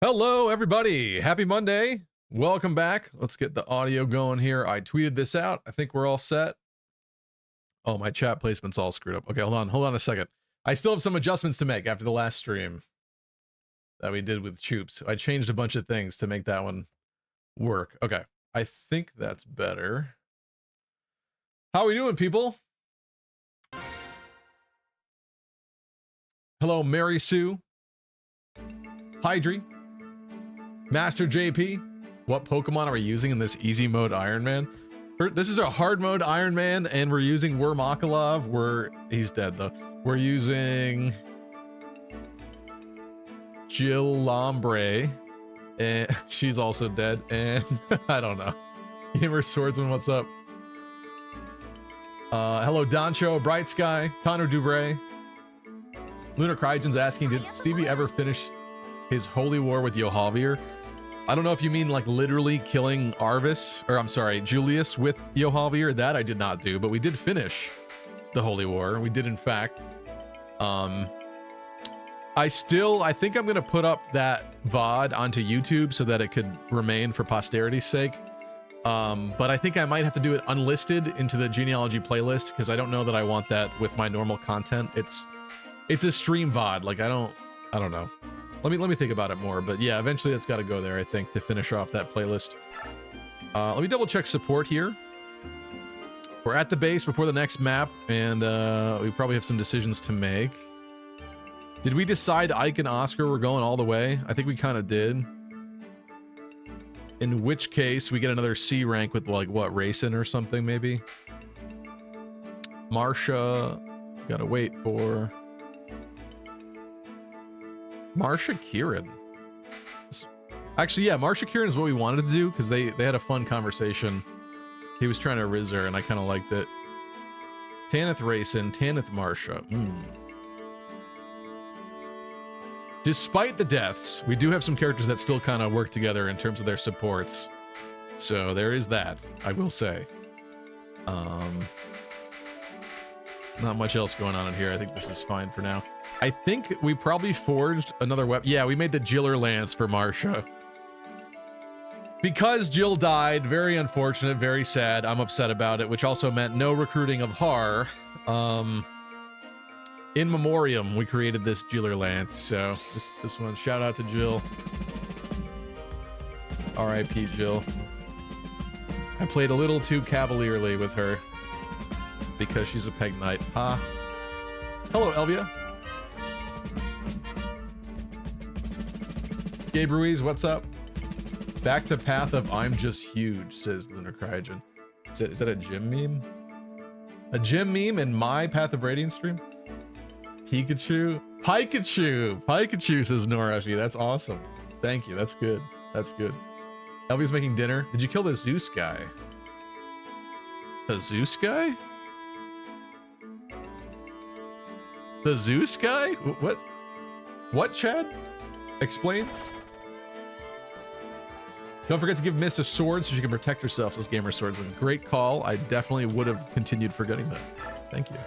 Hello, everybody. Happy Monday. Welcome back. Let's get the audio going here. I tweeted this out. I think we're all set. Oh, my chat placement's all screwed up. Okay, hold on a second. I still have some adjustments to make after the last stream that we did with Choops. I changed a bunch of things to make that one work. Okay, I think that's better. How we doing, people? Hello, Mary Sue. Hydri. Master JP. What Pokemon are we using in this easy mode Iron Man? This is a hard mode Iron Man, and we're using Wormakalov. He's dead though. We're using Gilombre, and she's also dead. And I don't know. Gamer Swordsman, what's up? Hello, Doncho, Bright Sky, Connor Dubray. Lunar Crygen's asking, did Stevie ever finish his holy war with Yohalvir? I don't know if you mean like literally killing Arvis, or I'm sorry, Julius with Yohalvir. That I did not do, but we did finish the holy war. We did, in fact. I think I'm gonna put up that VOD onto YouTube so that it could remain for posterity's sake. But I think I might have to do it unlisted into the genealogy playlist, because I don't know that I want that with my normal content. It's a stream VOD. Like I don't know. Let me think about it more. But yeah, eventually it's got to go there, I think, to finish off that playlist. Let me double check support here. We're at the base before the next map, and we probably have some decisions to make. Did we decide Ike and Oscar were going all the way? I think we kind of did. In which case, we get another C rank with, like, what, Racing or something, maybe? Marsha, gotta wait for... Marsha Kieran. Actually, yeah, Marsha Kieran is what we wanted to do, because they had a fun conversation. He was trying to riz her, and I kind of liked it. Tanith Racing, Tanith Marsha. Despite the deaths, we do have some characters that still kind of work together in terms of their supports. So there is that, I will say. Not much else going on in here. I think this is fine for now. I think we probably forged another weapon. Yeah, we made the Jiller Lance for Marsha. Because Jill died, very unfortunate, very sad. I'm upset about it, which also meant no recruiting of Har. In memoriam, we created this Jiller Lance. So this one, shout out to Jill. R.I.P. Jill. I played a little too cavalierly with her because she's a Peg Knight. Hello, Elvia. Gabe Ruiz, what's up? Back to Path of I'm Just Huge, says Lunar Cryogen. Is that a gym meme? A gym meme in my Path of Radiance stream? Pikachu? Pikachu, says Norashi. That's awesome. Thank you. That's good. That's good. Elvia's making dinner. Did you kill the Zeus guy? The Zeus guy? The Zeus guy? What? What, Chad? Explain. Don't forget to give Mist a sword so she can protect herself, says Gamer Swordsman. Great call. I definitely would have continued forgetting that. Thank you.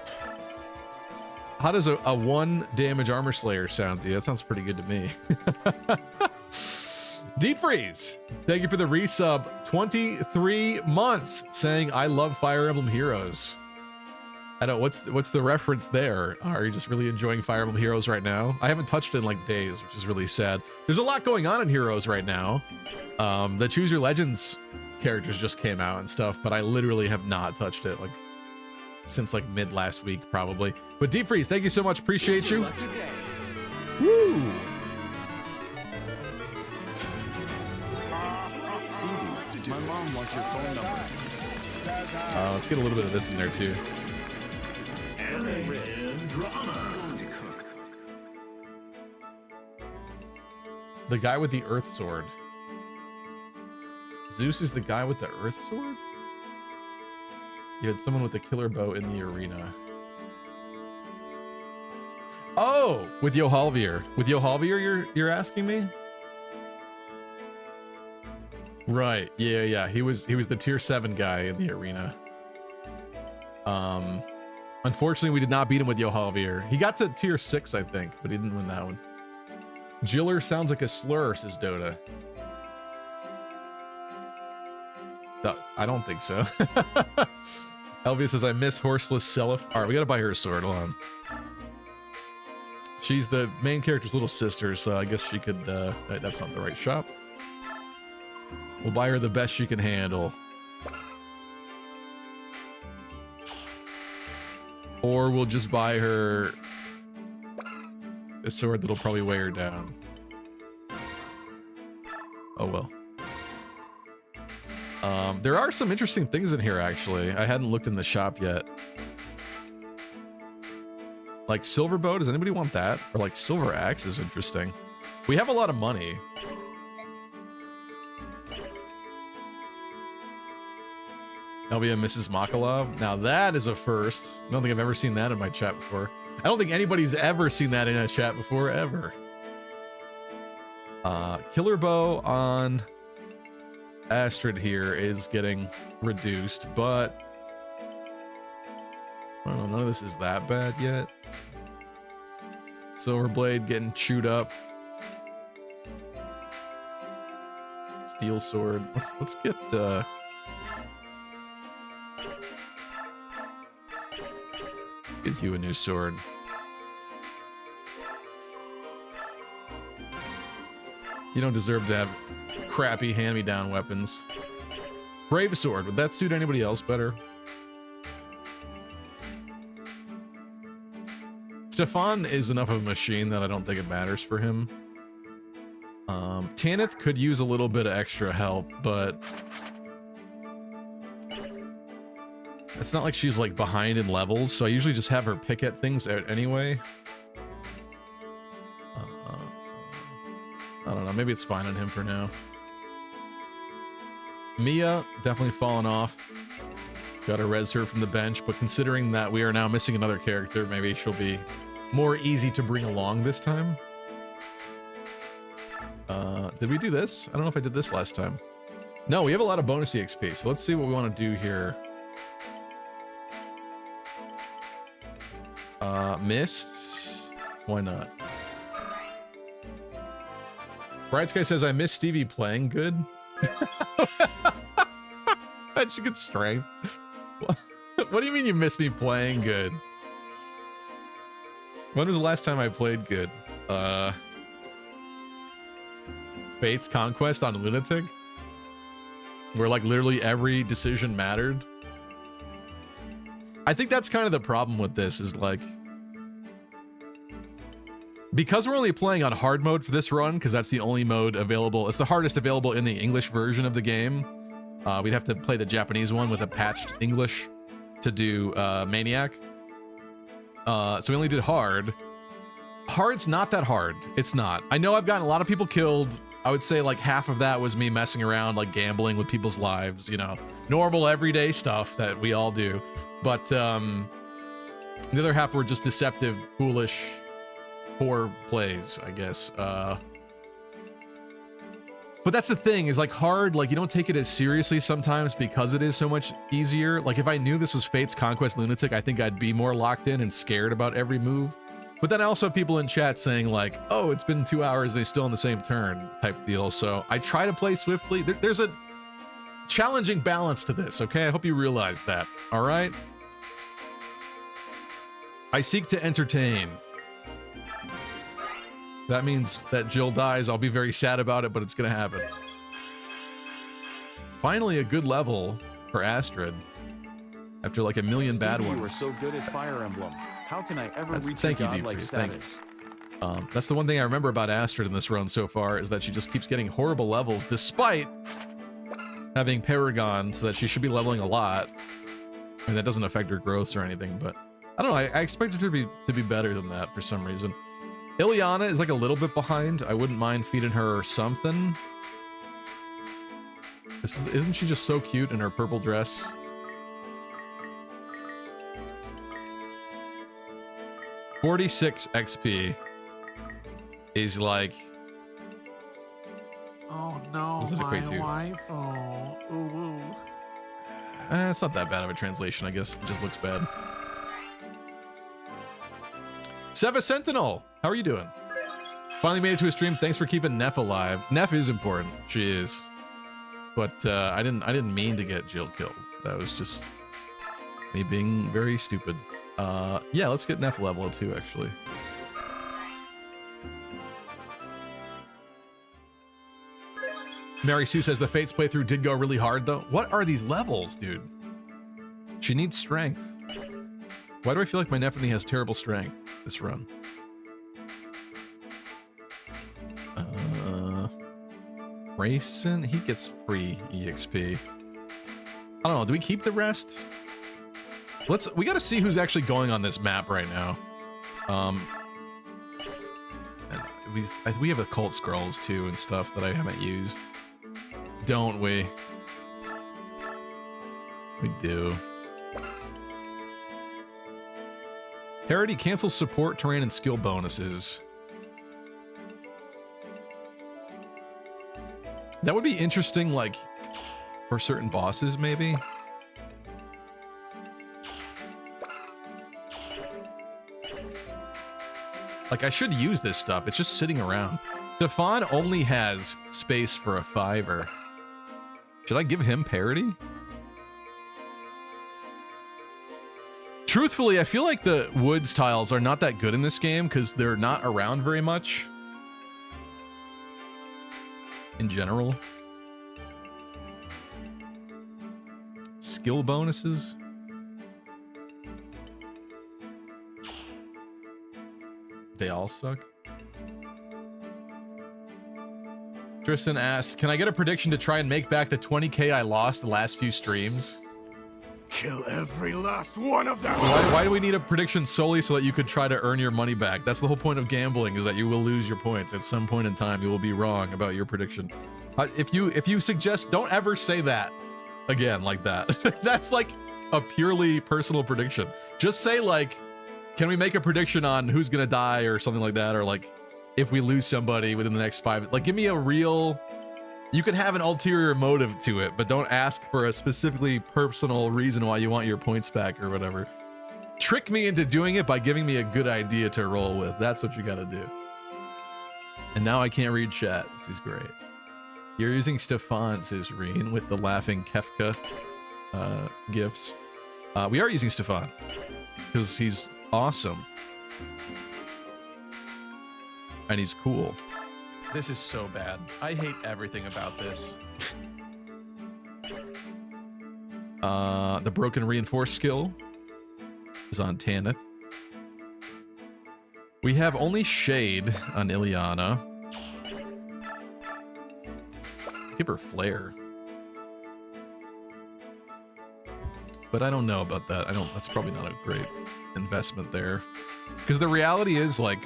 How does a 1 damage armor slayer sound to you? That sounds pretty good to me. Deep Freeze, thank you for the resub. 23 months saying I love Fire Emblem Heroes. I don't, what's the reference there? Are you just really enjoying Fire Emblem Heroes right now? I haven't touched it in like days, which is really sad. There's a lot going on in Heroes right now. The Choose Your Legends characters just came out and stuff, but I literally have not touched it like since like mid last week probably. But Deep Freeze, thank you so much. Appreciate you. Woo! Stevie, my mom wants your phone number. Let's get a little bit of this in there too. The guy with the Earth Sword. Zeus is the guy with the Earth Sword? You had someone with the killer bow in the arena. Oh, with Yohalvir. With Yohalvir, you're asking me? Right. Yeah. He was the tier 7 guy in the arena. Unfortunately, we did not beat him with Yohalvir. He got to tier 6, I think, but he didn't win that one. Jiller sounds like a slur, says Dota. I don't think so. Elvia says, I miss horseless Seliph. All right, we gotta buy her a sword. Hold on. She's the main character's little sister, so I guess she could... that's not the right shop. We'll buy her the best she can handle. Or we'll just buy her a sword that'll probably weigh her down. Oh well. There are some interesting things in here, actually. I hadn't looked in the shop yet. Like silver bow, does anybody want that? Or like silver axe is interesting. We have a lot of money. Elvia Mrs. Makalov. Now that is a first. I don't think I've ever seen that in my chat before. I don't think anybody's ever seen that in a chat before, ever. Killer bow on Astrid here is getting reduced, but well, none of this is that bad yet. Silver blade getting chewed up. Steel sword. Let's get let's get you a new sword. You don't deserve to have crappy hand-me-down weapons. Brave sword. Would that suit anybody else better? Stefan is enough of a machine that I don't think it matters for him. Tanith could use a little bit of extra help, but it's not like she's like behind in levels, so I usually just have her pick at things out anyway. I don't know, maybe it's fine on him for now. Mia, definitely fallen off. Gotta res her from the bench, but considering that we are now missing another character, maybe she'll be more easy to bring along this time. Did we do this? I don't know if I did this last time. No, we have a lot of bonus EXP, so let's see what we want to do here. Missed? Why not? Bright Sky says, I miss Stevie playing good. That should get strength. What do you mean you miss me playing good? When was the last time I played good? Fate's Conquest on Lunatic? Where like literally every decision mattered? I think that's kind of the problem with this is like, because we're only playing on hard mode for this run, because that's the only mode available, it's the hardest available in the English version of the game. We'd have to play the Japanese one with a patched English to do Maniac. So we only did hard. Hard's not that hard. It's not. I know I've gotten a lot of people killed. I would say like half of that was me messing around, like gambling with people's lives, you know, normal everyday stuff that we all do. But the other half were just deceptive, foolish, poor plays, I guess. But that's the thing, is like hard, like you don't take it as seriously sometimes because it is so much easier. Like if I knew this was Fate's Conquest Lunatic, I think I'd be more locked in and scared about every move. But then I also have people in chat saying like, oh, it's been 2 hours, they still in the same turn type deal. So I try to play swiftly. There's a challenging balance to this, okay? I hope you realize that, all right? I seek to entertain. That means that Jill dies. I'll be very sad about it, but it's gonna happen. Finally, a good level for Astrid after like a million bad ones. You were so good at Fire Emblem. How can I ever reach thank you, godlike status? That's the one thing I remember about Astrid in this run so far, is that she just keeps getting horrible levels despite having Paragon, so that she should be leveling a lot. And that doesn't affect her growth or anything, but I don't know. I expect her to be better than that for some reason. Ileana is like a little bit behind. I wouldn't mind feeding her something. Isn't she just so cute in her purple dress? $46 XP is like... Oh no, What does it my equate to? wife. Oh, ooh, ooh. It's not that bad of a translation, I guess. It just looks bad. Seva Sentinel, how are you doing? Finally made it to a stream. Thanks for keeping Neff alive. Neff is important. She is. But I didn't mean to get Jill killed. That was just me being very stupid. Yeah, let's get Neff level 2 actually. Mary Sue says the Fates playthrough did go really hard though. What are these levels, dude? She needs strength. Why do I feel like my Nephrony has terrible strength this run? Rayson, he gets free EXP. I don't know, do we keep the rest? We gotta see who's actually going on this map right now. We have occult scrolls too and stuff that I haven't used. Don't we? We do. Parity cancels support, terrain, and skill bonuses. That would be interesting, like, for certain bosses, maybe. Like, I should use this stuff. It's just sitting around. Stefan only has space for a 5-er. Should I give him parity? Truthfully, I feel like the woods tiles are not that good in this game because they're not around very much. In general. Skill bonuses. They all suck. Tristan asks, can I get a prediction to try and make back the 20k I lost the last few streams? Kill every last one of them! Why do we need a prediction solely so that you could try to earn your money back? That's the whole point of gambling, is that you will lose your points. At some point in time, you will be wrong about your prediction. If you suggest, don't ever say that again like that. That's like a purely personal prediction. Just say like, can we make a prediction on who's gonna die or something like that? Or like, if we lose somebody within the next 5, like give me a real, you can have an ulterior motive to it, but don't ask for a specifically personal reason why you want your points back or whatever. Trick me into doing it by giving me a good idea to roll with. That's what you gotta do. And now I can't read chat. This is great. You're using Stefan, says Reen, with the laughing Kefka gifts. We are using Stefan because he's awesome. And he's cool. This is so bad. I hate everything about this. The broken reinforced skill is on Tanith. We have only Shade on Ileana. Give her Flare. But I don't know about that. That's probably not a great investment there. Because the reality is, like,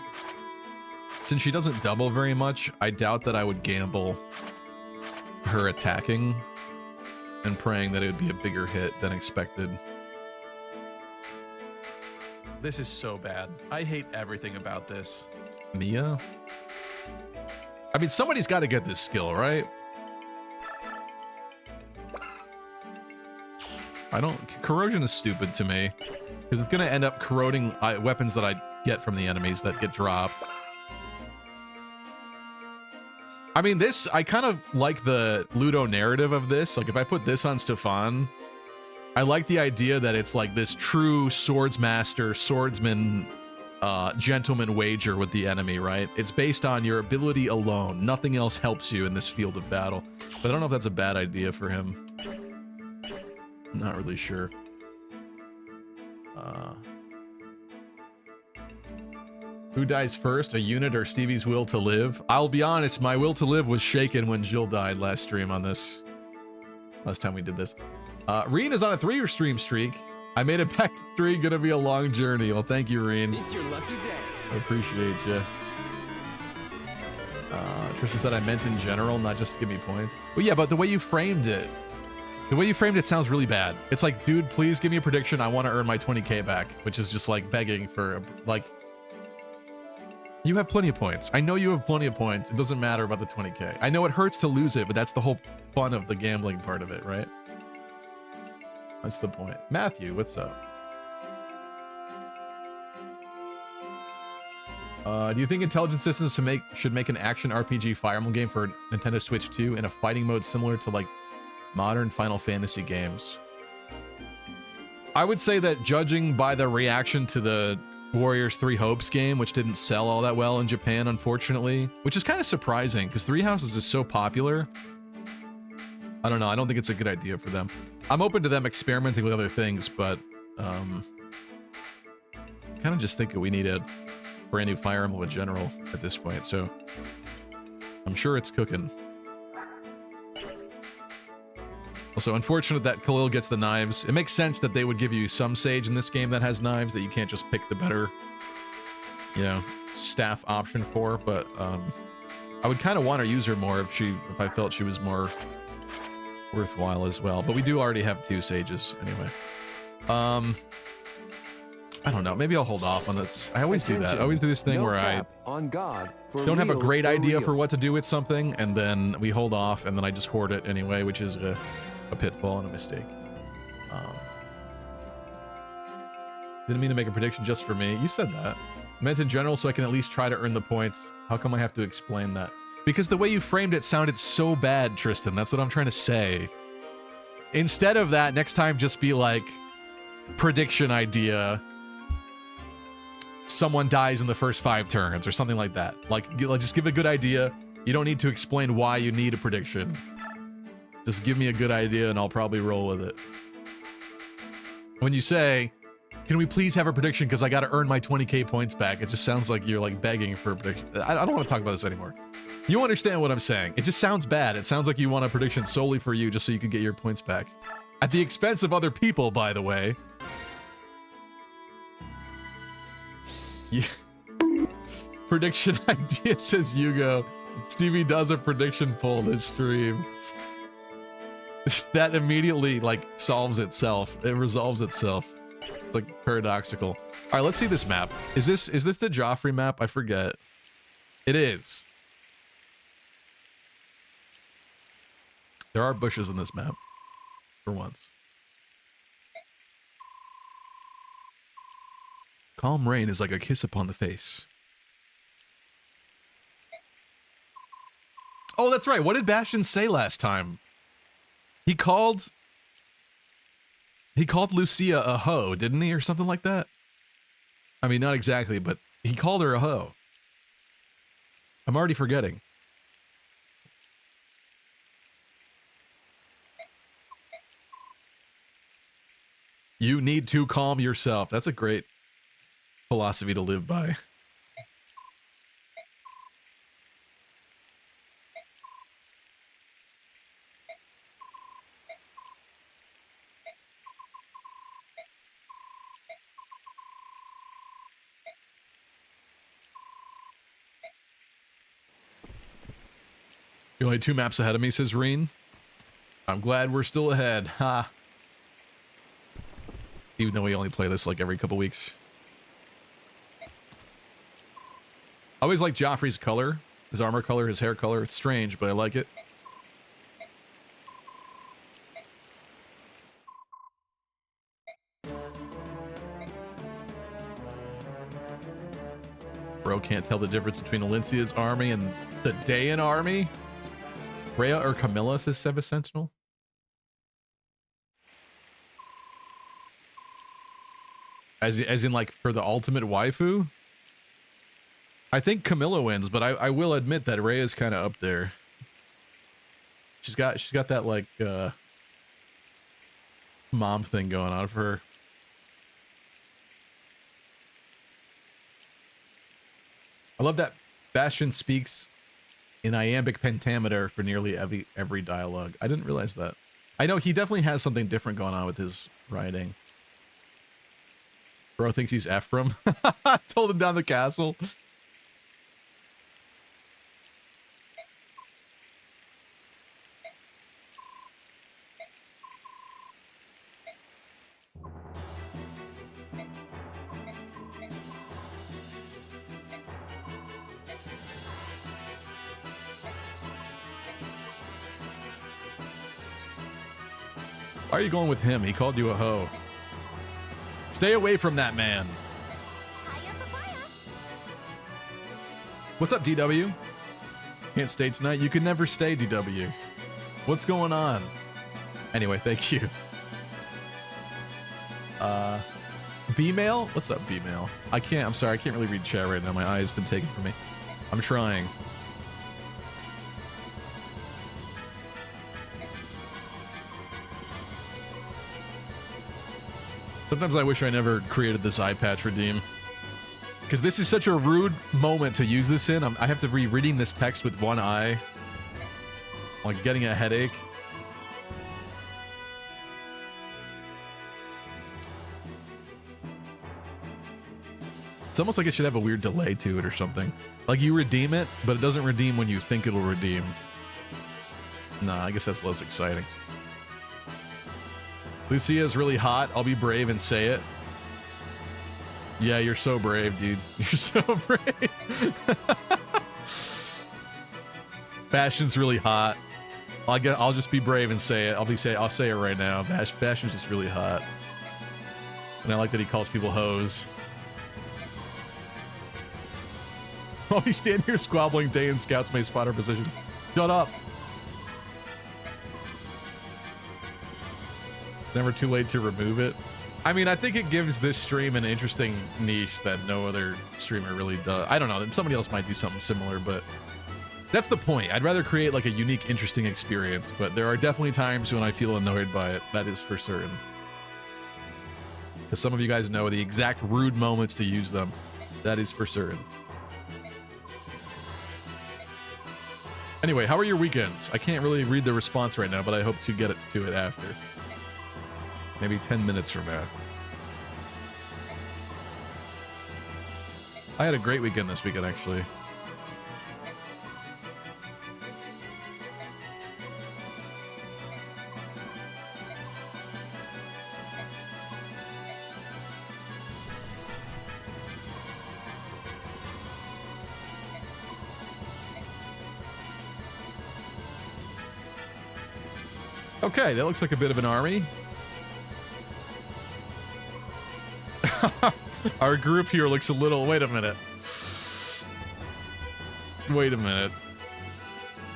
since she doesn't double very much, I doubt that I would gamble her attacking and praying that it would be a bigger hit than expected. This is so bad. I hate everything about this. Mia? I mean, somebody's got to get this skill, right? Corrosion is stupid to me because it's going to end up corroding weapons that I get from the enemies that get dropped. I mean, I kind of like the Ludo narrative of this. Like, if I put this on Stefan, I like the idea that it's like this true swordsmaster, swordsman, gentleman wager with the enemy, right? It's based on your ability alone. Nothing else helps you in this field of battle. But I don't know if that's a bad idea for him. I'm not really sure. Who dies first, a unit or Stevie's will to live? I'll be honest, my will to live was shaken when Jill died last stream on this. Last time we did this. Reen is on a 3 stream streak. I made it back to 3, gonna be a long journey. Well, thank you, Reen. It's your lucky day. I appreciate you. Tristan said I meant in general, not just to give me points. Well, yeah, but the way you framed it, sounds really bad. It's like, dude, please give me a prediction. I want to earn my 20k back, which is just like begging for, like, you have plenty of points. I know you have plenty of points. It doesn't matter about the 20k. I know it hurts to lose it, but that's the whole fun of the gambling part of it, right? That's the point. Matthew, what's up? Do you think Intelligent Systems should make an action RPG Fire Emblem game for Nintendo Switch 2 in a fighting mode similar to like modern Final Fantasy games? I would say that judging by the reaction to the Warriors 3 Hopes game, which didn't sell all that well in Japan, unfortunately, which is kind of surprising because Three Houses is so popular. I don't know. I don't think it's a good idea for them. I'm open to them experimenting with other things, but kind of just think that we need a brand new Fire Emblem in general at this point, so I'm sure it's cooking. Also, unfortunate that Khalil gets the knives. It makes sense that they would give you some Sage in this game that has knives that you can't just pick the better, you know, staff option for, but I would kind of want to use her more if I felt she was more worthwhile as well. But we do already have 2 Sages anyway. I don't know. Maybe I'll hold off on this. I always do that. I always do this thing where I don't have a great idea for what to do with something, and then we hold off, and then I just hoard it anyway, which is a pitfall and a mistake. Didn't mean to make a prediction just for me. You said that. Meant in general so I can at least try to earn the points. How come I have to explain that? Because the way you framed it sounded so bad, Tristan. That's what I'm trying to say. Instead of that, next time just be like, prediction idea. Someone dies in the first 5 turns or something like that. Like, just give a good idea. You don't need to explain why you need a prediction. Just give me a good idea and I'll probably roll with it. When you say, can we please have a prediction because I got to earn my 20k points back, it just sounds like you're like begging for a prediction. I don't want to talk about this anymore. You understand what I'm saying. It just sounds bad. It sounds like you want a prediction solely for you just so you can get your points back. At the expense of other people, by the way. Yeah. Prediction idea, says Yugo. Stevie does a prediction poll this stream. That immediately, like, solves itself. It resolves itself. It's, like, paradoxical. All right, let's see this map. Is this the Joffrey map? I forget. It is. There are bushes in this map. For once. Calm rain is like a kiss upon the face. Oh, that's right. What did Bastion say last time? He called Lucia a hoe, didn't he? Or something like that? I mean, not exactly, but he called her a hoe. I'm already forgetting. You need to calm yourself. That's a great philosophy to live by. You're only 2 maps ahead of me, says Reen. I'm glad we're still ahead. Ha. Even though we only play this like every couple weeks. I always like Joffrey's color. His armor color, his hair color. It's strange, but I like it. Bro can't tell the difference between Alencia's army and the Dayan army. Rhea or Camilla, says Sevis Sentinel. As in like for the ultimate waifu? I think Camilla wins, but I will admit that Rhea's kind of up there. She's got that like mom thing going on for her. I love that Bastion speaks in iambic pentameter for nearly every dialogue. I didn't realize that. I know he definitely has something different going on with his writing. Bro thinks he's Ephraim. Told him down the castle. Why are you going with him? He called you a hoe. Stay away from that man. What's up, DW? Can't stay tonight? You can never stay, DW. What's going on? Anyway, thank you. B-mail? What's up, B-mail? I'm sorry, I can't really read chat right now. My eye has been taken from me. I'm trying. Sometimes I wish I never created this eye patch redeem. because this is such a rude moment to use this in. I have to be reading this text with one eye. Like getting a headache. It's almost like it should have a weird delay to it or something. Like you redeem it, but it doesn't redeem when you think it'll redeem. Nah, I guess that's less exciting. Lucia's really hot. I'll be brave and say it. Yeah, you're so brave, dude. You're so brave. Bastion's really hot. I'll just be brave and say it. I'll say it right now. Bastion's just really hot. And I like that he calls people hoes. While we stand here squabbling, day and scouts may spot our position. Shut up. It's never too late to remove it. I mean, I think it gives this stream an interesting niche that no other streamer really does. I don't know. Somebody else might do something similar, but that's the point. I'd rather create like a unique, interesting experience, but there are definitely times when I feel annoyed by it. That is for certain. Because some of you guys know the exact rude moments to use them. That is for certain. Anyway, how are your weekends? I can't really read the response right now, but I hope to get to it after. Maybe 10 minutes from now. I had a great weekend this weekend, actually. Okay, that looks like a bit of an army. Our group here looks a little... Wait a minute. Wait a minute.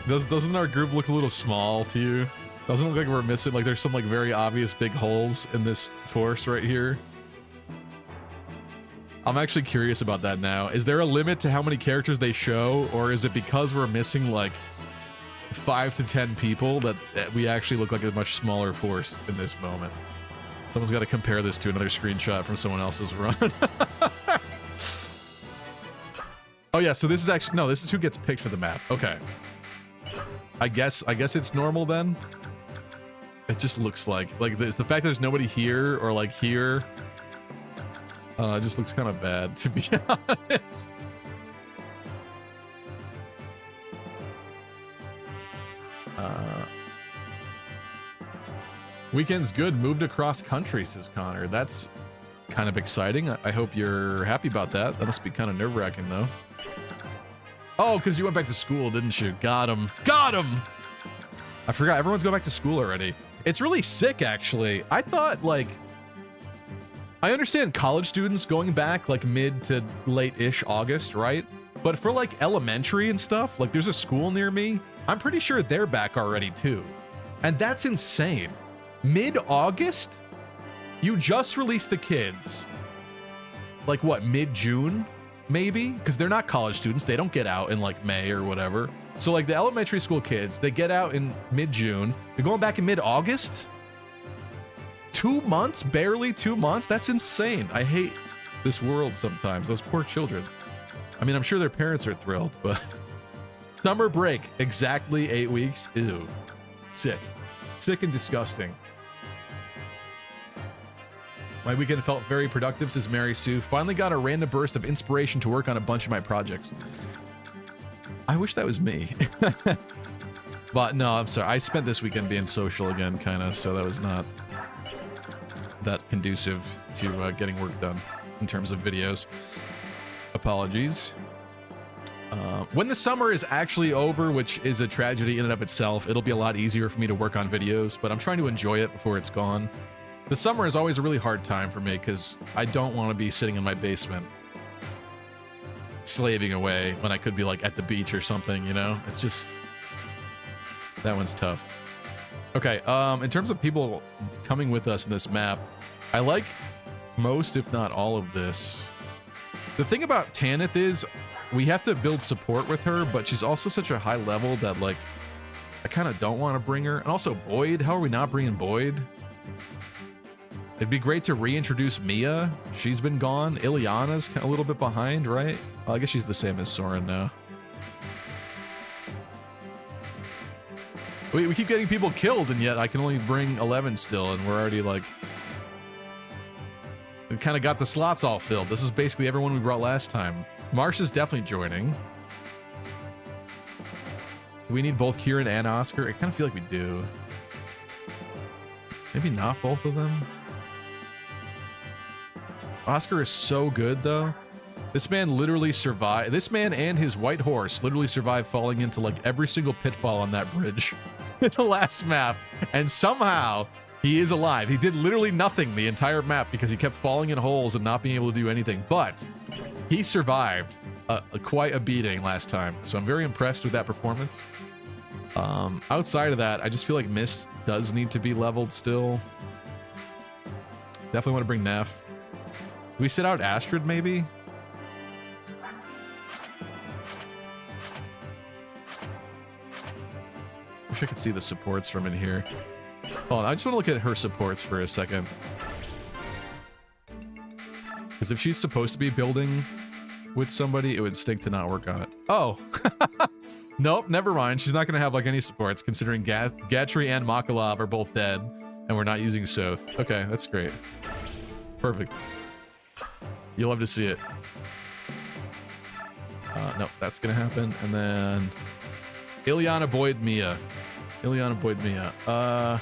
Doesn't our group look a little small to you? Doesn't it look like we're missing... Like there's some like very obvious big holes in this force right here? I'm actually curious about that now. Is there a limit to how many characters they show? Or is it because we're missing like 5 to 10 people that we actually look like a much smaller force in this moment? Someone's got to compare this to another screenshot from someone else's run. Oh yeah, so this is actually... No, this is who gets picked for the map. Okay. I guess it's normal then. It just looks like this. The fact that there's nobody here or like here, it just looks kind of bad, to be honest. Weekend's good. Moved across country, says Connor. That's kind of exciting. I hope you're happy about that. That must be kind of nerve-wracking, though. Oh, because you went back to school, didn't you? Got him. Got him! I forgot. Everyone's going back to school already. It's really sick, actually. I thought, like... I understand college students going back, like, mid to late-ish August, right? But for, like, elementary and stuff, like, there's a school near me. I'm pretty sure they're back already, too. And that's insane. Mid-August? You just released the kids. Like what, mid-June? Maybe? Because they're not college students. They don't get out in like May or whatever. So like the elementary school kids, they get out in mid-June. They're going back in mid-August? 2 months? Barely 2 months? That's insane. I hate this world sometimes. Those poor children. I mean, I'm sure their parents are thrilled, but... Summer break. Exactly 8 weeks. Ew. Sick. Sick and disgusting. My weekend felt very productive, says Mary Sue. Finally got a random burst of inspiration to work on a bunch of my projects. I wish that was me. But no, I'm sorry. I spent this weekend being social again, kind of, so that was not that conducive to getting work done in terms of videos. Apologies. When the summer is actually over, which is a tragedy in and of itself, it'll be a lot easier for me to work on videos, but I'm trying to enjoy it before it's gone. The summer is always a really hard time for me because I don't want to be sitting in my basement slaving away when I could be like at the beach or something, you know? It's just... That one's tough. Okay, in terms of people coming with us in this map, I like most, if not all of this. The thing about Tanith is we have to build support with her, but she's also such a high level that like I kind of don't want to bring her. And also Boyd, how are we not bringing Boyd? It'd be great to reintroduce Mia. She's been gone. Ileana's a little bit behind, right? Well, I guess she's the same as Soren now. We keep getting people killed, and yet I can only bring 11 still, and we're already like... We kind of got the slots all filled. This is basically everyone we brought last time. Marsha's definitely joining. Do we need both Kieran and Oscar? I kind of feel like we do. Maybe not both of them. Oscar is so good, though. This man literally survived. This man and his white horse literally survived falling into like every single pitfall on that bridge in the last map. And somehow he is alive. He did literally nothing the entire map because he kept falling in holes and not being able to do anything. But he survived quite a beating last time. So I'm very impressed with that performance. Outside of that, I just feel like Mist does need to be leveled still. Definitely want to bring Neff. Do we sit out Astrid, maybe? Wish I could see the supports from in here. Hold on, I just want to look at her supports for a second. Because if she's supposed to be building with somebody, it would stink to not work on it. Oh! Nope, never mind. She's not going to have like any supports, considering Gatry and Makalov are both dead, and we're not using Soth. Okay, that's great. Perfect. You'll love to see it. Nope, that's gonna happen. And then Ileana Boyd Mia. Ileana Boyd Mia.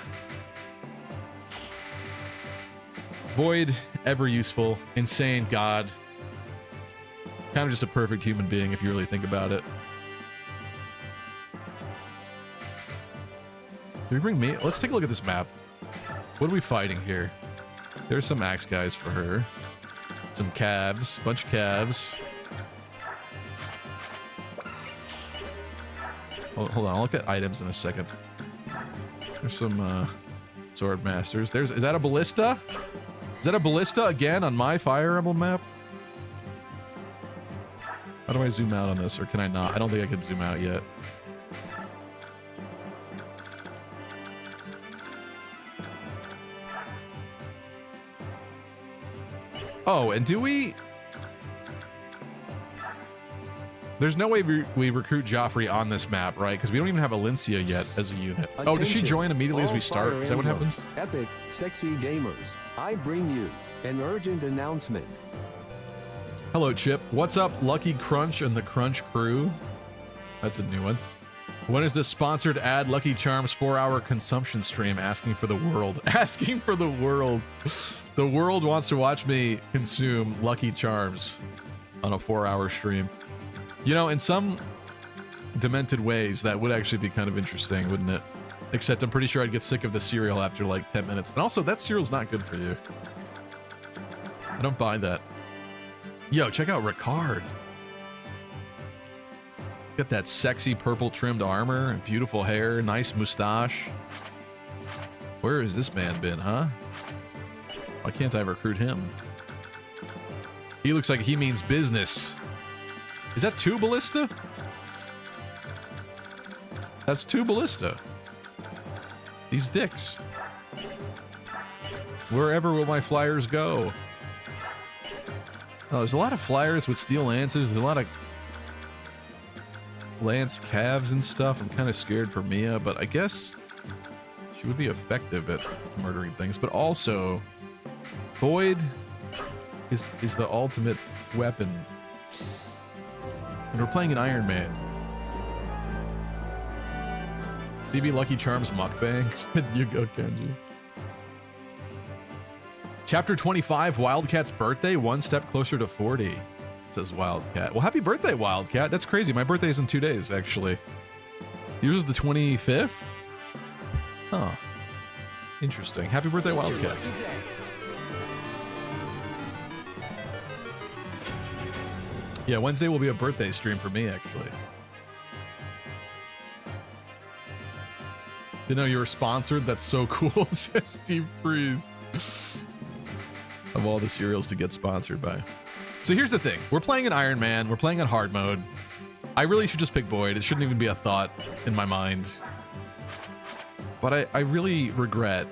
Boyd, ever useful, insane god. Kind of just a perfect human being if you really think about it. Did we bring Mia? Let's take a look at this map. What are we fighting here? There's some axe guys for her. Some calves, bunch of calves. Hold on, I'll look at items in a second. There's some sword masters. Is that a ballista? Is that a ballista again on my Fire Emblem map? How do I zoom out on this, or can I not? I don't think I can zoom out yet. Oh, and do we... There's no way we recruit Joffrey on this map, right? Because we don't even have Alencia yet as a unit. Oh, does she join immediately as we start? Is that what happens? Epic, sexy gamers, I bring you an urgent announcement. Hello, Chip. What's up, Lucky Crunch and the Crunch crew? That's a new one. When is the sponsored ad Lucky Charms 4-hour consumption stream asking for the world? Asking for the world. The world wants to watch me consume Lucky Charms on a 4-hour stream. You know, in some demented ways, that would actually be kind of interesting, wouldn't it? Except I'm pretty sure I'd get sick of the cereal after like 10 minutes. And also, that cereal's not good for you. I don't buy that. Yo, check out Ricard. Got that sexy purple trimmed armor, beautiful hair, nice mustache. Where has this man been, huh? Why can't I recruit him? He looks like he means business. Is that 2 ballista? That's 2 ballista. These dicks. Wherever will my flyers go? Oh, there's a lot of flyers with steel lances. There's a lot of lance calves and stuff. I'm kind of scared for Mia, but I guess she would be effective at murdering things. But also, Boyd is the ultimate weapon. And we're playing an Ironman. CB Lucky Charms mukbang. You go, Kenji. Chapter 25, Wildcat's birthday, one step closer to 40. Says Wildcat. Well, happy birthday, Wildcat. That's crazy. My birthday is in 2 days, actually. Yours is the 25th? Huh. Interesting. Happy birthday, Wildcat. Yeah, Wednesday will be a birthday stream for me, actually. You know, you were sponsored? That's so cool, says Steve Freeze. Of all the cereals to get sponsored by. So here's the thing. We're playing an Ironman. We're playing on hard mode. I really should just pick Boyd. It shouldn't even be a thought in my mind. But I really regret...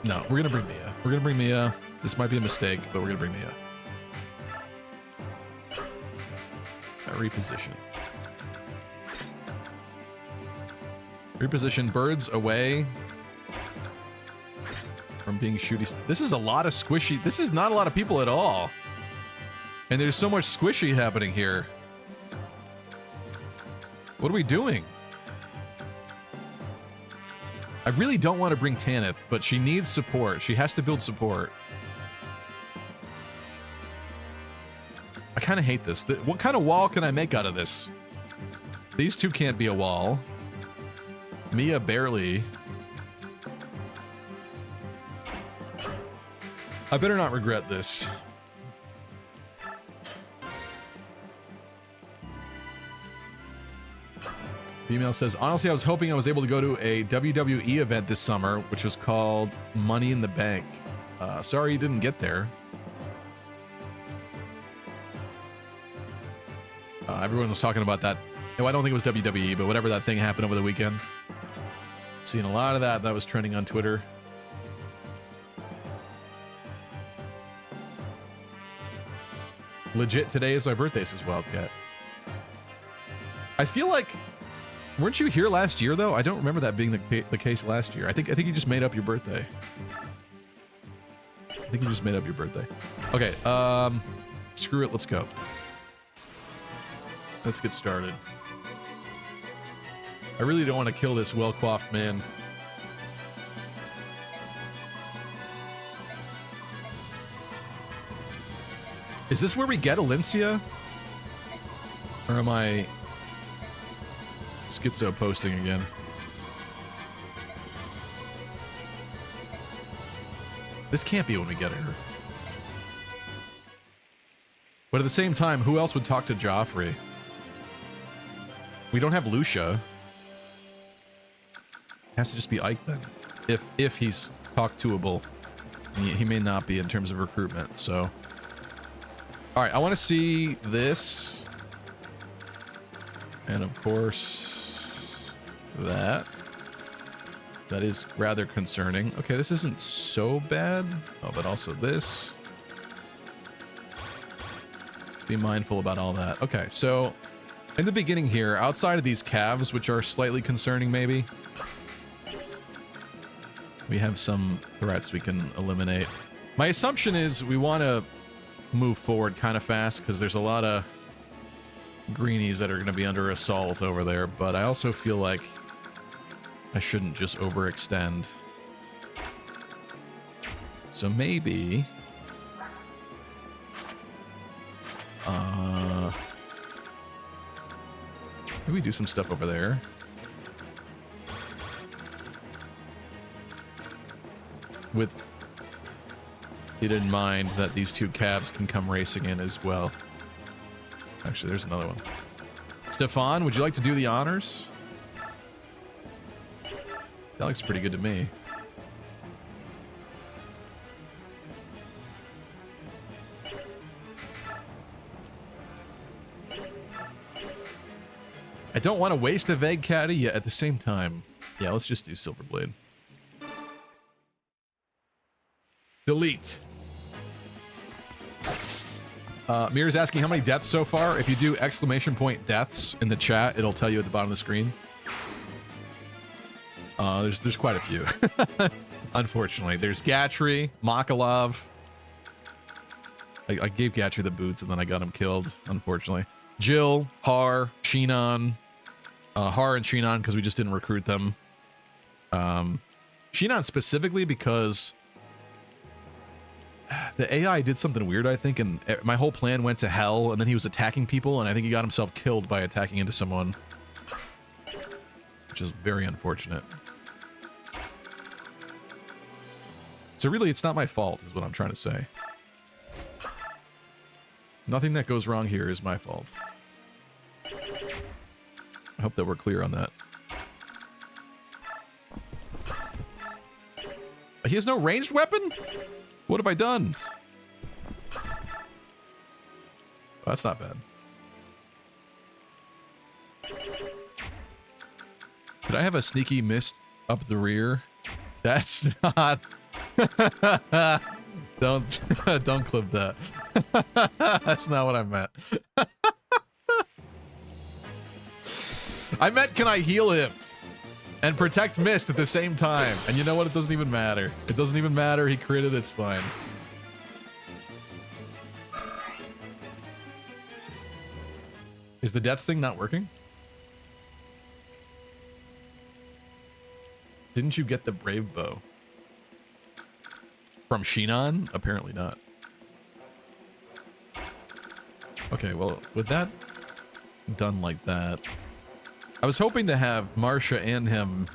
No, we're going to bring Mia. We're gonna bring Mia. This might be a mistake, but we're gonna bring Mia. Reposition. Reposition birds away from being shooty. This is a lot of squishy. This is not a lot of people at all. And there's so much squishy happening here. What are we doing? I really don't want to bring Tanith, but she needs support. She has to build support. I kind of hate this. What kind of wall can I make out of this? These two can't be a wall. Mia barely. I better not regret this. Female says, honestly, I was hoping I was able to go to a WWE event this summer, which was called Money in the Bank. Sorry you didn't get there. Everyone was talking about that. No, I don't think it was WWE, but whatever that thing happened over the weekend. Seen a lot of that. That was trending on Twitter. Legit, today is my birthday, says Wildcat. I feel like, weren't you here last year though? I don't remember that being the case last year. I think you just made up your birthday. I think you just made up your birthday. Okay, screw it, let's go. Let's get started. I really don't want to kill this well-coiffed man. Is this where we get Alencia? Or am I schizo posting again? This can't be when we get her. But at the same time, who else would talk to Joffrey? We don't have Lucia. It has to just be Ike then. If he's talk toable. He may not be in terms of recruitment, so. Alright, I want to see this. And of course, that. That is rather concerning. Okay, this isn't so bad. Oh, but also this. Let's be mindful about all that. Okay, so in the beginning here, outside of these calves, which are slightly concerning maybe, we have some threats we can eliminate. My assumption is we want to move forward kind of fast because there's a lot of greenies that are going to be under assault over there, but I also feel like I shouldn't just overextend. So maybe maybe do some stuff over there. With it in mind that these two calves can come racing in as well. Actually, there's another one. Stefan, would you like to do the honors? That looks pretty good to me. I don't want to waste a vague caddy, yet at the same time. Yeah, let's just do Silverblade. Delete. Mirror's asking how many deaths so far. If you do exclamation point deaths in the chat, it'll tell you at the bottom of the screen. There's quite a few. Unfortunately, there's Gatry, Makalov. I gave Gatry the boots and then I got him killed. Unfortunately, Jill, Har, Shinon, Har and Shinon because we just didn't recruit them. Shinon specifically because the AI did something weird, I think, and my whole plan went to hell, and then he was attacking people, and I think he got himself killed by attacking into someone. Which is very unfortunate. So really, it's not my fault, is what I'm trying to say. Nothing that goes wrong here is my fault. I hope that we're clear on that. He has no ranged weapon? What have I done? Oh, that's not bad. Did I have a sneaky mist up the rear? That's not Don't don't clip that. That's not what I meant. I meant, can I heal him and protect Mist at the same time? And you know what? It doesn't even matter. It doesn't even matter. He critted. It's fine. Is the death thing not working? Didn't you get the Brave Bow? From Shinon? Apparently not. Okay, well, with that done like that, I was hoping to have Marsha and him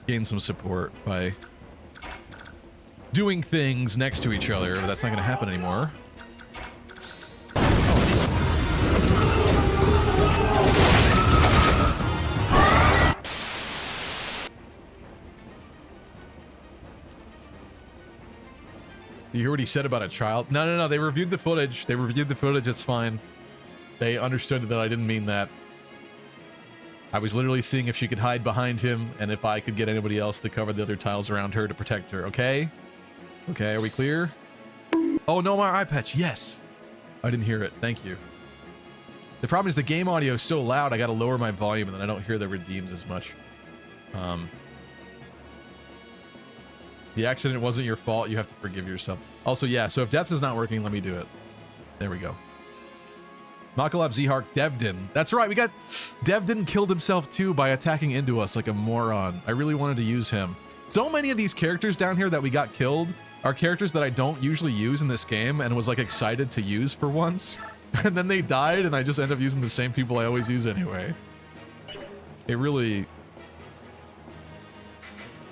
gain some support by doing things next to each other, but that's not going to happen anymore. You hear what he said about a child? No, no, no. They reviewed the footage. They reviewed the footage. It's fine. They understood that I didn't mean that. I was literally seeing if she could hide behind him and if I could get anybody else to cover the other tiles around her to protect her. Okay? Okay, are we clear? Oh, no more eye patch. Yes. I didn't hear it. Thank you. The problem is the game audio is so loud, I got to lower my volume and then I don't hear the redeems as much. The accident wasn't your fault. You have to forgive yourself. Also, yeah, so if death is not working, let me do it. There we go. Makalab Zhark Devdin. That's right, we got... Devdin killed himself too by attacking into us like a moron. I really wanted to use him. So many of these characters down here that we got killed are characters that I don't usually use in this game and was like excited to use for once. And then they died and I just end up using the same people I always use anyway. It really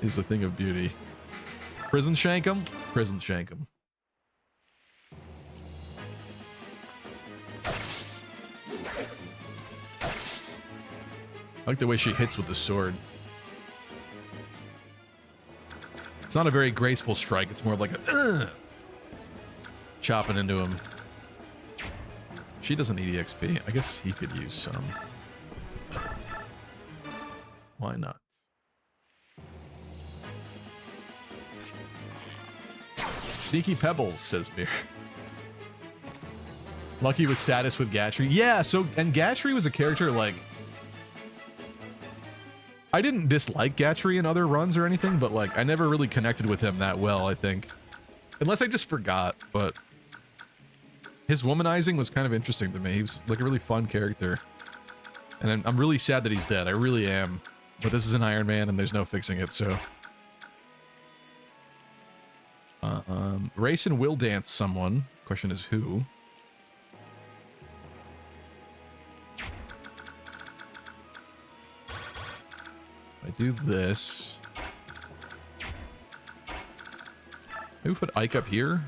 is a thing of beauty. Prison shank him? Prison shank him. I like the way she hits with the sword. It's not a very graceful strike. It's more like a chopping into him. She doesn't need EXP. I guess he could use some. Why not? Sneaky Pebbles, says Beer. Lucky was saddest with Gatry. Yeah, so, and Gatry was a character, like... I didn't dislike Gatry in other runs or anything, but, like, I never really connected with him that well, I think. Unless I just forgot, but... His womanizing was kind of interesting to me. He was, like, a really fun character. And I'm really sad that he's dead. I really am. But this is an Ironman, and there's no fixing it, so... Rayson will dance someone. Question is who? I do this. Maybe put Ike up here.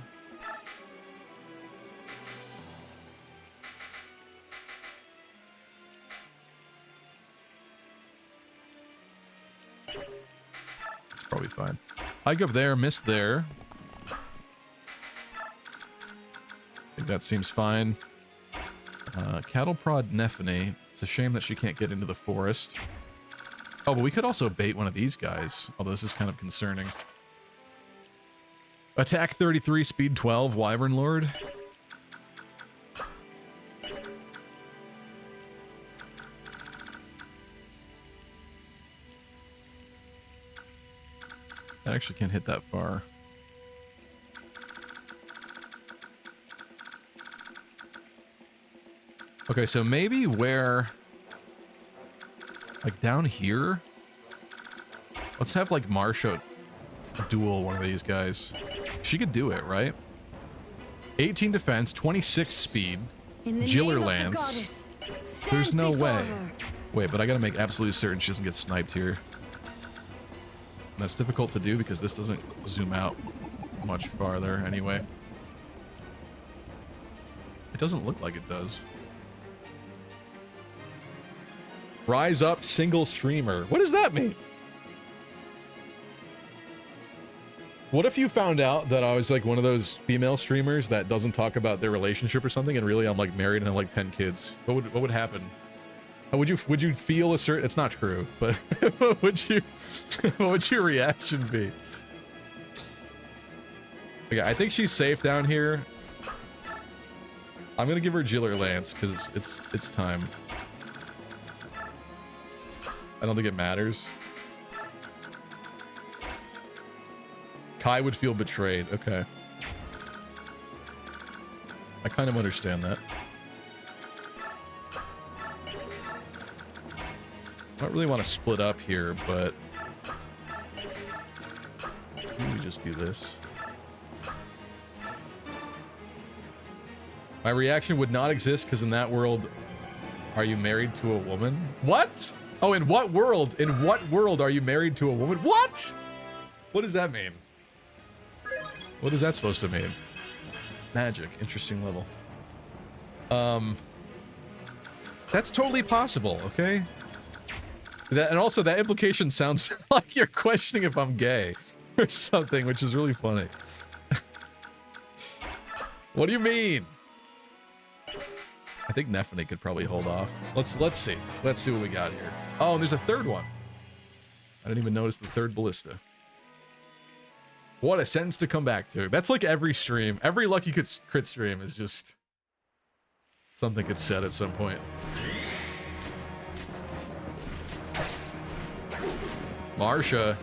It's probably fine. Ike up there, Miss there. I think that seems fine. Cattle prod Nephany. It's a shame that she can't get into the forest. Oh, but we could also bait one of these guys. Although this is kind of concerning. Attack 33, speed 12, Wyvern Lord. I actually can't hit that far. Okay, so maybe where... Like down here? Let's have like Marsha duel one of these guys. She could do it, right? 18 defense, 26 speed. Jiller Lance. There's no way. Wait, but I gotta make absolutely certain she doesn't get sniped here. And that's difficult to do because this doesn't zoom out much farther anyway. It doesn't look like it does. Rise up single streamer. What does that mean? What if you found out that I was like one of those female streamers that doesn't talk about their relationship or something, and really I'm like married and have like 10 kids? What would happen? How would you feel a certain? It's not true, but what would your reaction be? Okay, I think she's safe down here. I'm gonna give her Jiller Lance because it's time. I don't think it matters. Kai would feel betrayed. Okay. I kind of understand that. I don't really want to split up here, but maybe we just do this. My reaction would not exist because in that world, are you married to a woman? What? Oh, in what world? In what world are you married to a woman? What? What does that mean? What is that supposed to mean? Magic. Interesting level. That's totally possible, okay? And also that implication sounds like you're questioning if I'm gay or something, which is really funny. What do you mean? I think Nephany could probably hold off. Let's see. Let's see what we got here. Oh, and there's a third one. I didn't even notice the third ballista. What a sentence to come back to. That's like every stream. Every Lucky Crit stream is just something gets said at some point. Marsha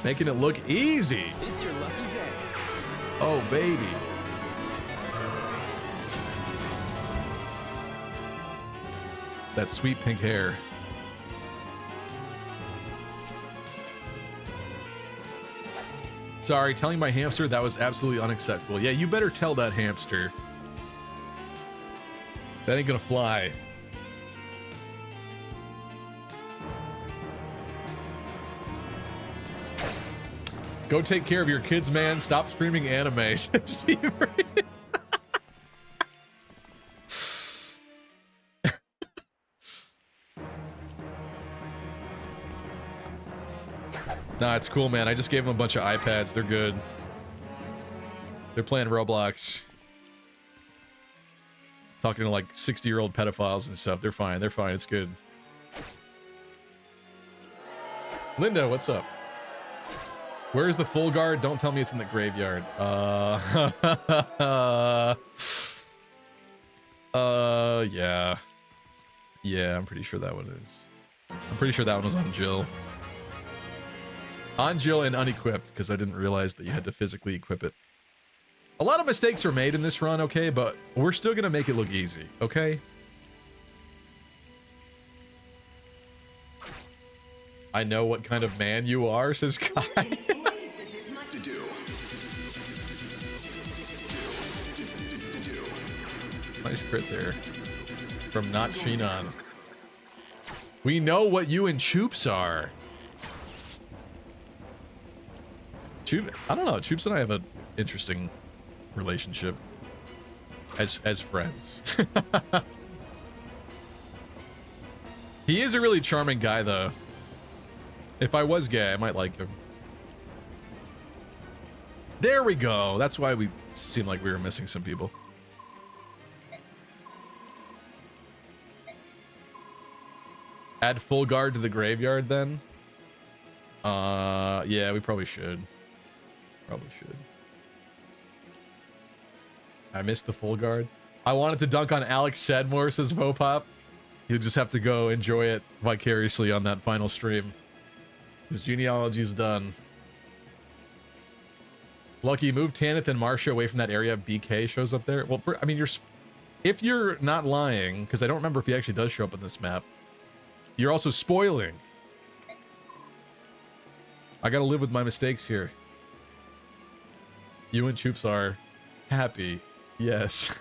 making it look easy. It's your lucky day. Oh, baby. It's that sweet pink hair. Sorry, telling my hamster that was absolutely unacceptable. Yeah, you better tell that hamster. That ain't gonna fly. Go take care of your kids, man. Stop streaming anime. Nah, it's cool, man. I just gave them a bunch of iPads. They're good. They're playing Roblox. Talking to like 60-year-old pedophiles and stuff. They're fine. They're fine. It's good. Linda, what's up? Where's the full guard? Don't tell me it's in the graveyard. Yeah. Yeah, I'm pretty sure that one is. I'm pretty sure that one was on Jill. On Jill and unequipped, because I didn't realize that you had to physically equip it. A lot of mistakes were made in this run, okay? But we're still going to make it look easy, okay? I know what kind of man you are, says Kai. Nice crit there. From not Shinon. We know what you and Choops are. I don't know. Choops and I have an interesting relationship as friends. He is a really charming guy, though. If I was gay, I might like him. There we go. That's why we seemed like we were missing some people. Add full guard to the graveyard, then? Yeah, we probably should. Probably should. I missed the full guard. I wanted to dunk on Alex Sedmore, says Vopop. You'll just have to go enjoy it vicariously on that final stream. His genealogy's done. Lucky, move Tanith and Marsha away from that area. BK shows up there. Well, I mean, if you're not lying, because I don't remember if he actually does show up on this map, you're also spoiling. I gotta live with my mistakes here. You and Choops are happy. Yes.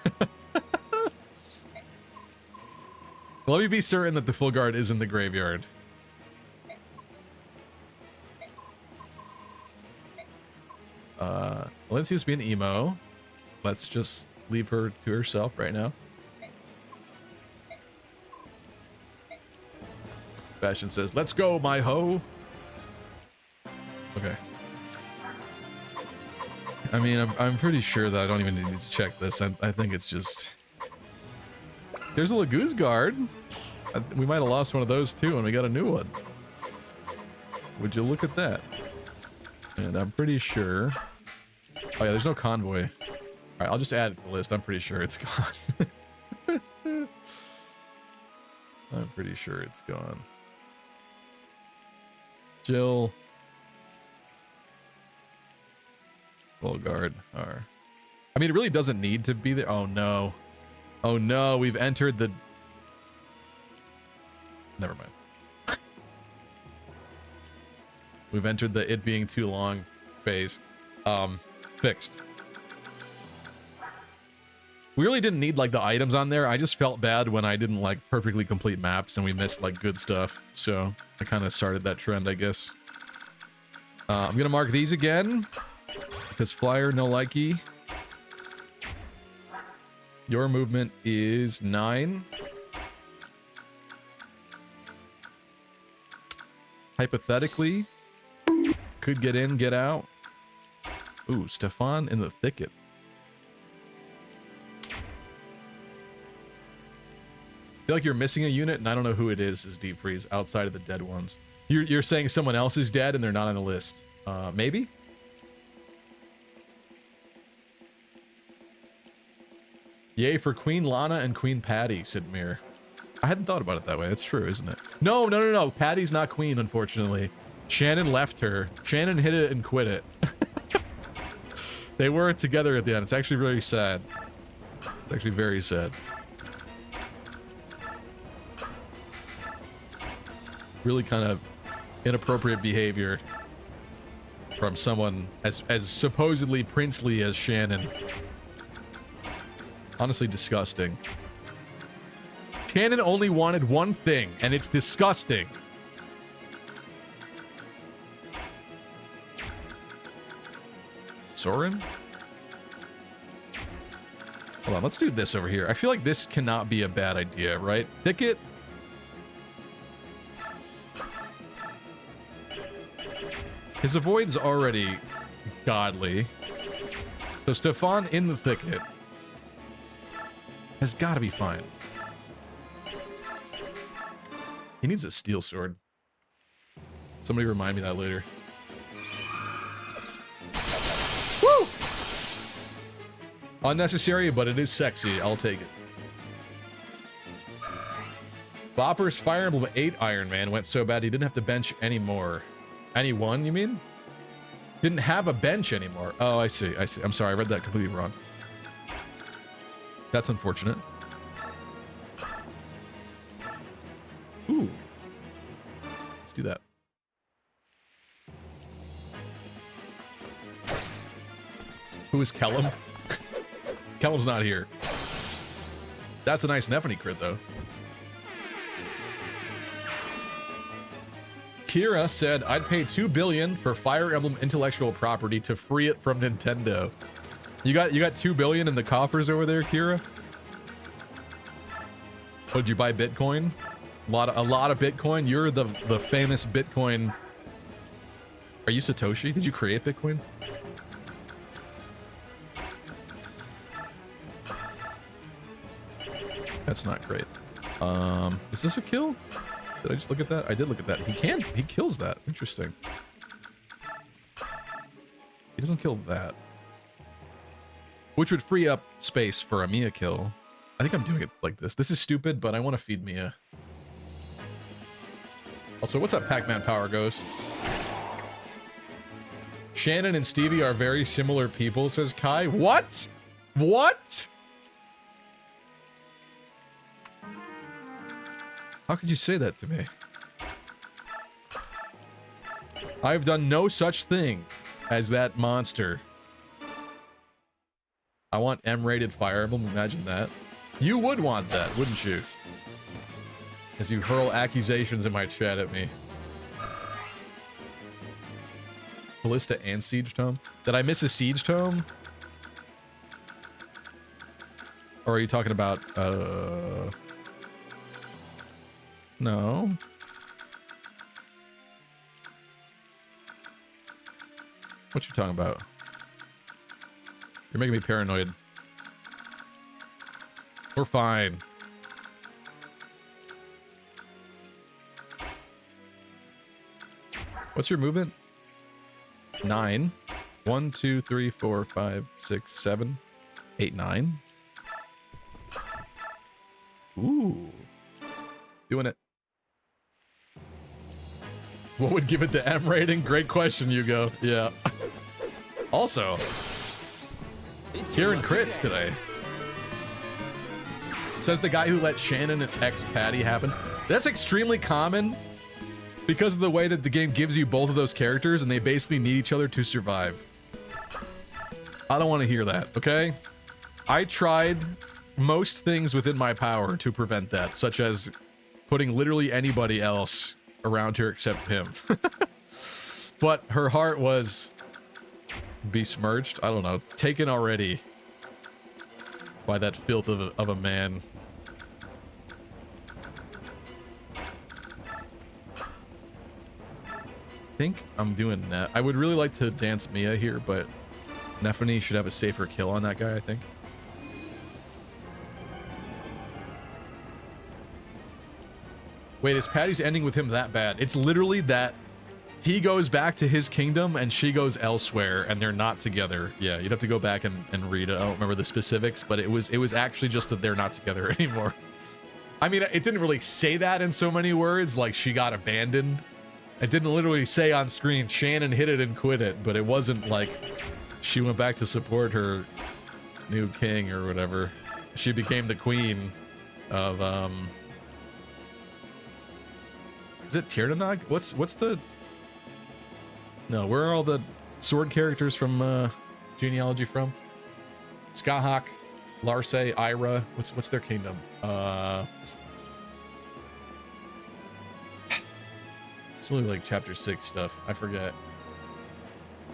Let me be certain that the full guard is in the graveyard. Valencia's being emo. Let's just leave her to herself right now. Bastion says, "Let's go, my hoe." Okay. I mean, I'm pretty sure that I don't even need to check this. I think it's just... There's a Lagoose guard. We might have lost one of those too, and we got a new one. Would you look at that? And I'm pretty sure Oh yeah, there's no convoy. All right, I'll just add it to the list. I'm pretty sure it's gone. I'm pretty sure it's gone. Jill. Full guard. All right. I mean, it really doesn't need to be there. Oh no. Oh no, we've entered the... Never mind. We've entered the it being too long phase. Fixed. We really didn't need like the items on there. I just felt bad when I didn't like perfectly complete maps and we missed like good stuff. So I kind of started that trend, I guess. I'm gonna mark these again because flyer no likey. Your movement is 9. Hypothetically, could get in, get out. Ooh, Stefan in the thicket. Feel like you're missing a unit, and I don't know who it is Deep Freeze outside of the dead ones. You're saying someone else is dead and they're not on the list. Maybe? Yay for Queen Lana and Queen Patty, said Mir. I hadn't thought about it that way. It's true, isn't it? No. Patty's not queen, unfortunately. Shannon left her. Shannon hit it and quit it. They weren't together at the end. It's actually very sad. It's actually very sad. Really kind of inappropriate behavior from someone as supposedly princely as Shannon. Honestly disgusting. Shannon only wanted one thing, and it's disgusting. Soren? Hold on, let's do this over here. I feel like this cannot be a bad idea, right? Thicket. His avoid's already godly. So Stefan in the thicket has got to be fine. He needs a steel sword. Somebody remind me that later. Woo! Unnecessary, but it is sexy. I'll take it. Bopper's Fire Emblem 8 Ironman went so bad he didn't have to bench anymore. Anyone, you mean? Didn't have a bench anymore. Oh, I see. I'm sorry, I read that completely wrong. That's unfortunate. Ooh. Let's do that. Who is Kellum? Kellum's not here. That's a nice Nephany crit, though. Kira said, I'd pay $2 billion for Fire Emblem intellectual property to free it from Nintendo. You got $2 billion in the coffers over there, Kira? Oh, did you buy Bitcoin? A lot of Bitcoin? You're the famous Bitcoin. Are you Satoshi? Did you create Bitcoin? That's not great. Is this a kill? Did I just look at that? I did look at that. He kills that. Interesting. He doesn't kill that. Which would free up space for a Mia kill. I think I'm doing it like this. This is stupid, but I want to feed Mia. Also, what's up, Pac-Man Power Ghost? Shannon and Stevie are very similar people, says Kai. What? What? How could you say that to me? I've done no such thing as that monster. I want M-rated Fire Emblem. Imagine that. You would want that, wouldn't you? As you hurl accusations in my chat at me. Ballista and Siege Tome? Did I miss a Siege Tome? Or are you talking about, No. What you talking about? You're making me paranoid. We're fine. What's your movement? 9. 1, 2, 3, 4, 5, 6, 7, 8, 9. Ooh. Doing it. What would give it the M rating? Great question, Hugo. Yeah. Also, hearing crits today. Says the guy who let Shannon and ex Patty happen. That's extremely common because of the way that the game gives you both of those characters and they basically need each other to survive. I don't want to hear that, okay? I tried most things within my power to prevent that, such as putting literally anybody else around her except him. But her heart was besmirched, I don't know, taken already by that filth of a man. I think I'm doing that. I would really like to dance Mia here, but Nephany should have a safer kill on that guy, I think. Wait, is Patty's ending with him that bad? It's literally that he goes back to his kingdom and she goes elsewhere and they're not together. Yeah, you'd have to go back and read it. I don't remember the specifics, but it was actually just that they're not together anymore. I mean, it didn't really say that in so many words, like she got abandoned. It didn't literally say on screen, Shannon hit it and quit it, but it wasn't like she went back to support her new king or whatever. She became the queen of, is it Tirnanog? What's the... No, where are all the sword characters from genealogy from? Skahak, Larse, Ira. What's their kingdom? It's only like chapter 6 stuff. I forget.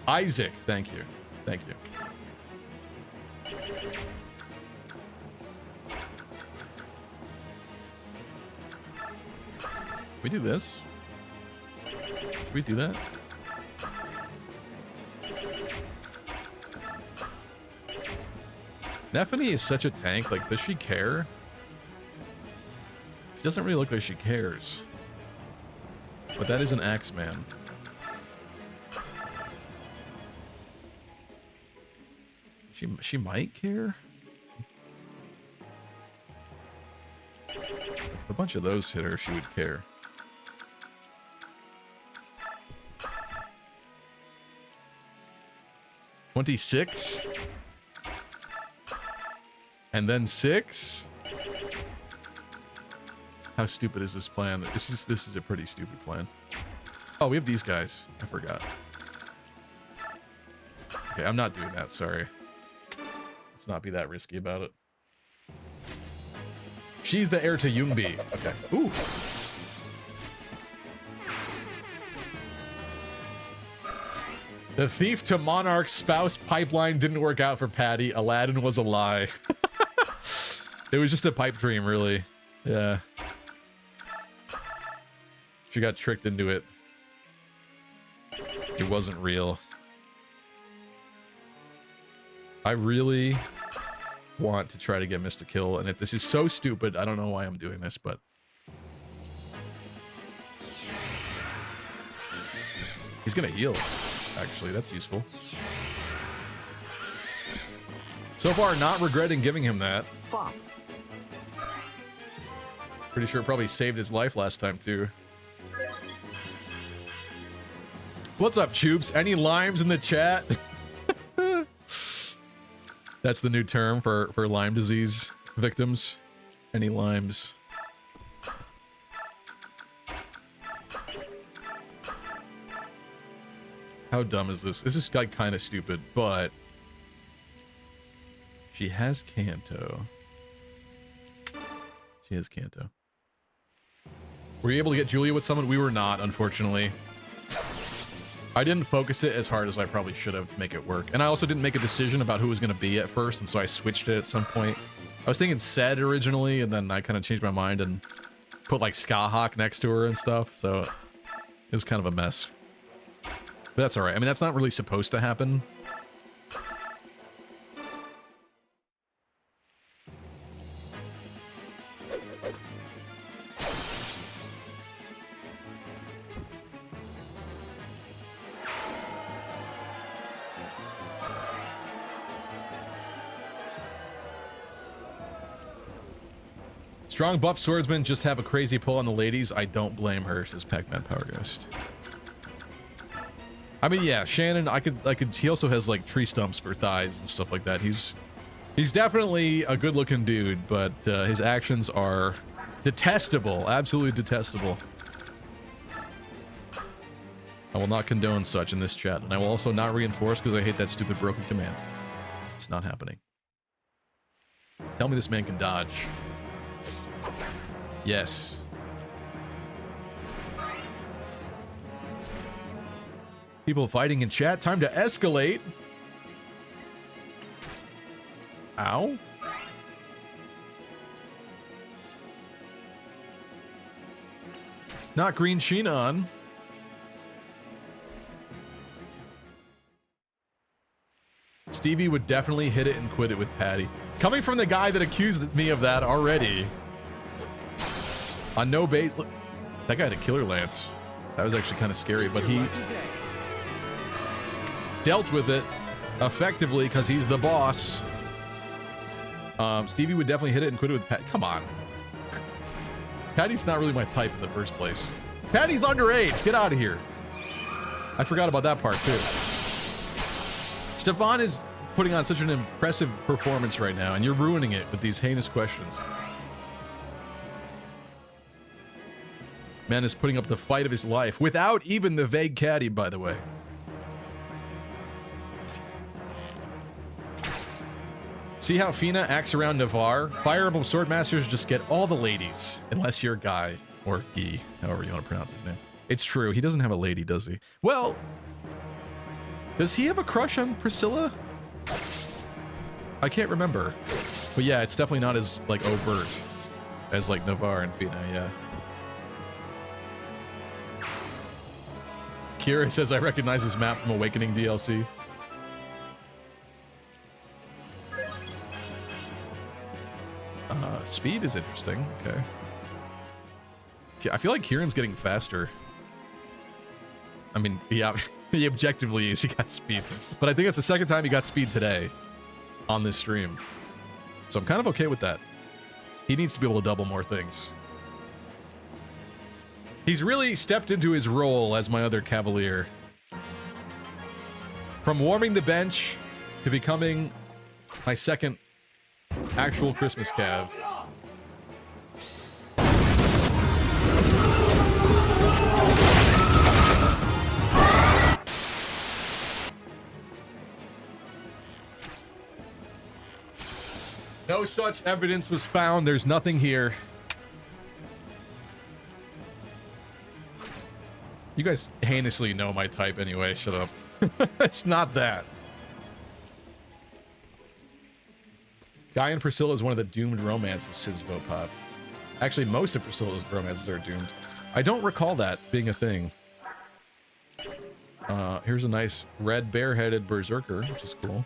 Isaac, thank you. Thank you. We do this? Should we do that? Nephany is such a tank. Like, does she care? She doesn't really look like she cares. But that is an Axeman. She might care. If a bunch of those hit her, she would care. $26? And then 6? How stupid is this plan? This is a pretty stupid plan. Oh, we have these guys. I forgot. Okay, I'm not doing that, sorry. Let's not be that risky about it. She's the heir to Youngbi. Okay. Ooh. The thief to monarch spouse pipeline didn't work out for Patty. Aladdin was a lie. It was just a pipe dream, really. Yeah. She got tricked into it. It wasn't real. I really want to try to get Mista kill, and if this is so stupid, I don't know why I'm doing this, but he's gonna heal. Actually, that's useful. So far, not regretting giving him that. Fuck. Pretty sure it probably saved his life last time, too. What's up, Choops? Any limes in the chat? That's the new term for Lyme disease victims. Any limes? How dumb is this? This is like kind of stupid, but she has Kanto. She has Kanto. Were you able to get Julia with someone? We were not, unfortunately. I didn't focus it as hard as I probably should have to make it work. And I also didn't make a decision about who was going to be at first, and so I switched it at some point. I was thinking Sed originally, and then I kind of changed my mind and put like Skahak next to her and stuff, so it was kind of a mess. But that's alright. I mean, that's not really supposed to happen. Strong buff swordsmen just have a crazy pull on the ladies. I don't blame her, says Pac-Man Power Ghost. I mean, yeah, Shannon, I could, he also has like tree stumps for thighs and stuff like that. He's definitely a good looking dude, but his actions are detestable, absolutely detestable. I will not condone such in this chat, and I will also not reinforce because I hate that stupid broken command. It's not happening. Tell me this man can dodge. Yes. People fighting in chat. Time to escalate. Ow. Not green sheen on. Stevie would definitely hit it and quit it with Patty. Coming from the guy that accused me of that already. On no bait. Look, that guy had a killer lance. That was actually kind of scary, but he dealt with it effectively because he's the boss. Stevie would definitely hit it and quit it with Patty. Come on. Patty's not really my type in the first place. Patty's underage. Get out of here. I forgot about that part too. Stefan is putting on such an impressive performance right now, and you're ruining it with these heinous questions. Man is putting up the fight of his life without even the vague caddy, by the way. See how Fina acts around Navarre? Fire Emblem Swordmasters just get all the ladies, unless you're a guy or Guy, however you want to pronounce his name. It's true. He doesn't have a lady, does he? Well, does he have a crush on Priscilla? I can't remember. But yeah, it's definitely not as like overt as like Navarre and Fina, yeah. Kira says I recognize his map from Awakening DLC. Speed is interesting. Okay. I feel like Kieran's getting faster. I mean, yeah, he objectively is. He got speed. But I think it's the second time he got speed today on this stream. So I'm kind of okay with that. He needs to be able to double more things. He's really stepped into his role as my other Cavalier. From warming the bench to becoming my second actual Christmas Cav. No such evidence was found. There's nothing here. You guys heinously know my type anyway. Shut up. It's not that. Guy and Priscilla is one of the doomed romances, says Vopop. Actually, most of Priscilla's romances are doomed. I don't recall that being a thing. Here's a nice red bear-headed berserker, which is cool.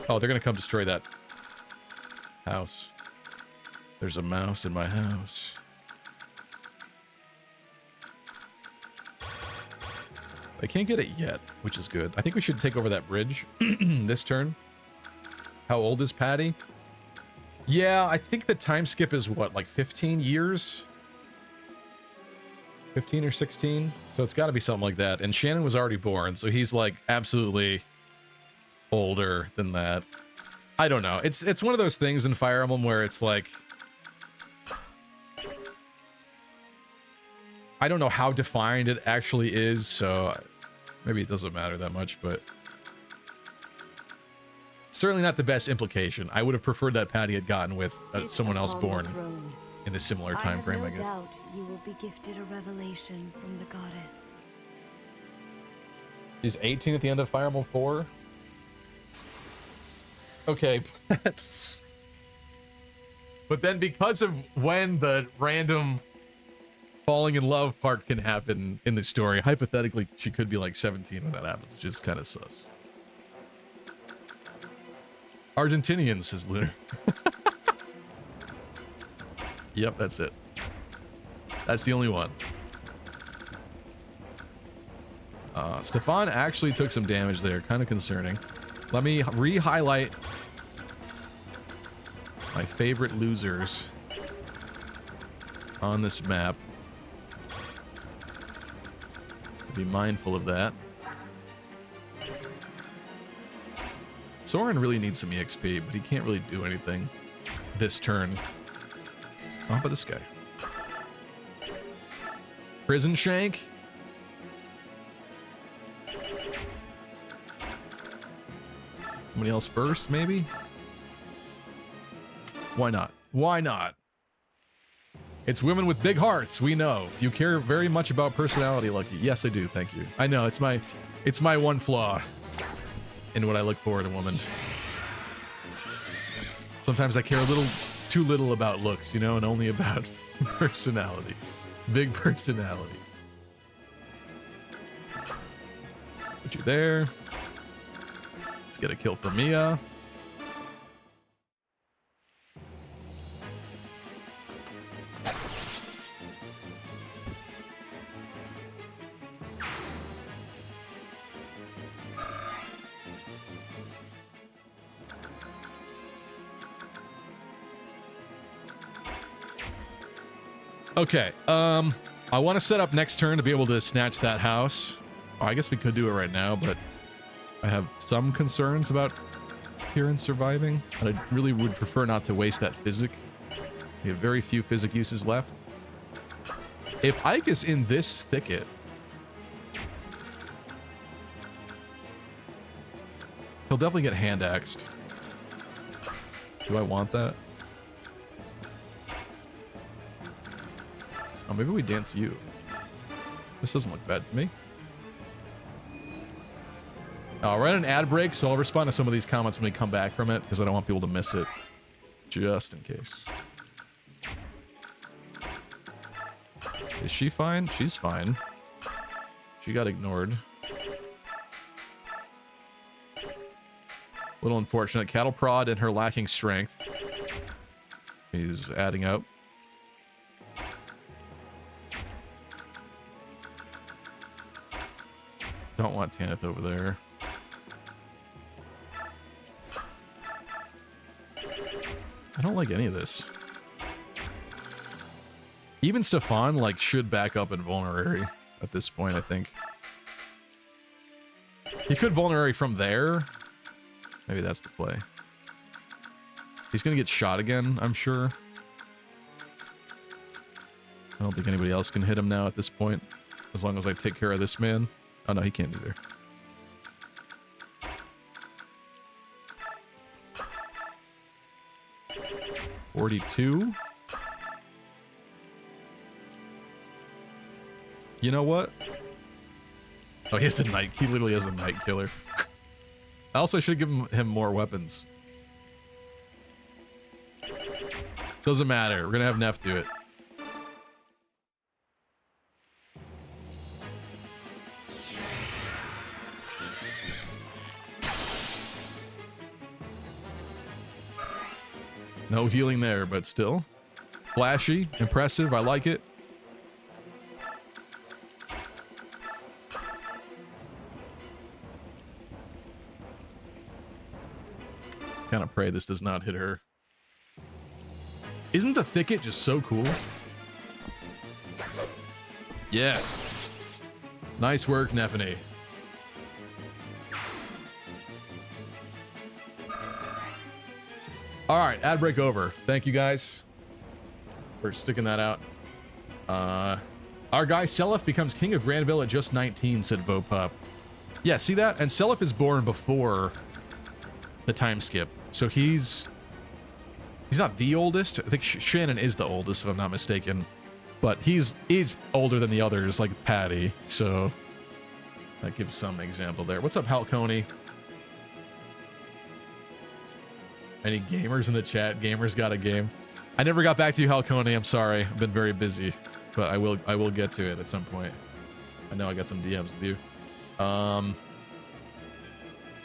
Oh, they're gonna come destroy that house. There's a mouse in my house. I can't get it yet, which is good. I think we should take over that bridge this turn. How old is Patty? Yeah, I think the time skip is what, like 15 years? 15 or 16? So it's got to be something like that. And Shannon was already born, so he's like absolutely older than that. I don't know. It's one of those things in Fire Emblem where it's like, I don't know how defined it actually is, so maybe it doesn't matter that much, but certainly not the best implication. I would have preferred that Patty had gotten with someone else born in a similar time frame, I guess. I doubt you will be gifted a revelation from the goddess. She's 18 at the end of Fire Emblem 4. Okay. But then because of when the random falling in love part can happen in the story, hypothetically, she could be like 17 when that happens, which is kind of sus. Argentinian, says Lunar. Yep, that's it. That's the only one. Stefan actually took some damage there, kind of concerning. Let me re-highlight My favorite losers on this map. Be mindful of that. Soren really needs some EXP, but he can't really do anything this turn. Oh, but this guy. Prison Shank. Somebody else first, maybe? Why not? Why not? It's women with big hearts, we know. You care very much about personality, Lucky. Yes, I do, thank you. I know, it's my one flaw in what I look for in a woman. Sometimes I care a little too little about looks, you know, and only about personality. Big personality. Put you there. Let's get a kill for Mia. Okay, I want to set up next turn to be able to snatch that house. Oh, I guess we could do it right now, but I have some concerns about Kieran surviving, and I really would prefer not to waste that physic. We have very few physic uses left. If Ike is in this thicket, he'll definitely get hand-axed. Do I want that? Oh, maybe we dance you. This doesn't look bad to me. I'll run an ad break, so I'll respond to some of these comments when we come back from it, because I don't want people to miss it. Just in case. Is she fine? She's fine. She got ignored. Little unfortunate. Cattle prod and her lacking strength. He's adding up. Don't want Tanith over there. I don't like any of this. Even Stefan, like, should back up in Vulnerary at this point, I think. He could Vulnerary from there. Maybe that's the play. He's gonna get shot again, I'm sure. I don't think anybody else can hit him now at this point, as long as I take care of this man. Oh no, he can't either. $42. You know what? Oh, he has a night. He literally has a night killer. I also should give him more weapons. Doesn't matter. We're gonna have Neff do it. No healing there, but still. Flashy, impressive, I like it. Kind of pray this does not hit her. Isn't the thicket just so cool? Yes. Nice work, Neffany. All right, ad break over. Thank you guys for sticking that out. Our guy Selef becomes king of Granville at just 19, said Vopop. Yeah, see that? And Selef is born before the time skip. So he's not the oldest. I think Shannon is the oldest, if I'm not mistaken. But he's older than the others, like Patty. So that gives some example there. What's up, Halcony? Any gamers in the chat? Gamers got a game. I never got back to you, Halcony. I'm sorry. I've been very busy, but I will get to it at some point. I know I got some DMs with you. I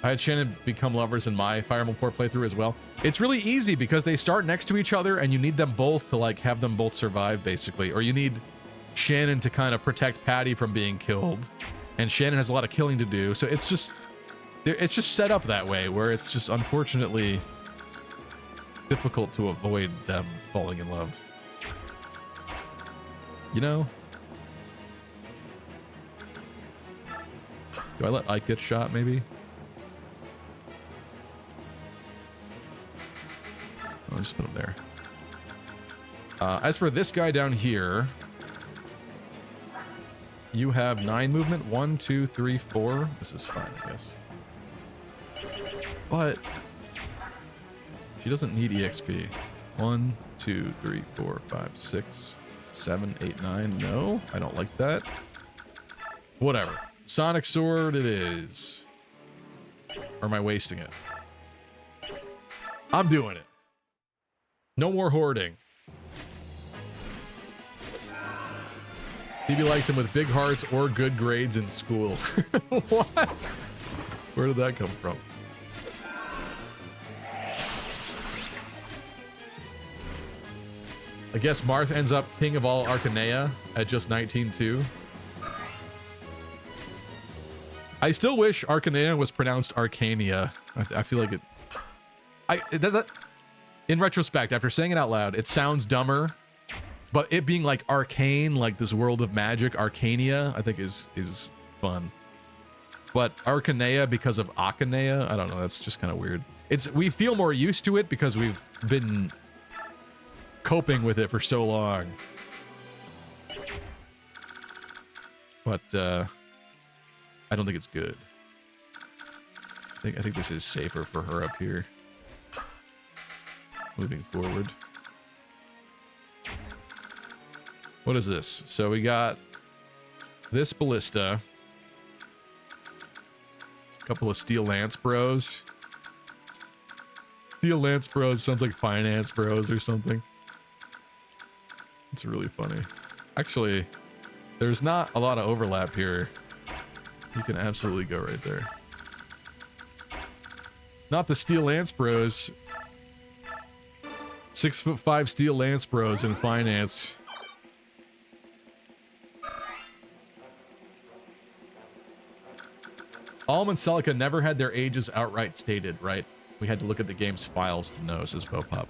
had Shannon become lovers in my Fire Emblem 4 playthrough as well. It's really easy because they start next to each other and you need them both to like have them both survive basically. Or you need Shannon to kind of protect Patty from being killed. And Shannon has a lot of killing to do. So it's just set up that way where it's just unfortunately difficult to avoid them falling in love. You know? Do I let Ike get shot, maybe? I'll just put him there. As for this guy down here, you have 9 movement. 1, 2, 3, 4. This is fine, I guess. But she doesn't need EXP. 1, 2, 3, 4, 5, 6, 7, 8, 9. No, I don't like that. Whatever. Sonic Sword it is. Or am I wasting it? I'm doing it. No more hoarding. Stevie likes him with big hearts or good grades in school. What? Where did that come from? I guess Marth ends up king of all Arcanea at just 19-2. I still wish Arcanea was pronounced Arcania. I feel like it... in retrospect, after saying it out loud, it sounds dumber. But it being like arcane, like this world of magic, Arcania, I think is fun. But Arcanea because of Acanea, I don't know, that's just kind of weird. We feel more used to it because we've been coping with it for so long. But I don't think it's good. I think this is safer for her up here. Moving forward. What is this? So we got this ballista. A couple of Steel Lance Bros. Steel Lance Bros sounds like Finance Bros or something. It's really funny. Actually, there's not a lot of overlap here. You can absolutely go right there. Not the Steel Lance Bros. 6'5" Steel Lance Bros in Finance. Alm and Celica never had their ages outright stated, right? We had to look at the game's files to know, says Vopop.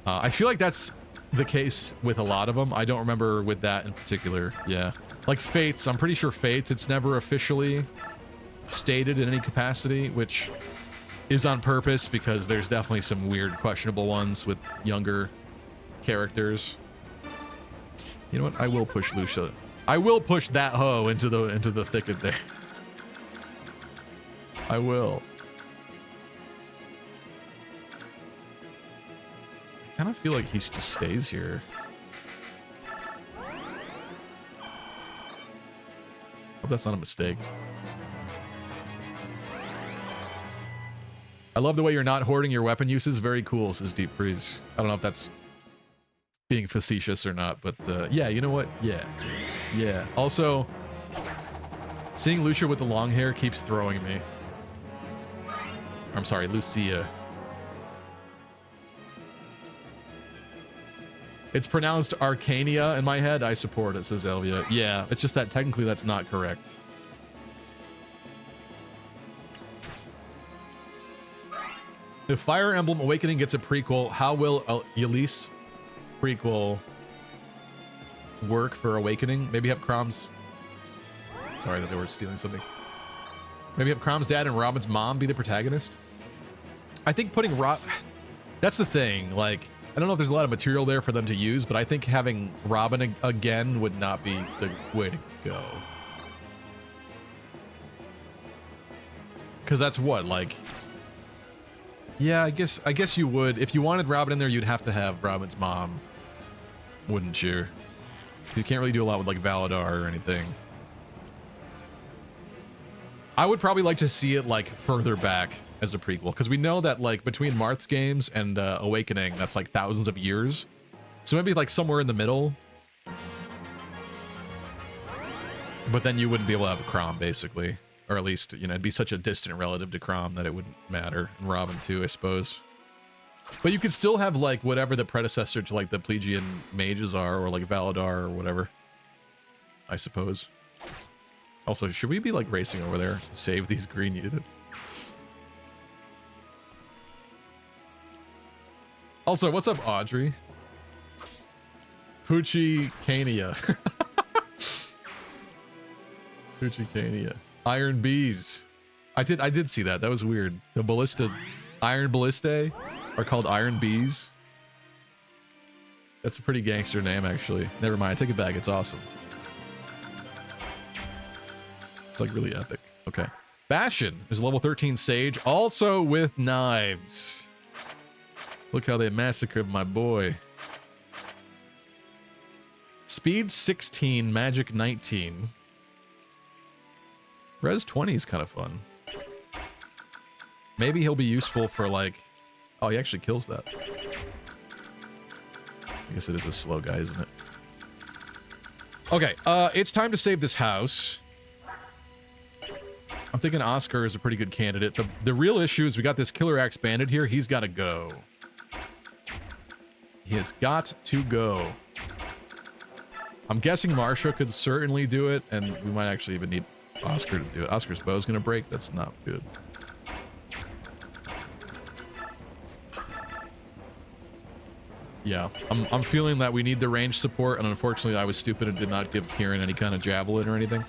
I feel like that's the case with a lot of them. I don't remember with that in particular. Yeah. Like Fates, I'm pretty sure Fates, it's never officially stated in any capacity, which is on purpose because there's definitely some weird, questionable ones with younger characters. You know what? I will push Lucia. I will push that hoe into the thicket there. I will. I kind of feel like he just stays here. Hope that's not a mistake. I love the way you're not hoarding your weapon uses. Very cool, says Deep Freeze. I don't know if that's being facetious or not, but yeah, you know what? Yeah. Yeah. Also, seeing Lucia with the long hair keeps throwing me. I'm sorry, Lucia. It's pronounced Arcania in my head. I support it, says Elvia. Yeah, it's just that technically that's not correct. If Fire Emblem Awakening gets a prequel, how will Elise prequel work for Awakening? Maybe have Crom's... Sorry that they were stealing something. Maybe have Crom's dad and Robin's mom be the protagonist? I think putting that's the thing, like, I don't know if there's a lot of material there for them to use, but I think having Robin again would not be the way to go. Because that's what, like... Yeah, I guess you would. If you wanted Robin in there, you'd have to have Robin's mom, wouldn't you? You can't really do a lot with, like, Valadar or anything. I would probably like to see it, like, further back as a prequel, because we know that, like, between Marth's games and Awakening, that's, like, thousands of years. So maybe, like, somewhere in the middle. But then you wouldn't be able to have Crom, basically. Or at least, you know, it'd be such a distant relative to Crom that it wouldn't matter. And Robin, too, I suppose. But you could still have, like, whatever the predecessor to, like, the Plegian mages are, or, like, Valadar or whatever. I suppose. Also, should we be, like, racing over there to save these green units? Also, what's up, Audrey? Poochie Cania. Poochie Cania. Iron Bees. I did see that. That was weird. The ballista, Iron Ballistae are called Iron Bees. That's a pretty gangster name, actually. Never mind. I take it back. It's awesome. It's like really epic. Okay. Bastion is a level 13 sage, also with knives. Look how they massacred my boy. Speed 16, magic 19. Res 20 is kind of fun. Maybe he'll be useful for like... Oh, he actually kills that. I guess it is a slow guy, isn't it? Okay, it's time to save this house. I'm thinking Oscar is a pretty good candidate. The real issue is we got this Killer Axe Bandit here. He's got to go. He has got to go. I'm guessing Marsha could certainly do it, and we might actually even need Oscar to do it. Oscar's bow's going to break. That's not good. Yeah, I'm feeling that we need the range support, and unfortunately I was stupid and did not give Kieran any kind of javelin or anything.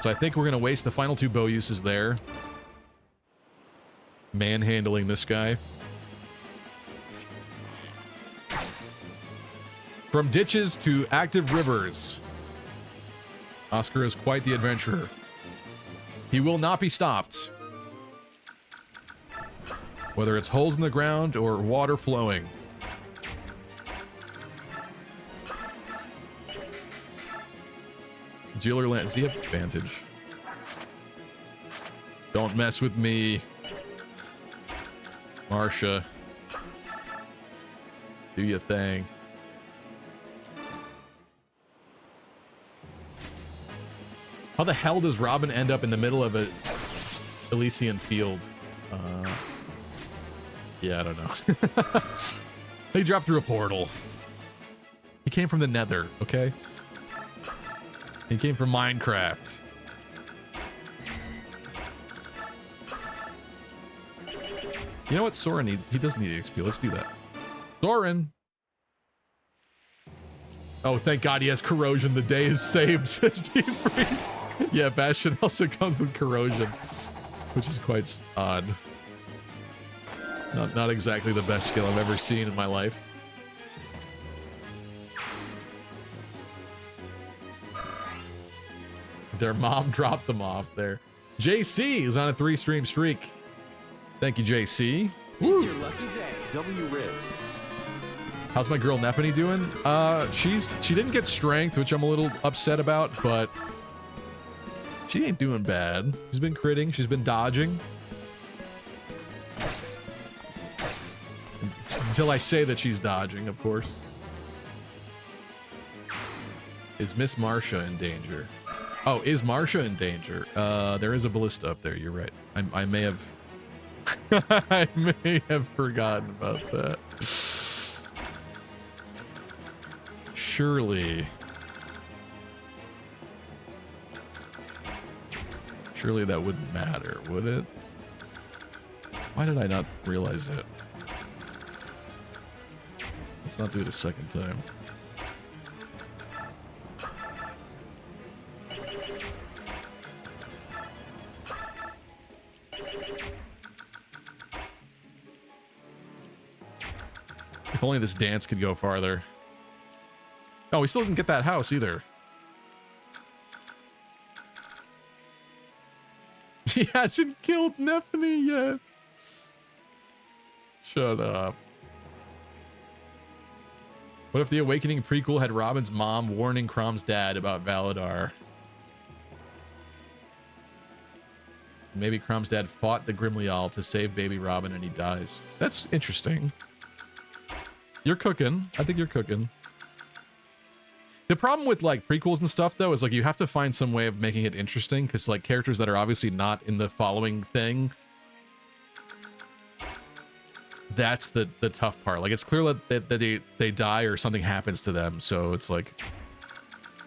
So I think we're going to waste the final two bow uses there. Manhandling this guy. From ditches to active rivers, Oscar is quite the adventurer. He will not be stopped. Whether it's holes in the ground or water flowing. Jailer land. Does he have advantage? Don't mess with me. Marsha. Do your thing. How the hell does Robin end up in the middle of a Elysian field? Yeah, I don't know. He dropped through a portal. He came from the Nether, okay? He came from Minecraft. You know what Soren needs? He doesn't need XP. Let's do that. Soren! Oh, thank God he has corrosion. The day is saved, says Deep Freeze. Yeah, Bastion also comes with corrosion, which is quite odd. Not exactly the best skill I've ever seen in my life. Their mom dropped them off there. JC is on a 3-stream streak. Thank you, JC. It's your lucky day. W Riz. How's my girl Neffany doing? She didn't get strength, which I'm a little upset about, but she ain't doing bad. She's been critting. She's been dodging. Until I say that she's dodging, of course. Is Miss Marsha in danger? Oh, is Marsha in danger? There is a ballista up there. You're right. I may have... I may have forgotten about that. Surely that wouldn't matter, would it? Why did I not realize that? Let's not do it a second time. If only this dance could go farther. Oh, we still didn't get that house either. He hasn't killed Neffany yet. Shut up. What if the Awakening prequel had Robin's mom warning Crom's dad about Valadar? Maybe Crom's dad fought the Grimlial to save baby Robin and he dies. That's interesting. You're cooking. I think you're cooking. The problem with like prequels and stuff though is like you have to find some way of making it interesting because like characters that are obviously not in the following thing, that's the tough part. Like it's clear that they die or something happens to them, so it's like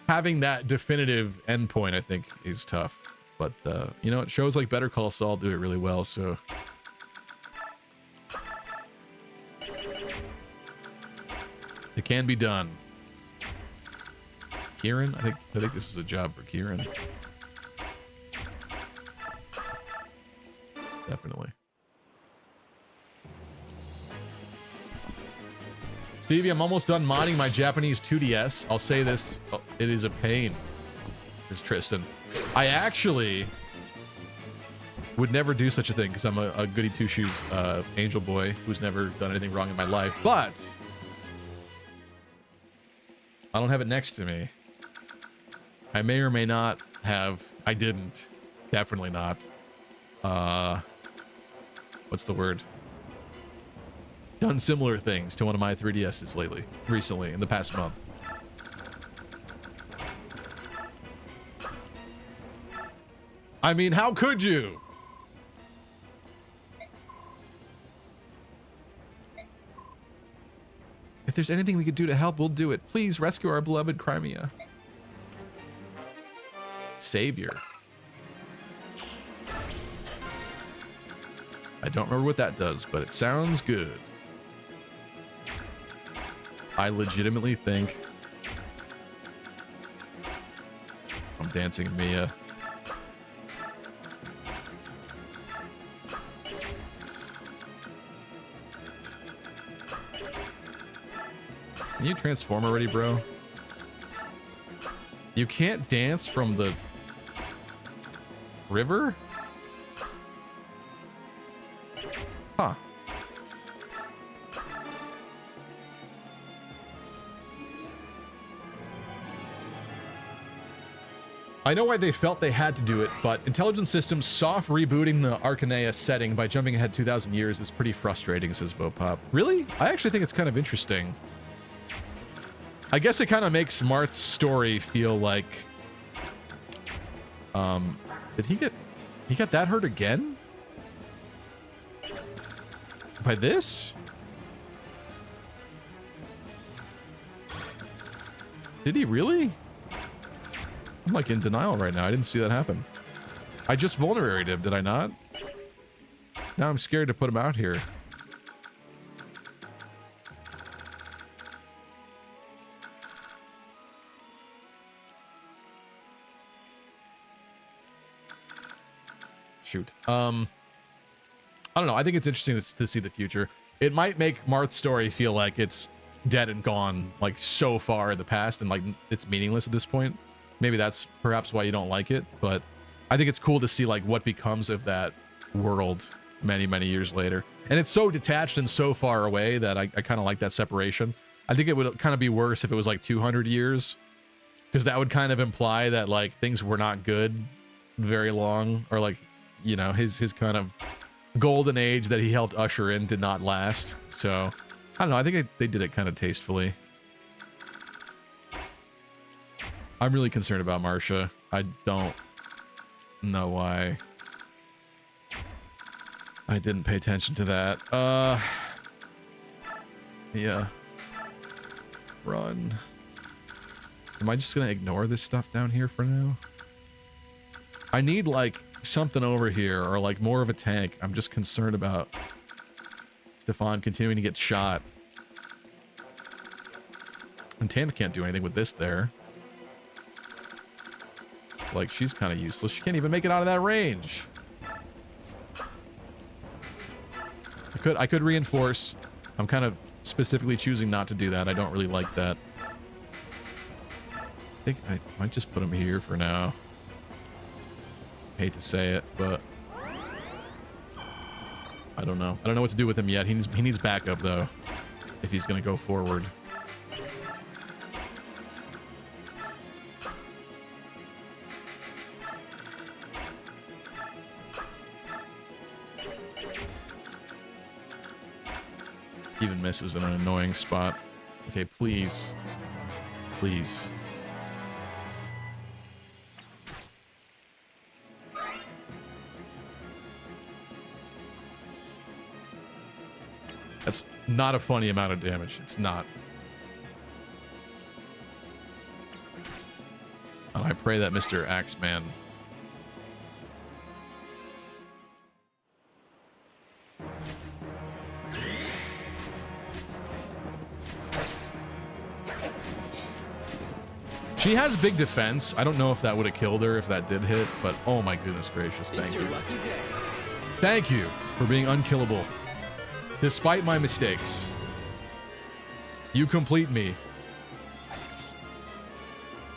having that definitive endpoint I think is tough. But you know, it shows like Better Call Saul do it really well, so It can be done. Kieran? I think this is a job for Kieran. Definitely. Stevie, I'm almost done modding my Japanese 2DS. I'll say this, it is a pain. Is Tristan. I actually would never do such a thing because I'm a goody two-shoes angel boy who's never done anything wrong in my life. But I don't have it next to me. I may or may not have. I didn't. Definitely not. What's the word? Done similar things to one of my 3DSs recently, in the past month. I mean, how could you? If there's anything we could do to help, we'll do it. Please rescue our beloved Crimea. Savior. I don't remember what that does, but it sounds good. I legitimately think I'm dancing Mia. Can you transform already, bro? You can't dance from the river? Huh. I know why they felt they had to do it, but Intelligent Systems soft rebooting the Arcanea setting by jumping ahead 2,000 years is pretty frustrating, says Vopop. Really? I actually think it's kind of interesting. I guess it kind of makes Marth's story feel like... Did he got that hurt again? By this? Did he really? I'm like in denial right now. I didn't see that happen. I just vulneraried him, did I not? Now I'm scared to put him out here. Shoot. I don't know. I think it's interesting to see the future. It might make Marth's story feel like it's dead and gone, like so far in the past, and like it's meaningless at this point. Maybe that's perhaps why you don't like it, but I think it's cool to see like what becomes of that world many, many years later. And it's so detached and so far away that I kind of like that separation. I think it would kind of be worse if it was like 200 years, because that would kind of imply that like things were not good very long, or like, you know, his kind of golden age that he helped usher in did not last. So I don't know. I think they did it kind of tastefully. I'm really concerned about Marcia. I don't know why I didn't pay attention to that. Yeah. Run. Am I just gonna ignore this stuff down here for now? I need like something over here, or like more of a tank. I'm just concerned about Stefan continuing to get shot. And Tana can't do anything with this there. Like, she's kind of useless. She can't even make it out of that range. I could reinforce. I'm kind of specifically choosing not to do that. I don't really like that. I think I might just put him here for now. Hate to say it, but I don't know. I don't know what to do with him yet. He needs backup though, if he's gonna go forward. Even misses in an annoying spot. Okay, please. Please. That's not a funny amount of damage. It's not. And I pray that Mr. Axeman She has big defense. I don't know if that would have killed her if that did hit, but oh my goodness gracious, thank you. Thank you for being unkillable. Despite my mistakes. You complete me.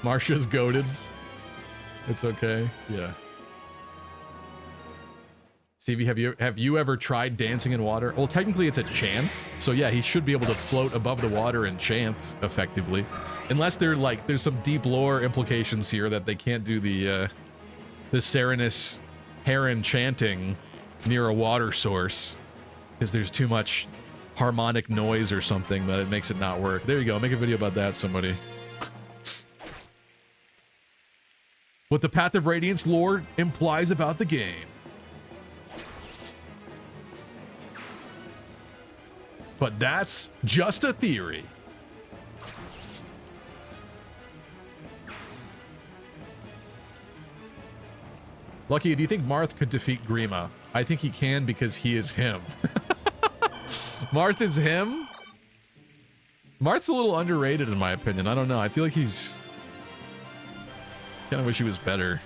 Marsha's goated. It's okay. Yeah. Stevie, have you ever tried dancing in water? Well, technically it's a chant. So yeah, he should be able to float above the water and chant effectively. Unless there's some deep lore implications here that they can't do the Serenus heron chanting near a water source because there's too much harmonic noise or something that it makes it not work. There you go. Make a video about that, somebody. What the Path of Radiance lore implies about the game. But that's just a theory. Lucky, do you think Marth could defeat Grima? I think he can because he is him. Marth is him? Marth's a little underrated in my opinion. I don't know. I feel like he's... kind of wish he was better.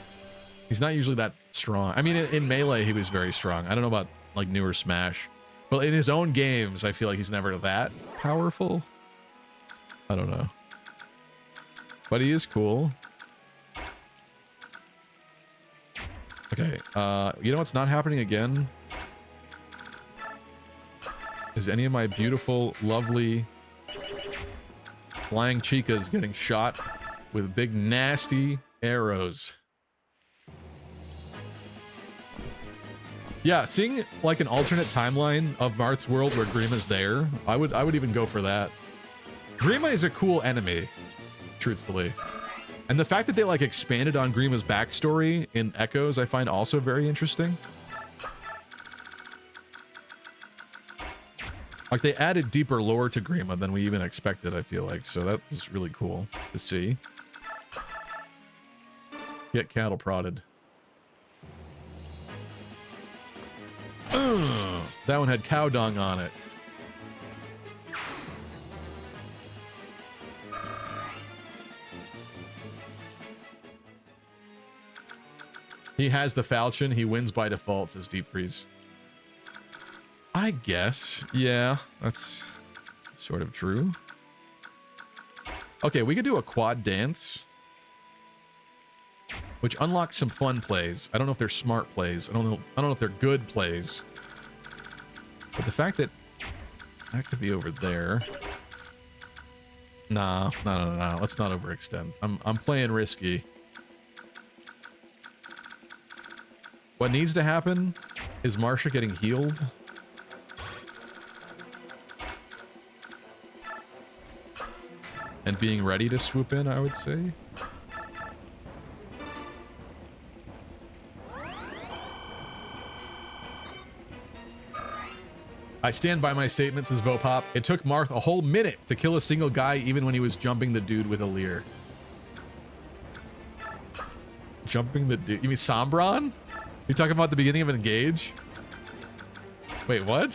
He's not usually that strong. I mean, in Melee, he was very strong. I don't know about like newer Smash. But in his own games, I feel like he's never that powerful. I don't know. But he is cool. Okay, you know what's not happening again? Is any of my beautiful, lovely flying chicas getting shot with big, nasty arrows. Yeah, seeing like an alternate timeline of Marth's world where Grima's there, I would even go for that. Grima is a cool enemy, truthfully. And the fact that they like expanded on Grima's backstory in Echoes, I find also very interesting. Like they added deeper lore to Grima than we even expected, I feel like. So that was really cool to see. Get cattle prodded. That one had cow dung on it. He has the falchion. He wins by default, says Deep Freeze. I guess. Yeah, that's sort of true. Okay, we could do a quad dance, which unlocks some fun plays. I don't know if they're smart plays. I don't know if they're good plays. But the fact that that could be over there. Nah. Let's not overextend. I'm playing risky. What needs to happen is Marsha getting healed. And being ready to swoop in, I would say. I stand by my statement, says Vopop. It took Marth a whole minute to kill a single guy, even when he was jumping the dude with a leer. Jumping the dude? You mean Sombron? You talking about the beginning of Engage? Wait, what?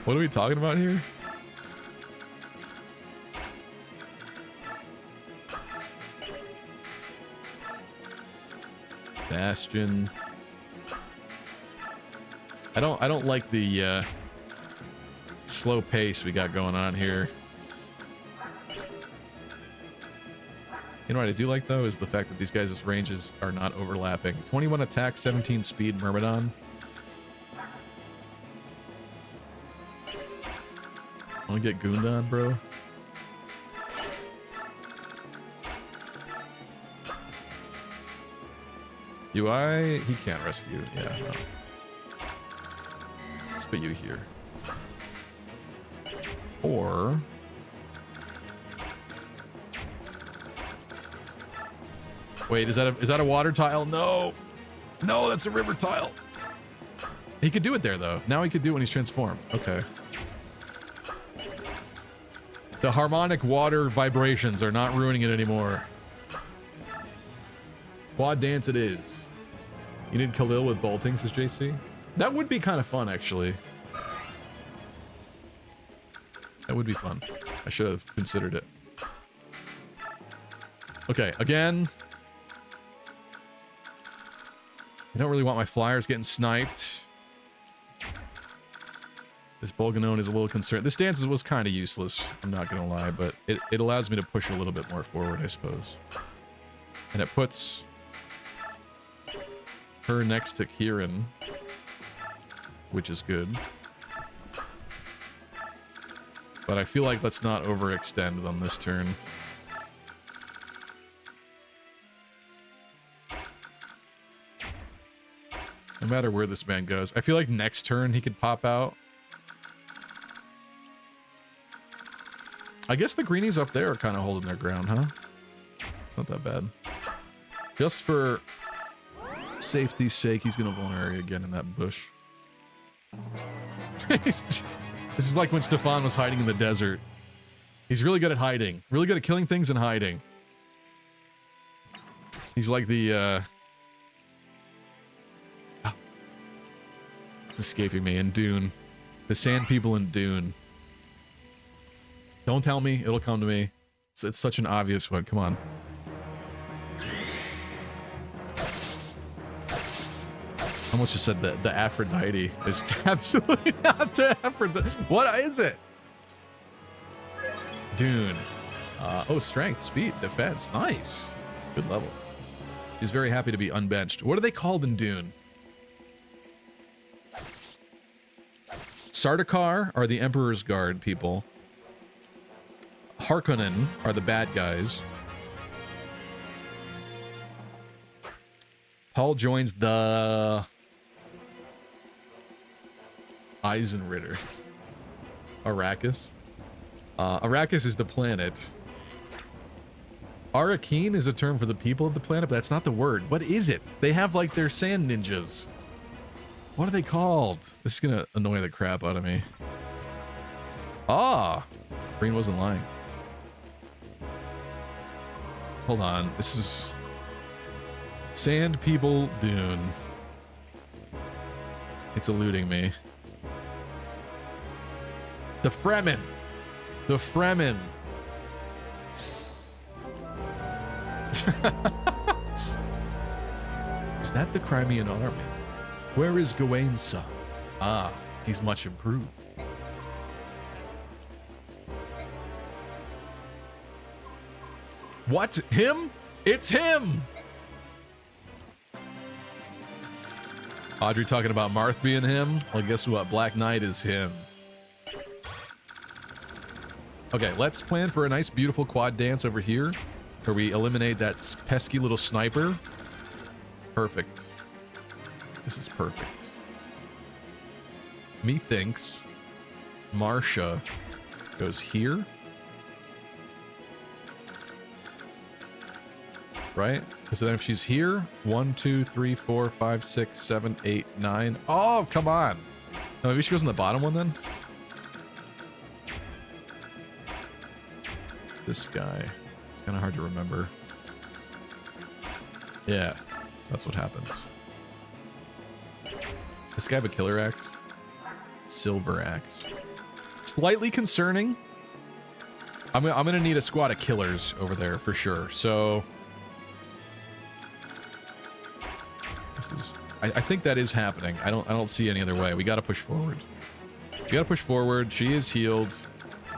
What are we talking about here? Bastion. I don't like the slow pace we got going on here. You know what I do like though is the fact that these guys' ranges are not overlapping. 21 attack, 17 speed, Myrmidon. Wanna get gooned on, bro? Do I? He can't rescue. Yeah, no. Let's put you here. Or... wait, is that a water tile? No! No, that's a river tile! He could do it there, though. Now he could do it when he's transformed. Okay. The harmonic water vibrations are not ruining it anymore. Quad dance it is. You need Khalil with bolting, says JC. That would be kind of fun, actually. That would be fun. I should have considered it. Okay, again. I don't really want my flyers getting sniped. This Bolganone is a little concerned. This dance was kind of useless, I'm not going to lie, but it allows me to push a little bit more forward, I suppose. And it puts her next to Kieran, which is good. But I feel like let's not overextend on this turn. No matter where this man goes. I feel like next turn he could pop out. I guess the greenies up there are kind of holding their ground, huh? It's not that bad. Just for safety's sake, he's going to vulnerary again in that bush. This is like when Stefan was hiding in the desert. He's really good at hiding. Really good at killing things and hiding. He's like the, It's escaping me in Dune. The sand people in Dune. Don't tell me. It'll come to me. It's such an obvious one. Come on. I almost just said the Aphrodite. It's absolutely not the Aphrodite. What is it? Dune. Oh, strength, speed, defense. Nice. Good level. He's very happy to be unbenched. What are they called in Dune? Sardaukar are the Emperor's Guard people. Harkonnen are the bad guys. Paul joins the Eisenritter. Arrakis. Arrakis is the planet. Arakeen is a term for the people of the planet, but that's not the word. What is it? They have like their sand ninjas. What are they called? This is gonna annoy the crap out of me. Ah! Green wasn't lying. Hold on. This is Sand People Dune. It's eluding me. The Fremen. The Fremen. Is that the Crimean army? Where is Gawain's son? Ah, he's much improved. What? Him? It's him! Audrey talking about Marth being him? Well, guess what? Black Knight is him. Okay, let's plan for a nice, beautiful quad dance over here, where we eliminate that pesky little sniper. Perfect. This is perfect. Methinks Marsha goes here. Right? Because then if she's here, 1, 2, 3, 4, 5, 6, 7, 8, 9. Oh, come on. No, maybe she goes in the bottom one then? This guy. It's kind of hard to remember. Yeah, that's what happens. This guy have a killer axe? Silver axe. Slightly concerning. I'm gonna need a squad of killers over there for sure. So this is. I think that is happening. I don't see any other way. We got to push forward. We got to push forward. She is healed.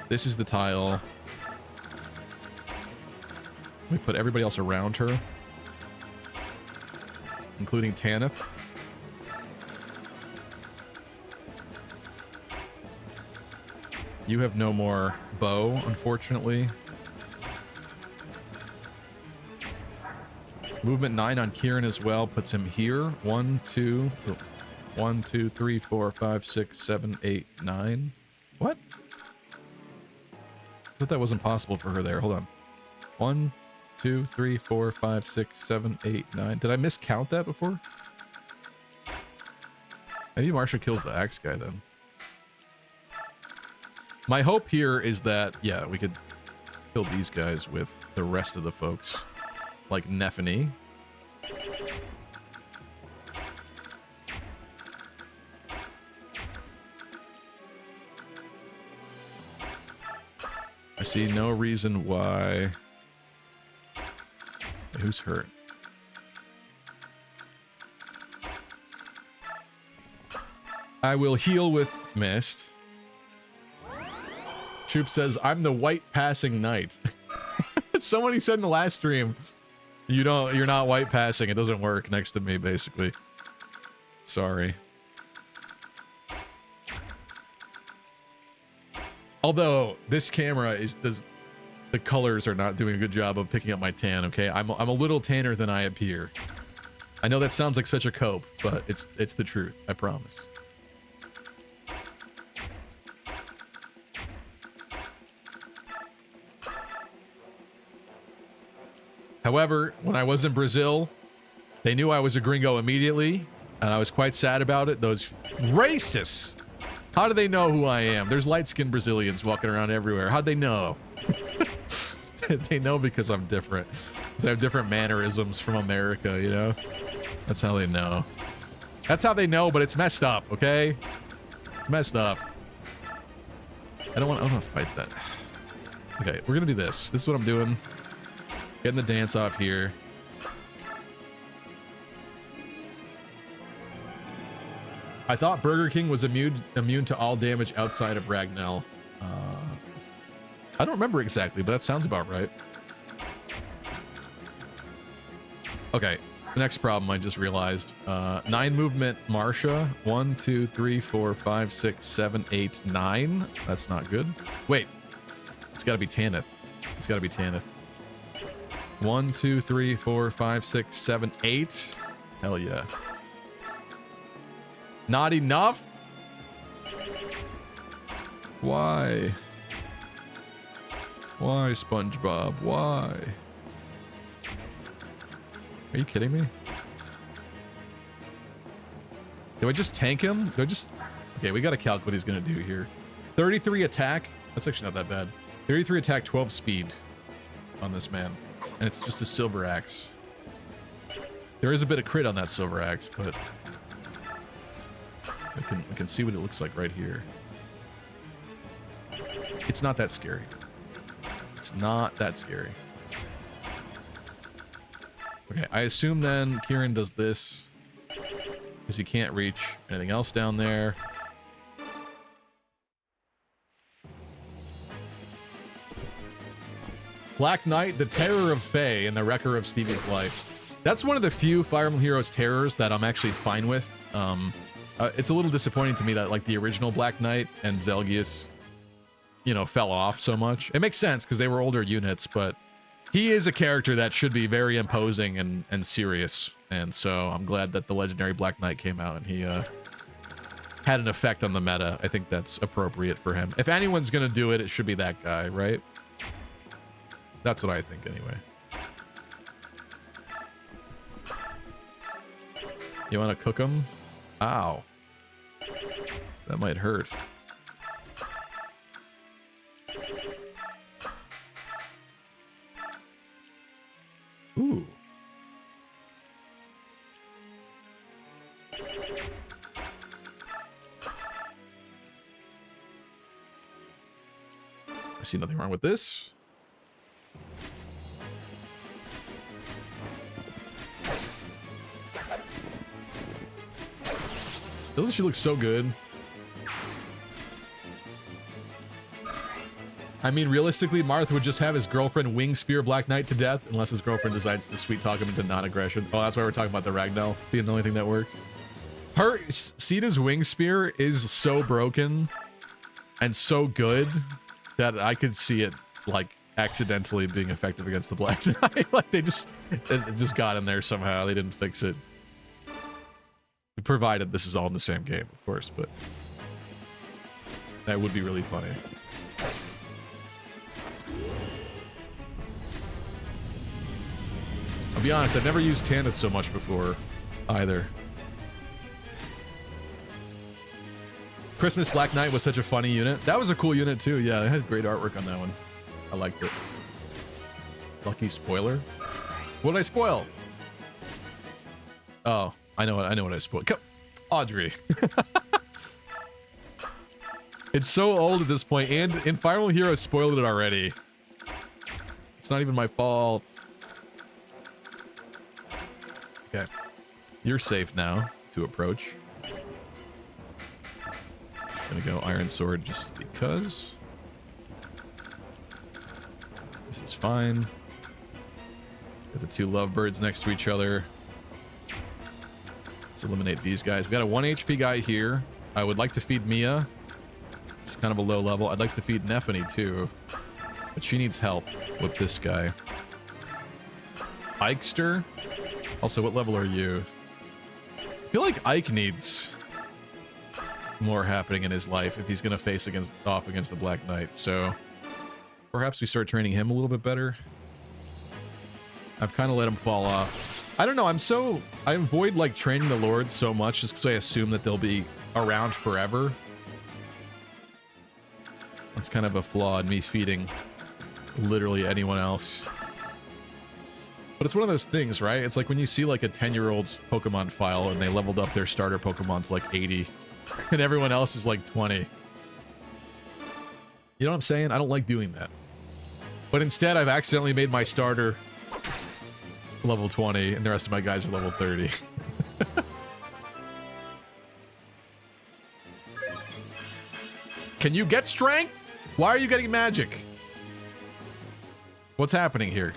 This is the tile. We put everybody else around her, including Tanith. You have no more bow, unfortunately. Movement 9 on Kieran as well puts him here. 1, 2, 3, 4, 5, 6, 7, 8, 9. What? I thought that wasn't possible for her there. Hold on. 1, 2, 3, 4, 5, 6, 7, 8, 9. Did I miscount that before? Maybe Marsha kills the axe guy then. My hope here is that, yeah, we could kill these guys with the rest of the folks. Like Nephany. I see no reason why who's hurt? I will heal with mist. Troop says, I'm the white passing knight. Somebody said in the last stream, you're not white passing. It doesn't work next to me, basically. Sorry. Although this camera is the colors are not doing a good job of picking up my tan. Okay, I'm a little tanner than I appear. I know that sounds like such a cope, but it's the truth. I promise. However, when I was in Brazil, they knew I was a gringo immediately, and I was quite sad about it. Those racists! How do they know who I am? There's light-skinned Brazilians walking around everywhere. How'd they know? They know because I'm different. Because I have different mannerisms from America, you know? That's how they know. That's how they know, but it's messed up, okay? It's messed up. I don't want to fight that. Okay, we're gonna do this. This is what I'm doing. Getting the dance off here. I thought Burger King was immune to all damage outside of Ragnell. I don't remember exactly, but that sounds about right. Okay, the next problem I just realized. 9 movement Marsha. 1, 2, 3, 4, 5, 6, 7, 8, 9. That's not good. Wait, it's gotta be Tanith. It's gotta be Tanith. 1, 2, 3, 4, 5, 6, 7, 8. Hell yeah. Not enough? Why? Why, SpongeBob? Why? Are you kidding me? Do I just tank him? Do I just... Okay, we gotta calc what he's gonna do here. 33 attack? That's actually not that bad. 33 attack, 12 speed on this man. And it's just a silver axe. There is a bit of crit on that silver axe, but... I can see what it looks like right here. It's not that scary. It's not that scary. Okay, I assume then Kieran does this because he can't reach anything else down there. Black Knight, the terror of Fae and the wrecker of Stevie's life. That's one of the few Fire Emblem Heroes terrors that I'm actually fine with. It's a little disappointing to me that like the original Black Knight and Zelgius, you know, fell off so much. It makes sense because they were older units, but he is a character that should be very imposing and serious. And so I'm glad that the legendary Black Knight came out and he had an effect on the meta. I think that's appropriate for him. If anyone's gonna do it, it should be that guy, right? That's what I think anyway. You want to cook him? Ow. That might hurt. Ooh. I see nothing wrong with this. Doesn't she look so good? I mean, realistically, Marth would just have his girlfriend wing spear Black Knight to death unless his girlfriend decides to sweet talk him into non-aggression. Oh, that's why we're talking about the Ragnell being the only thing that works. Her Sita's wing spear is so broken and so good that I could see it like accidentally being effective against the Black Knight. Like it just got in there somehow. They didn't fix it. Provided this is all in the same game, of course, but that would be really funny. I'll be honest, I've never used Tanith so much before, either. Christmas Black Knight was such a funny unit. That was a cool unit too, yeah, it had great artwork on that one. I liked it. Lucky spoiler? What did I spoil? Oh. I know what I spoiled. Audrey. It's so old at this point, and in Fire Emblem Heroes spoiled it already. It's not even my fault. Okay. You're safe now to approach. Gonna go Iron Sword just because. This is fine. Got the two lovebirds next to each other. Let's eliminate these guys. We got a 1 HP guy here. I would like to feed Mia. Just kind of a low level. I'd like to feed Nephany too. But she needs help with this guy. Ikester. Also, what level are you? I feel like Ike needs more happening in his life if he's going to face off against the Black Knight. So perhaps we start training him a little bit better. I've kind of let him fall off. I don't know. I avoid like training the lords so much just because I assume that they'll be around forever. That's kind of a flaw in me feeding literally anyone else. But it's one of those things, right? It's like when you see like a 10-year-old's Pokemon file and they leveled up their starter Pokemon's like 80 and everyone else is like 20. You know what I'm saying? I don't like doing that. But instead, I've accidentally made my starter level 20 and the rest of my guys are level 30. Can you get strength? Why are you getting magic? What's happening here?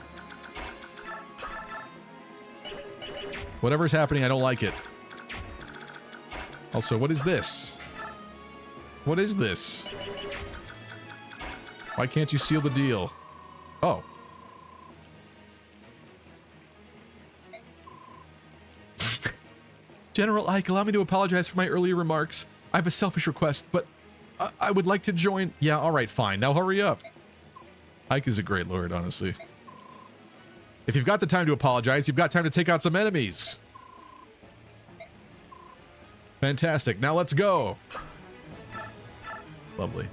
Whatever's happening, I don't like it. Also, what is this? What is this? Why can't you seal the deal? Oh. General Ike, allow me to apologize for my earlier remarks. I have a selfish request, but I would like to join. Yeah, all right, fine. Now hurry up. Ike is a great lord, honestly. If you've got the time to apologize, you've got time to take out some enemies. Fantastic. Now let's go. Lovely.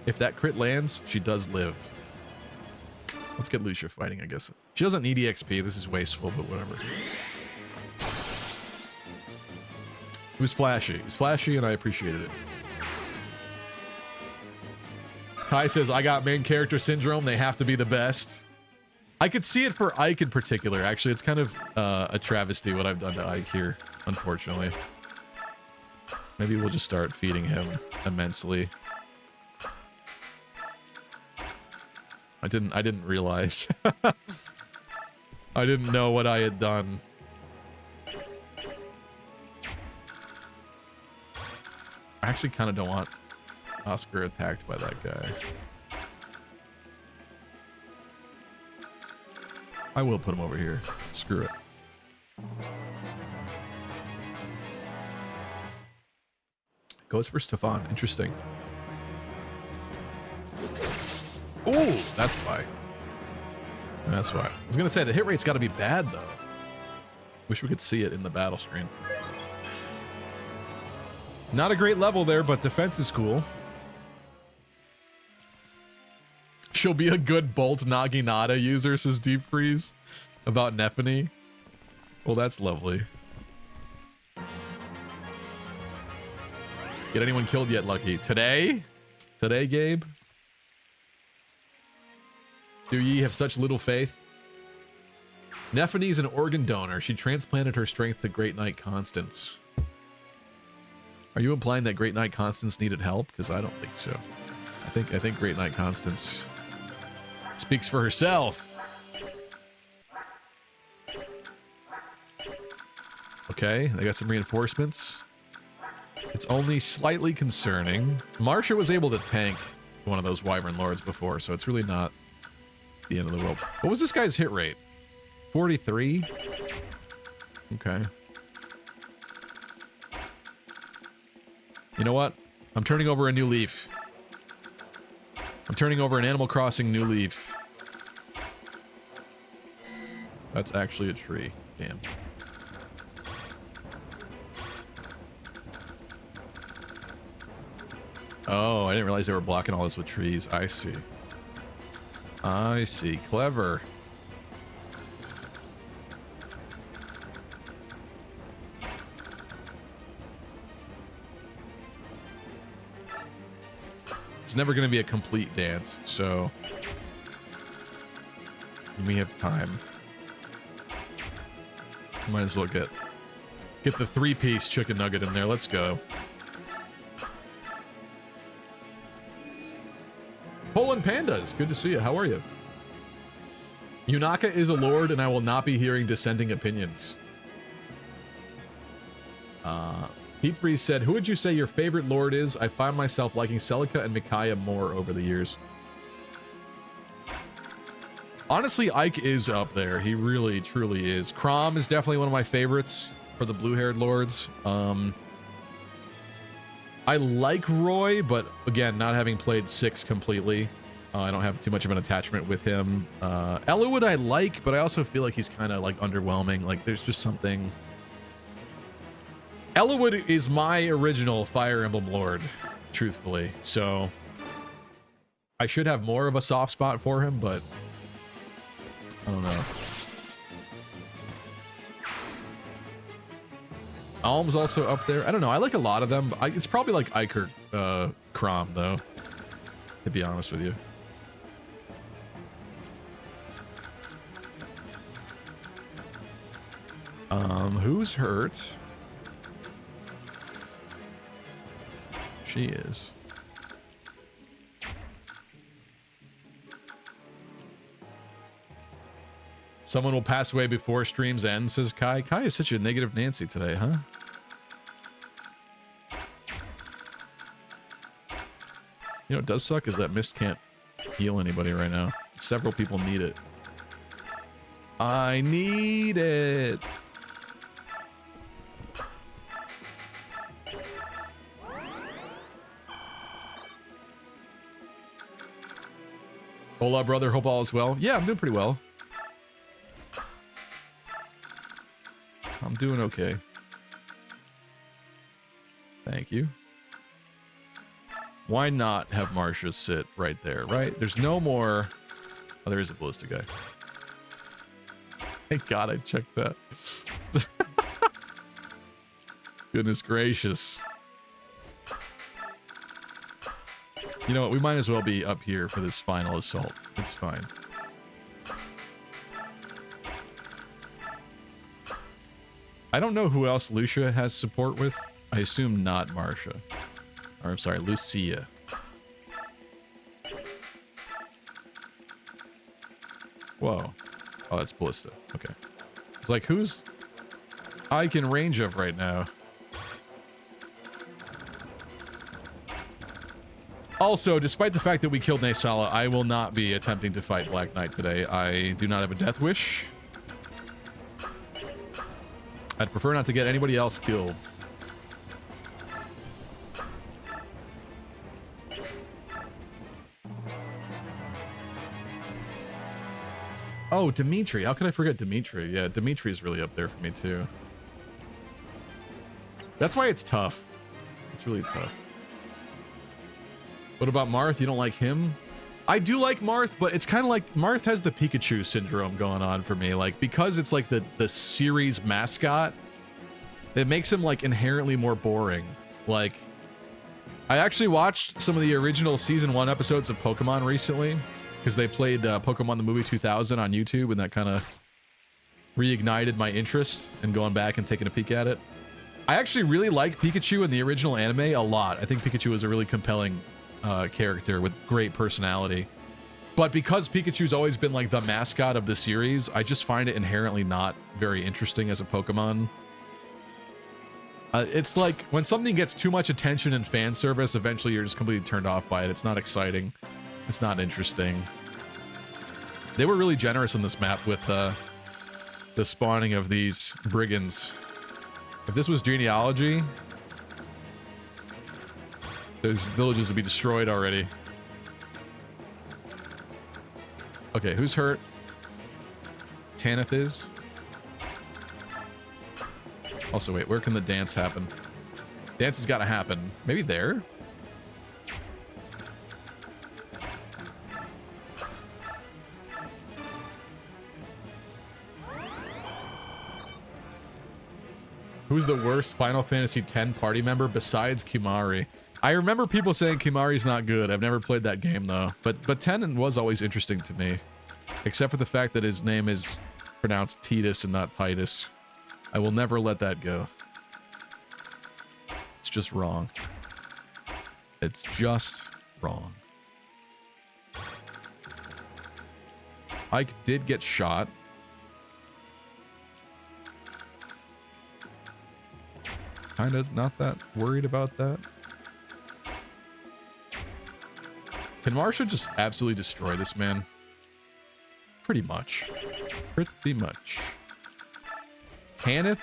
If that crit lands, she does live. Let's get Lucia fighting, I guess. She doesn't need EXP. This is wasteful, but whatever. It was flashy. It was flashy, and I appreciated it. Kai says, I got main character syndrome. They have to be the best. I could see it for Ike in particular. Actually, it's kind of a travesty what I've done to Ike here, unfortunately. Maybe we'll just start feeding him immensely. I didn't realize. I didn't know what I had done. I actually kind of don't want Oscar attacked by that guy. I will put him over here. Screw it. Goes for Stefan. Interesting. Ooh, that's why. That's why. I was going to say, the hit rate's got to be bad, though. Wish we could see it in the battle screen. Not a great level there, but defense is cool. She'll be a good Bolt Naginata user, says Deep Freeze. About Nephany. Well, that's lovely. Get anyone killed yet, Lucky? Today? Today, Gabe? Do ye have such little faith? Nephany's an organ donor. She transplanted her strength to Great Knight Constance. Are you implying that Great Knight Constance needed help? Because I don't think so. I think Great Knight Constance speaks for herself. Okay, they got some reinforcements. It's only slightly concerning. Marsha was able to tank one of those Wyvern Lords before, so it's really not the end of the world. What was this guy's hit rate? 43? Okay. You know what? I'm turning over a new leaf. I'm turning over an Animal Crossing new leaf. That's actually a tree. Damn. Oh, I didn't realize they were blocking all this with trees. I see. I see. Clever. It's never going to be a complete dance, so we have time. Might as well get the 3-piece chicken nugget in there. Let's go. Poland Pandas, good to see you. How are you? Yunaka is a lord, and I will not be hearing dissenting opinions. P3 said, who would you say your favorite lord is? I find myself liking Celica and Micaiah more over the years. Honestly, Ike is up there. He really, truly is. Crom is definitely one of my favorites for the blue-haired lords. I like Roy, but again, not having played 6 completely, I don't have too much of an attachment with him. Eliwood I like, but I also feel like he's kind of like underwhelming. Like there's just something... Eliwood is my original Fire Emblem lord, truthfully. So I should have more of a soft spot for him, but I don't know. Alm's also up there. I don't know. I like a lot of them. But it's probably like Ike or Crom, though, to be honest with you. Who's hurt? She is. Someone will pass away before streams end, says Kai. Kai is such a negative Nancy today, huh? You know, it does suck is that Mist can't heal anybody right now. Several people need it. I need it. Hola, brother. Hope all is well. Yeah, I'm doing pretty well. I'm doing okay. Thank you. Why not have Marcia sit right there, right? There's no more... Oh, there is a ballista guy. Thank God I checked that. Goodness gracious. You know what? We might as well be up here for this final assault. It's fine. I don't know who else Lucia has support with. I assume not Marcia. Or I'm sorry, Lucia. Whoa. Oh, that's Ballista. Okay. It's like, who's Ike in range of right now? Also, despite the fact that we killed Naysala, I will not be attempting to fight Black Knight today. I do not have a death wish. I'd prefer not to get anybody else killed. Oh, Dimitri. How could I forget Dimitri? Yeah, Dimitri's really up there for me too. That's why it's tough. It's really tough. What about Marth? You don't like him? I do like Marth, but it's kind of like Marth has the Pikachu syndrome going on for me. Like, because it's like the series mascot, it makes him like inherently more boring. Like, I actually watched some of the original season 1 episodes of Pokemon recently because they played Pokemon the Movie 2000 on YouTube, and that kind of reignited my interest in going back and taking a peek at it. I actually really like Pikachu in the original anime a lot. I think Pikachu is a really compelling character with great personality. But because Pikachu's always been like the mascot of the series, I just find it inherently not very interesting as a Pokemon. It's like when something gets too much attention and fan service, eventually you're just completely turned off by it. It's not exciting. It's not interesting. They were really generous in this map with the spawning of these brigands. If this was genealogy, those villages would be destroyed already. Okay, who's hurt? Tanith is. Also, wait, where can the dance happen? Dance has got to happen. Maybe there? Who's the worst Final Fantasy X party member besides Kimari? I remember people saying Kimari's not good. I've never played that game, though. But 10 was always interesting to me. Except for the fact that his name is pronounced Titus and not Titus. I will never let that go. It's just wrong. It's just wrong. Ike did get shot. Kind of not that worried about that. Can Marsha just absolutely destroy this man? Pretty much. Pretty much. Can it?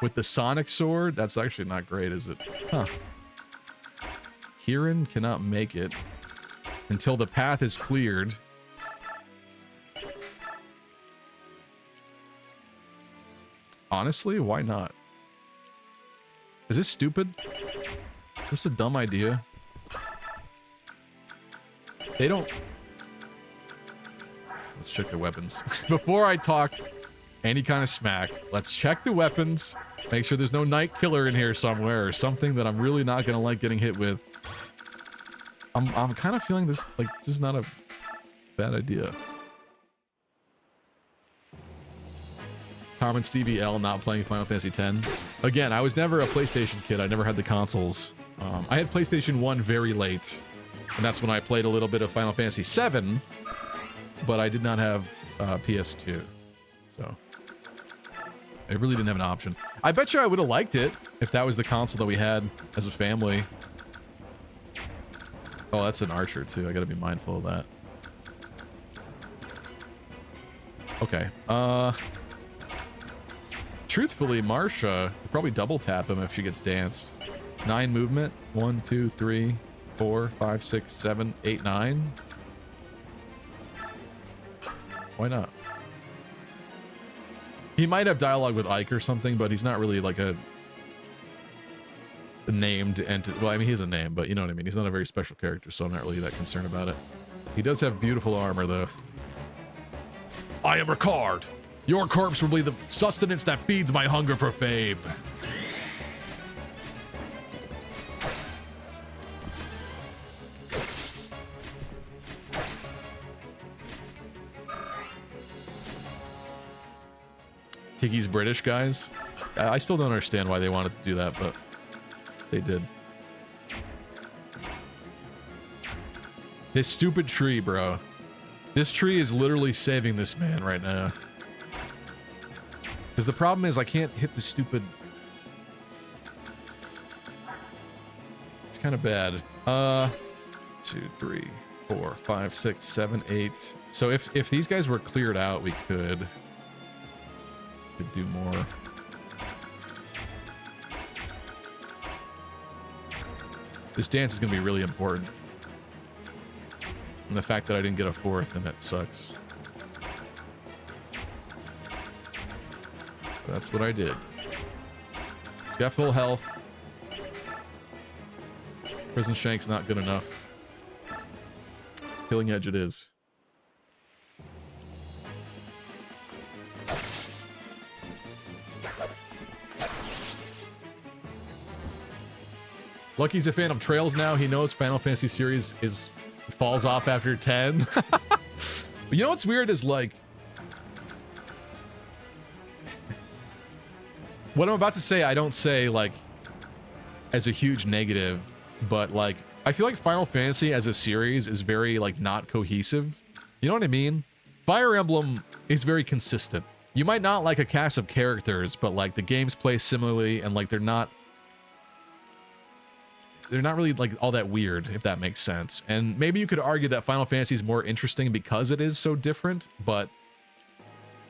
With the Sonic Sword? That's actually not great, is it? Huh. Kieran cannot make it until the path is cleared. Honestly, why not? Is this stupid? Is this a dumb idea? They don't... Let's check the weapons. Before I talk any kind of smack, let's check the weapons. Make sure there's no night killer in here somewhere or something that I'm really not going to like getting hit with. I'm kind of feeling this, like, this is not a bad idea. Common Stevie L not playing Final Fantasy X. Again, I was never a PlayStation kid. I never had the consoles. I had PlayStation 1 very late, and that's when I played a little bit of Final Fantasy VII, but I did not have PS2, so I really didn't have an option. I bet you I would have liked it if that was the console that we had as a family. Oh, that's an archer too. I gotta be mindful of that. Okay. Truthfully, Marsha would probably double tap him if she gets danced. 9 movement. 1, 2, 3, 4, 5, 6, 7, 8, 9. Why not? He might have dialogue with Ike or something, but he's not really like a named entity. Well, I mean, he's a name, but you know what I mean. He's not a very special character, so I'm not really that concerned about it. He does have beautiful armor, though. I am Ricard. Your corpse will be the sustenance that feeds my hunger for fame. Tiki's British, guys. I still don't understand why they wanted to do that, but they did. This stupid tree, bro. This tree is literally saving this man right now. Because the problem is I can't hit the stupid... It's kind of bad. 2, 3, 4, 5, 6, 7, 8. So if these guys were cleared out, we could do more. This dance is going to be really important. And the fact that I didn't get a 4th, and that sucks. That's what I did. He's got full health. Prison Shank's not good enough. Killing Edge it is. Lucky's a fan of Trails now. He knows Final Fantasy series falls off after 10. But you know what's weird is like... What I'm about to say, I don't say like as a huge negative, but like I feel like Final Fantasy as a series is very like not cohesive. You know what I mean? Fire Emblem is very consistent. You might not like a cast of characters, but like the games play similarly, and like they're not really like all that weird, if that makes sense. And maybe you could argue that Final Fantasy is more interesting because it is so different, but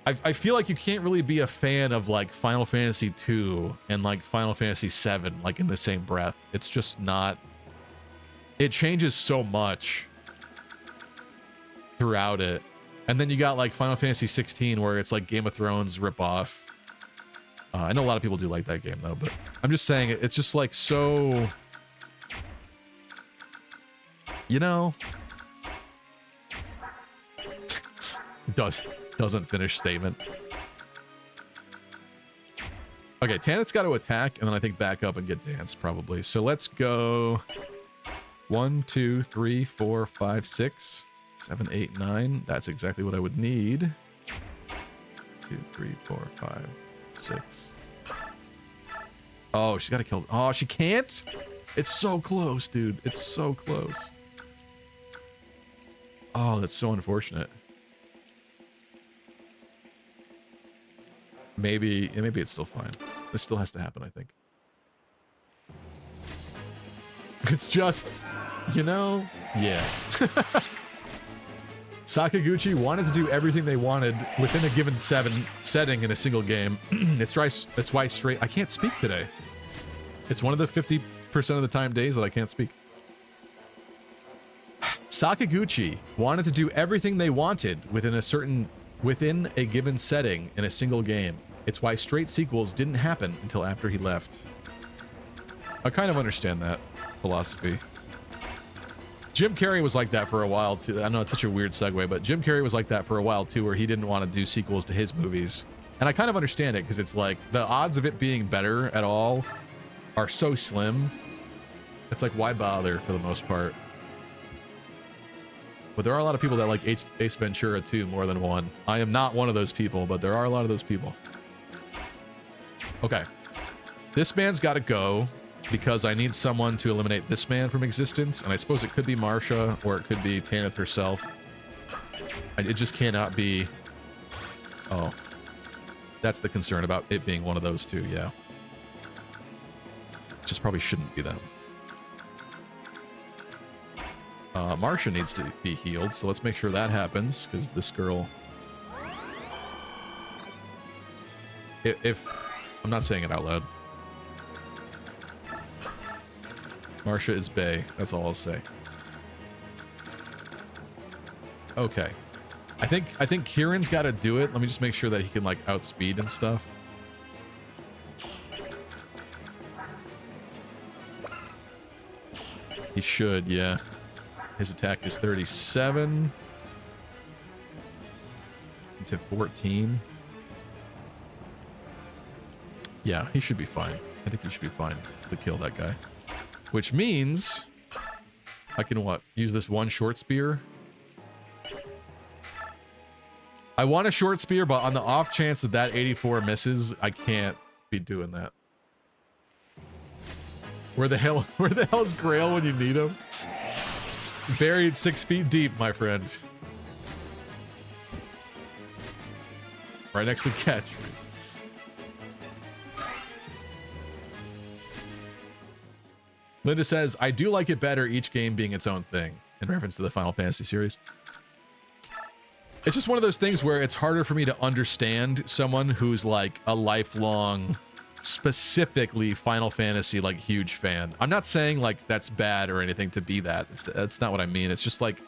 I feel like you can't really be a fan of like Final Fantasy 2 and like Final Fantasy 7 like in the same breath. It's just not... It changes so much throughout it. And then you got like Final Fantasy 16 where it's like Game of Thrones ripoff. I know a lot of people do like that game though, but I'm just saying it's just like so... You know? Doesn't finish statement. Okay, Tanit's got to attack, and then I think back up and get dance, probably. So let's go 1, 2, 3, 4, 5, 6, 7, 8, 9. That's exactly what I would need. 2, 3, 4, 5, 6. Oh, she's got to kill. Oh, she can't? It's so close, dude. It's so close. Oh, that's so unfortunate. Maybe it's still fine. This still has to happen, I think. It's just, you know, yeah. Sakaguchi wanted to do everything they wanted within a given setting in a single game. That's why straight. I can't speak today. It's one of the 50% of the time days that I can't speak. Sakaguchi wanted to do everything they wanted within a given setting in a single game. It's why straight sequels didn't happen until after he left. I kind of understand that philosophy. Jim Carrey was like that for a while too. I know it's such a weird segue, but Jim Carrey was like that for a while too, where he didn't want to do sequels to his movies. And I kind of understand it because it's like the odds of it being better at all are so slim. It's like, why bother for the most part? But there are a lot of people that like Ace Ventura 2 more than one. I am not one of those people, but there are a lot of those people. Okay. This man's got to go because I need someone to eliminate this man from existence. And I suppose it could be Marsha or it could be Tanith herself. It just cannot be... Oh. That's the concern about it being one of those two, yeah. Just probably shouldn't be them. Marsha needs to be healed, so let's make sure that happens, because this girl... If... I'm not saying it out loud. Marsha is bae. That's all I'll say. Okay. I think Kieran's got to do it. Let me just make sure that he can, like, outspeed and stuff. He should, yeah. His attack is 37 to 14. Yeah, he should be fine. I think he should be fine to kill that guy. Which means I can, what, use this one short spear? I want a short spear, but on the off chance that that 84 misses, I can't be doing that. Where the hell is Grail when you need him? Buried 6 feet deep, my friend. Right next to Catch. Linda says, I do like it better, each game being its own thing, in reference to the Final Fantasy series. It's just one of those things where it's harder for me to understand someone who's like a lifelong, specifically Final Fantasy, like, huge fan. I'm not saying like that's bad or anything to be that. That's not what I mean. It's just like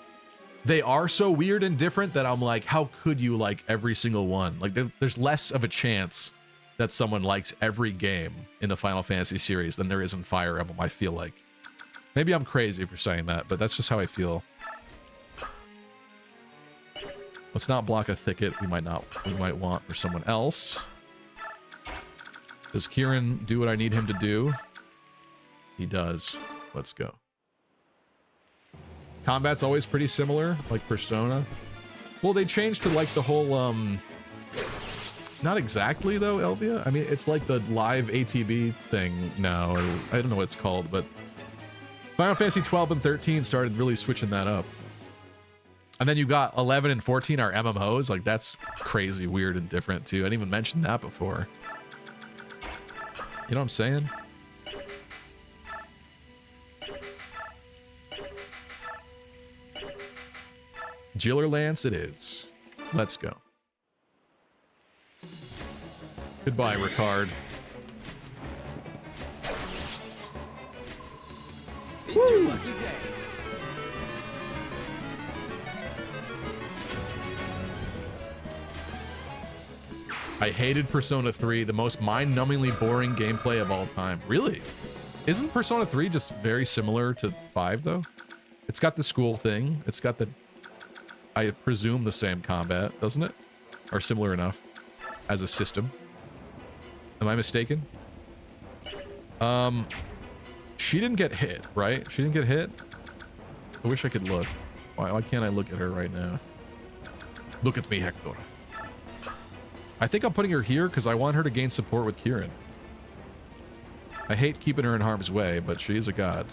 they are so weird and different that I'm like, how could you like every single one? Like there's less of a chance that someone likes every game in the Final Fantasy series than there is in Fire Emblem, I feel like. Maybe I'm crazy for saying that, but that's just how I feel. Let's not block a thicket we might want for someone else. Does Kieran do what I need him to do? He does. Let's go. Combat's always pretty similar, like Persona. Well, they changed to like the whole, not exactly though, Elvia. I mean, it's like the live ATB thing now, or I don't know what it's called, but Final Fantasy 12 and 13 started really switching that up. And then you got 11 and 14 are MMOs. Like, that's crazy, weird, and different too. I didn't even mention that before. You know what I'm saying? Jiller Lance it is. Let's go. Goodbye, Ricard. It's your lucky day. I hated Persona 3, the most mind-numbingly boring gameplay of all time. Really? Isn't Persona 3 just very similar to 5, though? It's got the school thing. It's got the, I presume, the same combat, doesn't it? Or similar enough as a system. Am I mistaken? She didn't get hit, right? She didn't get hit? I wish I could look. Why can't I look at her right now? Look at me, Hector. I think I'm putting her here because I want her to gain support with Kieran. I hate keeping her in harm's way, but she is a god.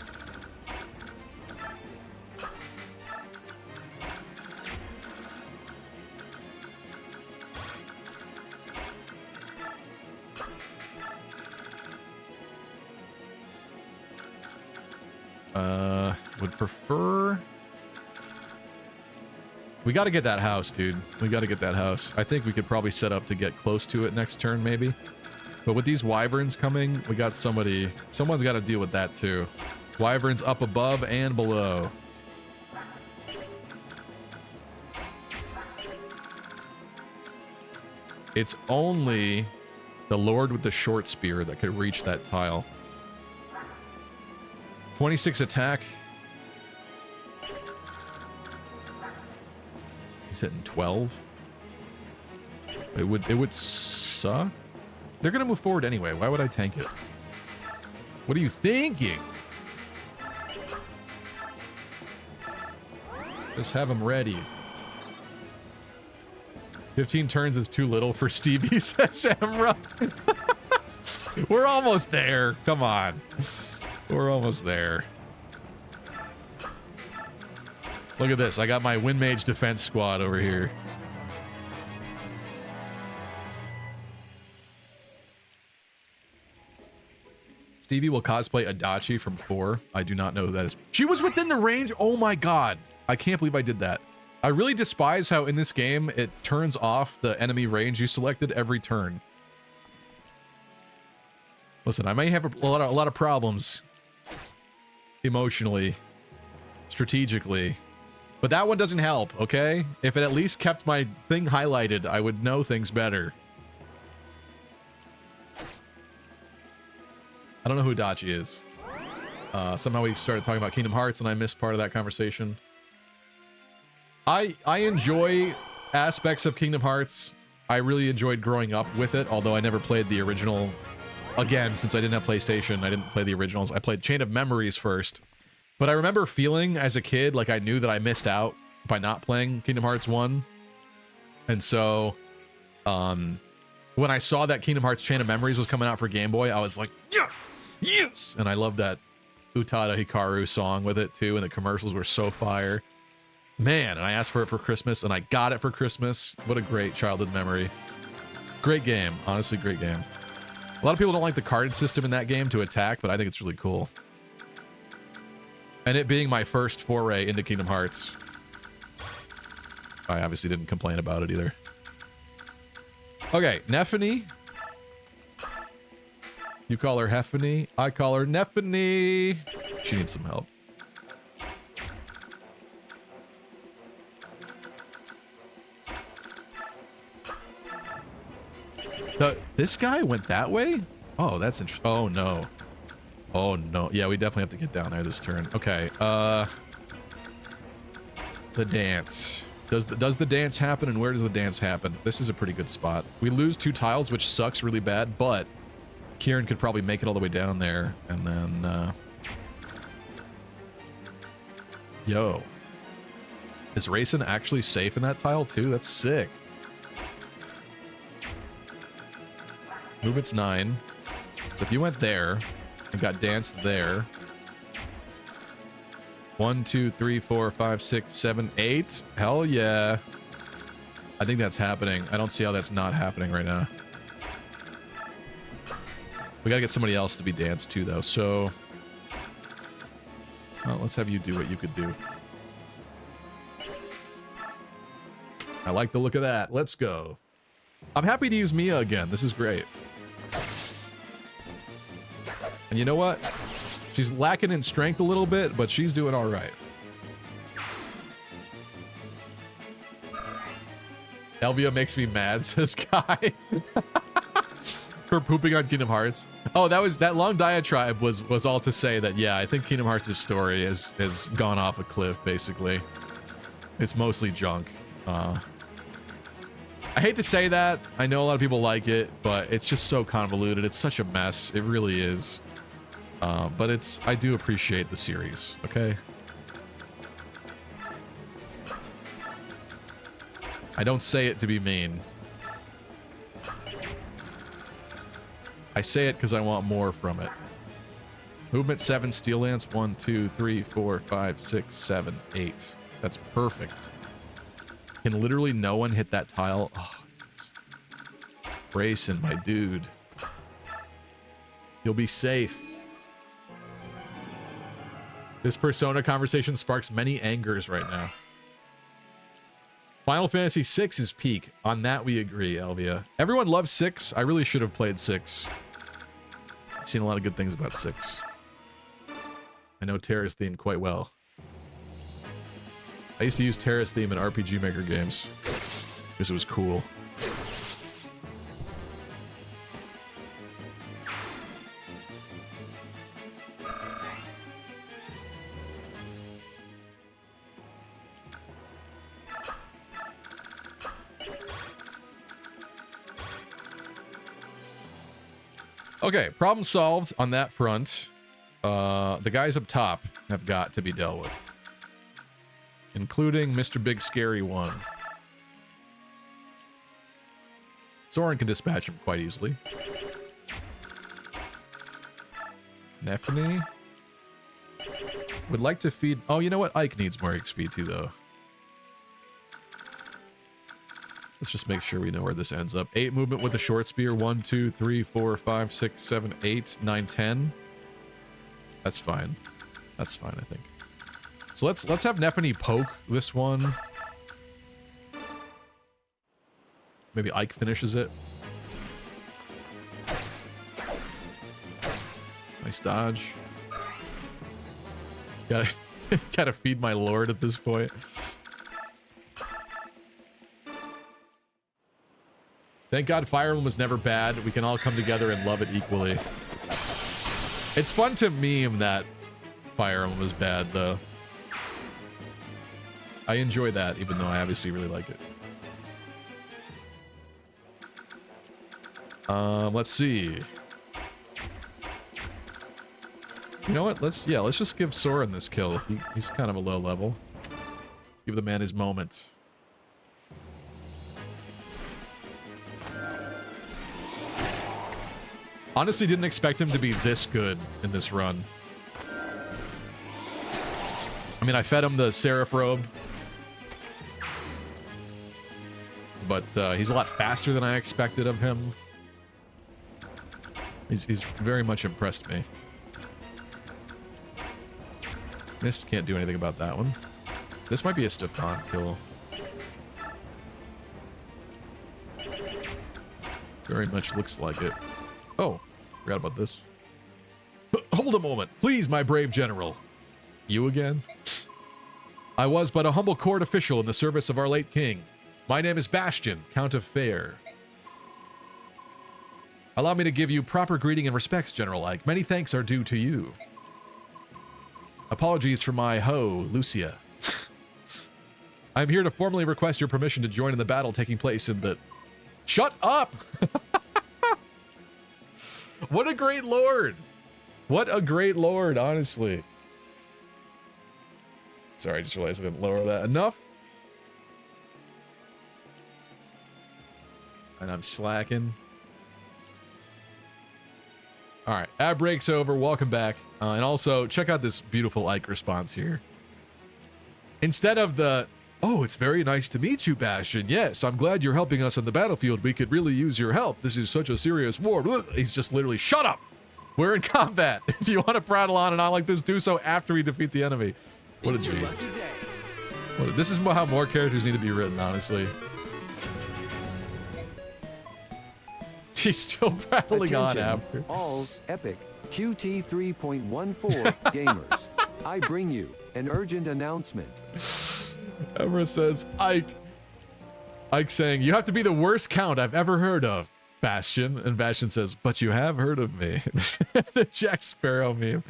Would prefer... We got to get that house, dude. We got to get that house. I think we could probably set up to get close to it next turn, maybe. But with these wyverns coming, we got somebody... Someone's got to deal with that, too. Wyverns up above and below. It's only the Lord with the short spear that could reach that tile. 26 attack. He's hitting 12. It would suck. They're gonna move forward anyway. Why would I tank it? What are you thinking? Just have them ready. 15 turns is too little for Stevie, says Emra. We're almost there. Come on. We're almost there. Look at this. I got my Wind Mage defense squad over here. Stevie will cosplay Adachi from 4. I do not know who that is. She was within the range? Oh my god. I can't believe I did that. I really despise how in this game it turns off the enemy range you selected every turn. Listen, I may have a lot of problems emotionally, strategically, but that one doesn't help, okay? If it at least kept my thing highlighted, I would know things better. I don't know who Dachi is. Somehow we started talking about Kingdom Hearts and I missed part of that conversation. I enjoy aspects of Kingdom Hearts. I really enjoyed growing up with it, although I never played the original. Again, since I didn't have PlayStation, I didn't play the originals. I played Chain of Memories first. But I remember feeling as a kid like I knew that I missed out by not playing Kingdom Hearts 1. And so, when I saw that Kingdom Hearts Chain of Memories was coming out for Game Boy, I was like, yes! Yes! And I love that Utada Hikaru song with it too, and the commercials were so fire. Man, and I asked for it for Christmas, and I got it for Christmas. What a great childhood memory. Great game. Honestly, great game. A lot of people don't like the card system in that game to attack, but I think it's really cool. And it being my first foray into Kingdom Hearts, I obviously didn't complain about it either. Okay, Nephany. You call her Heffany. I call her Nephany. She needs some help. This guy went that way? Oh, that's interesting. Oh, no. Oh, no. Yeah, we definitely have to get down there this turn. Okay. The dance. Does the dance happen, and where does the dance happen? This is a pretty good spot. We lose 2 tiles, which sucks really bad, but Kieran could probably make it all the way down there, and then, Yo. Is Rayson actually safe in that tile, too? That's sick. Movement's 9. So if you went there and got danced there. 1, 2, 3, 4, 5, 6, 7, 8. Hell yeah. I think that's happening. I don't see how that's not happening right now. We gotta get somebody else to be danced too, though. So, well, let's have you do what you could do. I like the look of that. Let's go. I'm happy to use Mia again. This is great. And you know what? She's lacking in strength a little bit, but she's doing all right. Elvia makes me mad, says Kai. For pooping on Kingdom Hearts. Oh, that long diatribe was all to say that, yeah, I think Kingdom Hearts' story has gone off a cliff, basically. It's mostly junk. I hate to say that. I know a lot of people like it, but it's just so convoluted. It's such a mess. It really is. But I do appreciate the series, okay? I don't say it to be mean. I say it because I want more from it. Movement 7, Steel Lance. 1, 2, 3, 4, 5, 6, 7, 8. That's perfect. Can literally no one hit that tile? Oh, Brayson, my dude. You'll be safe. This Persona conversation sparks many angers right now. Final Fantasy VI is peak. On that we agree, Elvia. Everyone loves 6. I really should have played 6. I've seen a lot of good things about 6. I know Terra's theme quite well. I used to use Terra's theme in RPG Maker games because it was cool. Okay, problem solved on that front. The guys up top have got to be dealt with, including Mr. Big Scary One. Soren can dispatch him quite easily. Nephany would like to feed... Oh, you know what? Ike needs more XP too, though. Let's just make sure we know where this ends up. 8 movement with a short spear. 1, 2, 3, 4, 5, 6, 7, 8, 9, 10. That's fine. That's fine, I think. So let's have Nephany poke this one. Maybe Ike finishes it. Nice dodge. Gotta feed my lord at this point. Thank God Fire Emblem was never bad. We can all come together and love it equally. It's fun to meme that Fire Emblem was bad, though. I enjoy that, even though I obviously really like it. Let's see. You know what? Let's just give Soren this kill. He's kind of a low level. Let's give the man his moment. Honestly, didn't expect him to be this good in this run. I mean, I fed him the Seraph robe. But he's a lot faster than I expected of him. He's very much impressed me. This can't do anything about that one. This might be a Stefan kill. Very much looks like it. Oh, forgot about this. Hold a moment. Please, my brave general. You again? I was but a humble court official in the service of our late king. My name is Bastion, Count of Fair. Allow me to give you proper greeting and respects, General Ike. Many thanks are due to you. Apologies for my hoe, Lucia. I am here to formally request your permission to join in the battle taking place in the... Shut up! What a great lord! What a great lord, honestly. Sorry, I just realized I didn't lower that enough. And I'm slacking. All right, ad break's over. Welcome back. And also, check out this beautiful Ike response here. Instead of the, oh, it's very nice to meet you, Bastion. Yes, I'm glad you're helping us on the battlefield. We could really use your help. This is such a serious war. He's just literally, shut up. We're in combat. If you want to prattle on and on like this, do so after we defeat the enemy. What a G. This is how more characters need to be written, honestly. She's still prattling on after. All epic QT 3.14 gamers. I bring you an urgent announcement. Emra says, Ike saying, you have to be the worst count I've ever heard of, Bastion. And Bastion says, but you have heard of me. The Jack Sparrow meme.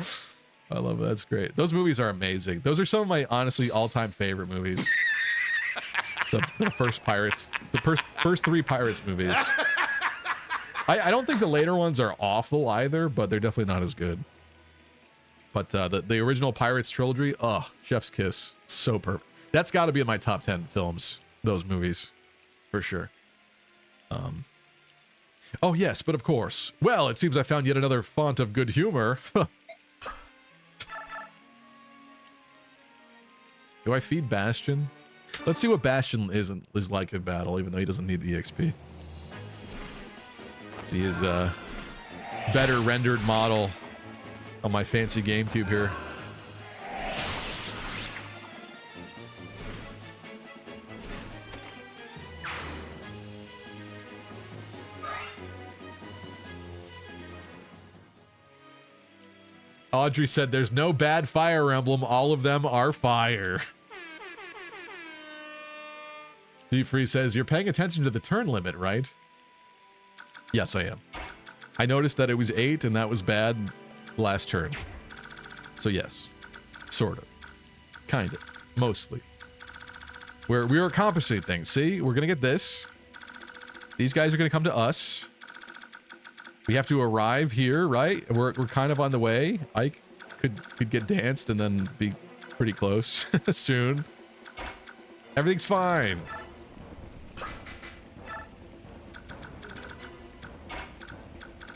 I love it. That's great. Those movies are amazing. Those are some of my, honestly, all-time favorite movies. The first Pirates, the first 3 Pirates movies. I don't think the later ones are awful either, but they're definitely not as good. But the original Pirates trilogy, chef's kiss. It's so perfect. That's got to be in my top 10 films, those movies, for sure. Oh, yes, but of course. Well, it seems I found yet another font of good humor. Do I feed Bastion? Let's see what Bastion is like in battle, even though he doesn't need the EXP. He is a better rendered model on my fancy GameCube here. Audrey said, there's no bad Fire Emblem. All of them are fire. Deep Freeze says, you're paying attention to the turn limit, right? Yes, I am. I noticed that it was 8 and that was bad last turn. So yes, sort of. Kind of. Mostly. We're accomplishing things. See, we're going to get this. These guys are going to come to us. We have to arrive here, right? We're kind of on the way. Ike could get danced and then be pretty close soon. Everything's fine.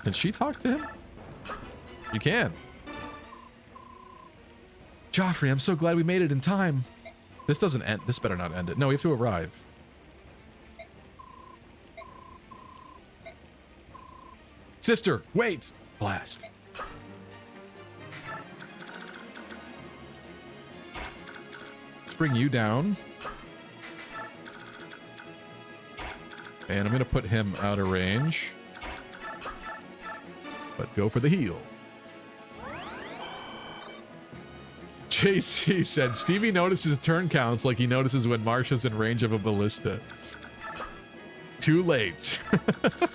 Can she talk to him? You can. Joffrey, I'm so glad we made it in time. This doesn't end. This better not end it. No, we have to arrive. Sister, wait! Blast. Let's bring you down. And I'm going to put him out of range. But go for the heal. JC said, Stevie notices turn counts like he notices when Marsha's in range of a ballista. Too late,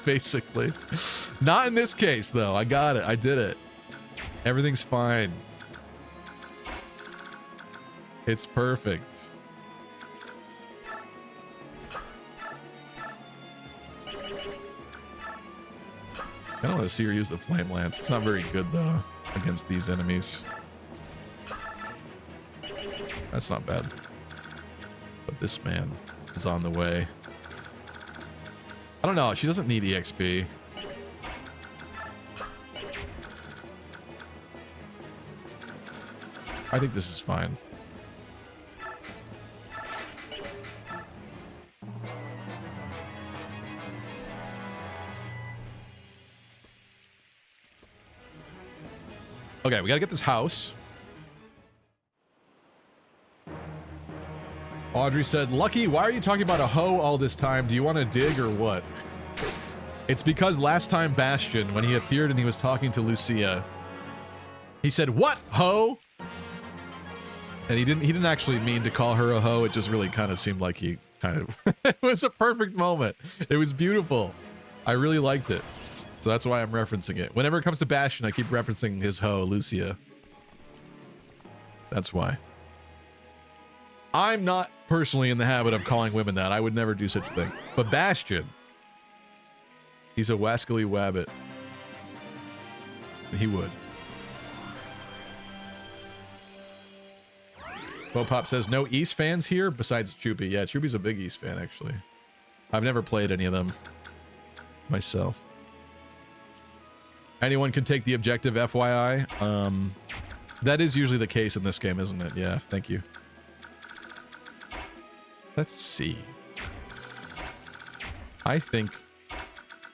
basically. Not in this case, though. I got it. I did it. Everything's fine. It's perfect. I don't want to see her use the Flame Lance. It's not very good, though, against these enemies. That's not bad. But this man is on the way. I don't know. She doesn't need EXP. I think this is fine. Okay, we gotta get this house. Audrey said, Lucky, why are you talking about a hoe all this time? Do you want to dig or what? It's because last time Bastion, when he appeared and he was talking to Lucia, he said, what, hoe? And he didn't actually mean to call her a hoe. It just really kind of seemed like he kind of... It was a perfect moment. It was beautiful. I really liked it. So that's why I'm referencing it. Whenever it comes to Bastion, I keep referencing his hoe, Lucia. That's why. I'm not personally in the habit of calling women that. I would never do such a thing. But Bastion, he's a wascally wabbit. He would. Bopop says, no East fans here besides Choopy. Yeah, Choopy's a big East fan, actually. I've never played any of them myself. Anyone can take the objective, FYI. That is usually the case in this game, isn't it? Yeah, thank you. Let's see. I think,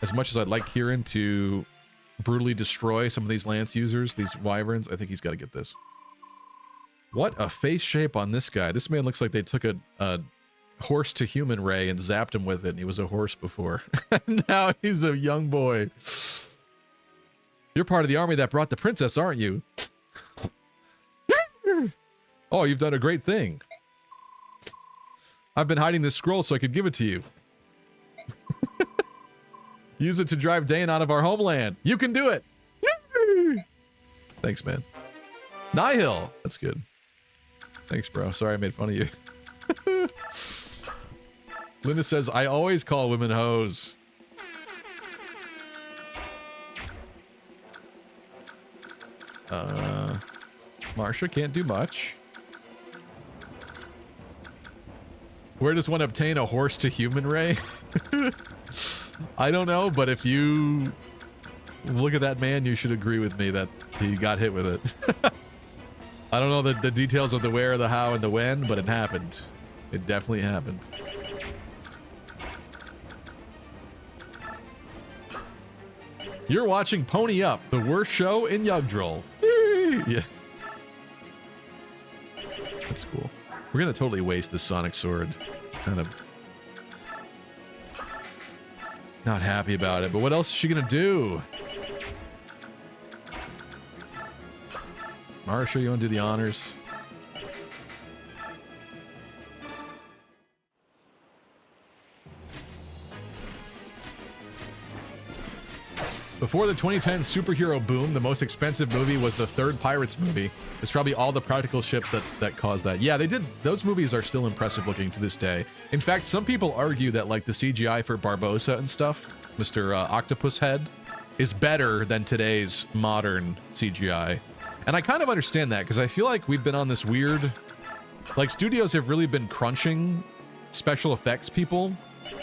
as much as I'd like Kieran to brutally destroy some of these Lance users, these Wyverns, I think he's got to get this. What a face shape on this guy. This man looks like they took a horse to human ray and zapped him with it, and he was a horse before. Now he's a young boy. You're part of the army that brought the princess, aren't you? Oh, you've done a great thing. I've been hiding this scroll so I could give it to you. Use it to drive Dane out of our homeland. You can do it. Thanks, man. Nihil. That's good. Thanks, bro. Sorry I made fun of you. Linda says, I always call women hoes. Marsha can't do much. Where does one obtain a horse to human ray? I don't know, but if you look at that man, you should agree with me that he got hit with it. I don't know the details of the where, the how, and the when, but it happened. It definitely happened. You're watching Pony Up, the worst show in Yugdrill. Yeah. That's cool. We're gonna totally waste this Sonic Sword. Kind of not happy about it, but what else is she gonna do? Marsha, you wanna do the honors? Before the 2010 superhero boom, the most expensive movie was the third Pirates movie. It's probably all the practical ships that caused that. Yeah, they did. Those movies are still impressive looking to this day. In fact, some people argue that like the CGI for Barbossa and stuff, Mr. Octopus Head, is better than today's modern CGI. And I kind of understand that because I feel like we've been on this weird, like studios have really been crunching special effects people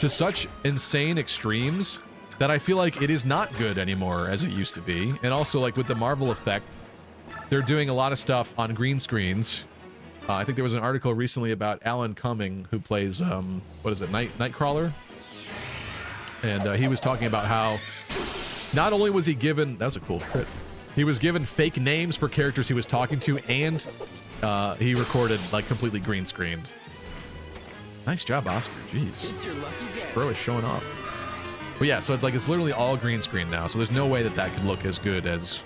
to such insane extremes that I feel like it is not good anymore as it used to be. And also, like with the Marvel effect, they're doing a lot of stuff on green screens. I think there was an article recently about Alan Cumming, who plays, what is it, Nightcrawler? And he was talking about how not only was he given, that was a cool crit, he was given fake names for characters he was talking to, and he recorded like completely green screened. Nice job, Oscar. Jeez. It's your lucky day. Bro is showing off. But yeah, so it's like it's literally all green screen now. So there's no way that that could look as good as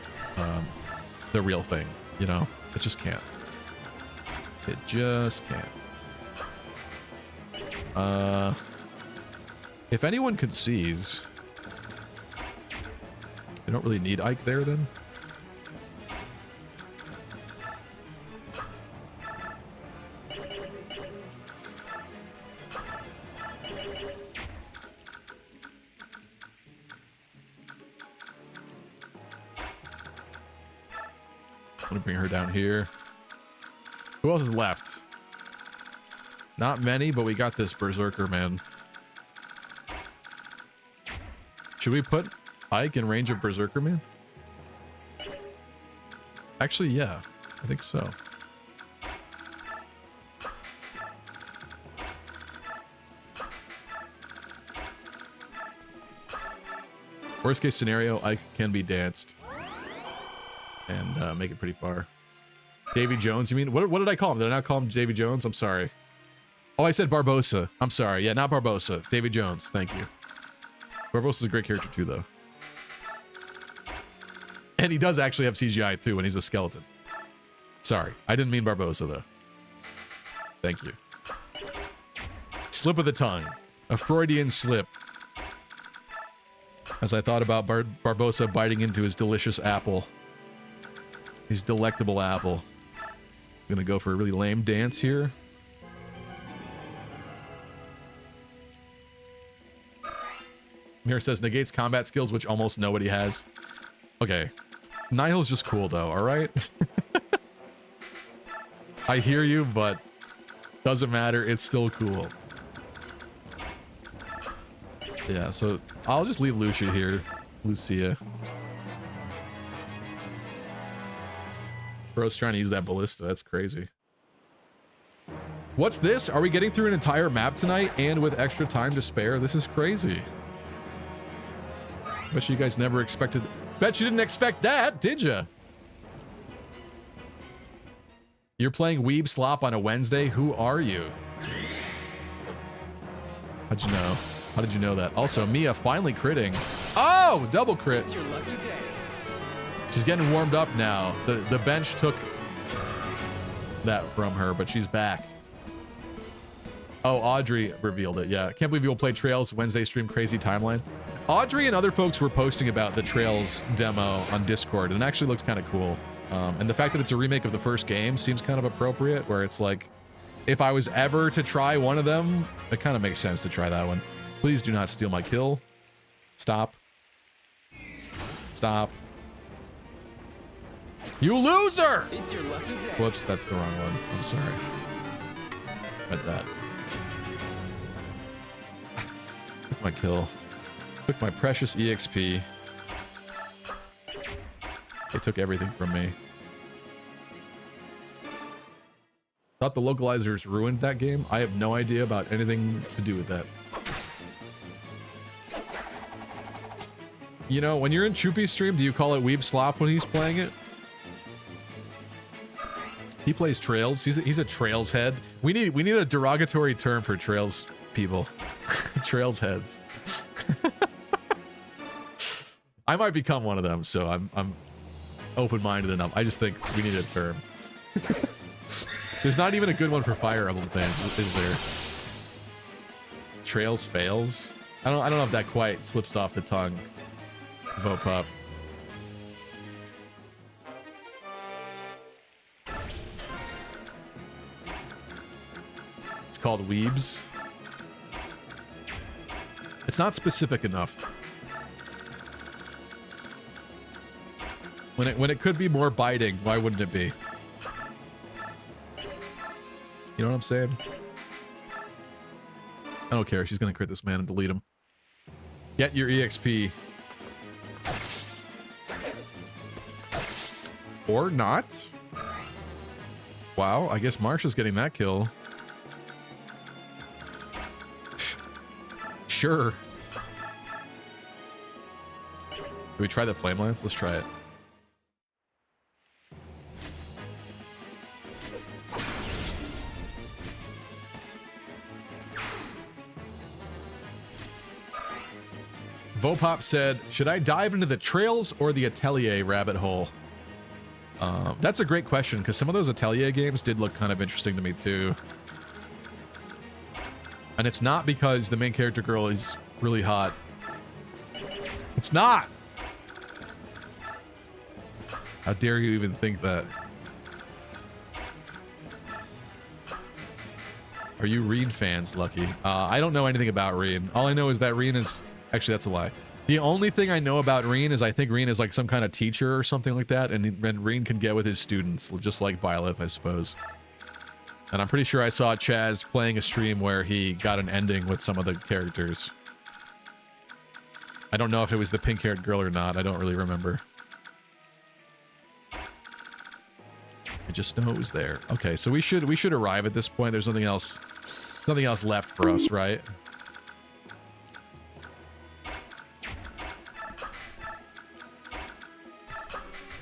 the real thing. You know, it just can't. It just can't. If anyone concedes, you don't really need Ike there then. I'm gonna bring her down here. Who else is left? Not many, but we got this Berserker, man. Should we put Ike in range of Berserker, man? Actually, yeah. I think so. Worst case scenario, Ike can be danced. And make it pretty far. Davy Jones, you mean? What did I call him? Did I not call him Davy Jones? I'm sorry. Oh, I said Barbossa. I'm sorry. Yeah, not Barbossa. Davy Jones. Thank you. Barbossa's a great character too, though. And he does actually have CGI too when he's a skeleton. Sorry. I didn't mean Barbossa, though. Thank you. Slip of the tongue. A Freudian slip. As I thought about Barbossa biting into his delicious apple. His delectable apple. I'm gonna go for a really lame dance here. Mirror says negates combat skills, which almost nobody has. Okay. Nigel's just cool though, alright? I hear you, but doesn't matter, it's still cool. Yeah, so I'll just leave Lucia here. Lucia. Bro's trying to use that ballista. That's crazy. What's this? Are we getting through an entire map tonight and with extra time to spare? This is crazy. Bet you guys never expected... Bet you didn't expect that, did ya? You're playing Weeb Slop on a Wednesday? Who are you? How'd you know? How did you know that? Also, Mia finally critting. Oh! Double crit. It's your lucky day. She's getting warmed up now. The bench took that from her, but she's back. Oh, Audrey revealed it. Yeah. Can't believe you'll play Trails Wednesday stream crazy timeline. Audrey and other folks were posting about the Trails demo on Discord, and it actually looked kind of cool. And the fact that it's a remake of the first game seems kind of appropriate, where it's like, if I was ever to try one of them, it kind of makes sense to try that one. Please do not steal my kill. Stop. Stop. You loser! It's your lucky day. Whoops, that's the wrong one. I'm sorry. Read that. Took my kill. Took my precious EXP. They took everything from me. Thought the localizers ruined that game. I have no idea about anything to do with that. You know, when you're in Choopy's stream, do you call it Weeb Slop when he's playing it? He plays Trails. He's a Trails head. We need a derogatory term for Trails people. Trails heads. I might become one of them, so I'm open-minded enough. I just think we need a term. There's not even a good one for Fire Emblem fans, is there? Trails fails? I don't know if that quite slips off the tongue. Vopop. It's called Weebs. It's not specific enough. When it could be more biting, why wouldn't it be? You know what I'm saying? I don't care. She's gonna crit this man and delete him. Get your EXP. Or not. Wow, I guess Marsha's getting that kill. Sure. Do we try the Flame Lance? Let's try it. Vopop said, should I dive into the Trails or the Atelier rabbit hole? That's a great question, because some of those Atelier games did look kind of interesting to me too. And it's not because the main character girl is really hot. It's not! How dare you even think that? Are you Reen fans, Lucky? I don't know anything about Reen. All I know is that Reen is... Actually, that's a lie. The only thing I know about Reen is I think Reen is like some kind of teacher or something like that, and Reen can get with his students, just like Byleth, I suppose. And I'm pretty sure I saw Chaz playing a stream where he got an ending with some of the characters. I don't know if it was the pink-haired girl or not. I don't really remember. I just know it was there. Okay, so we should arrive at this point. There's nothing else left for us, right?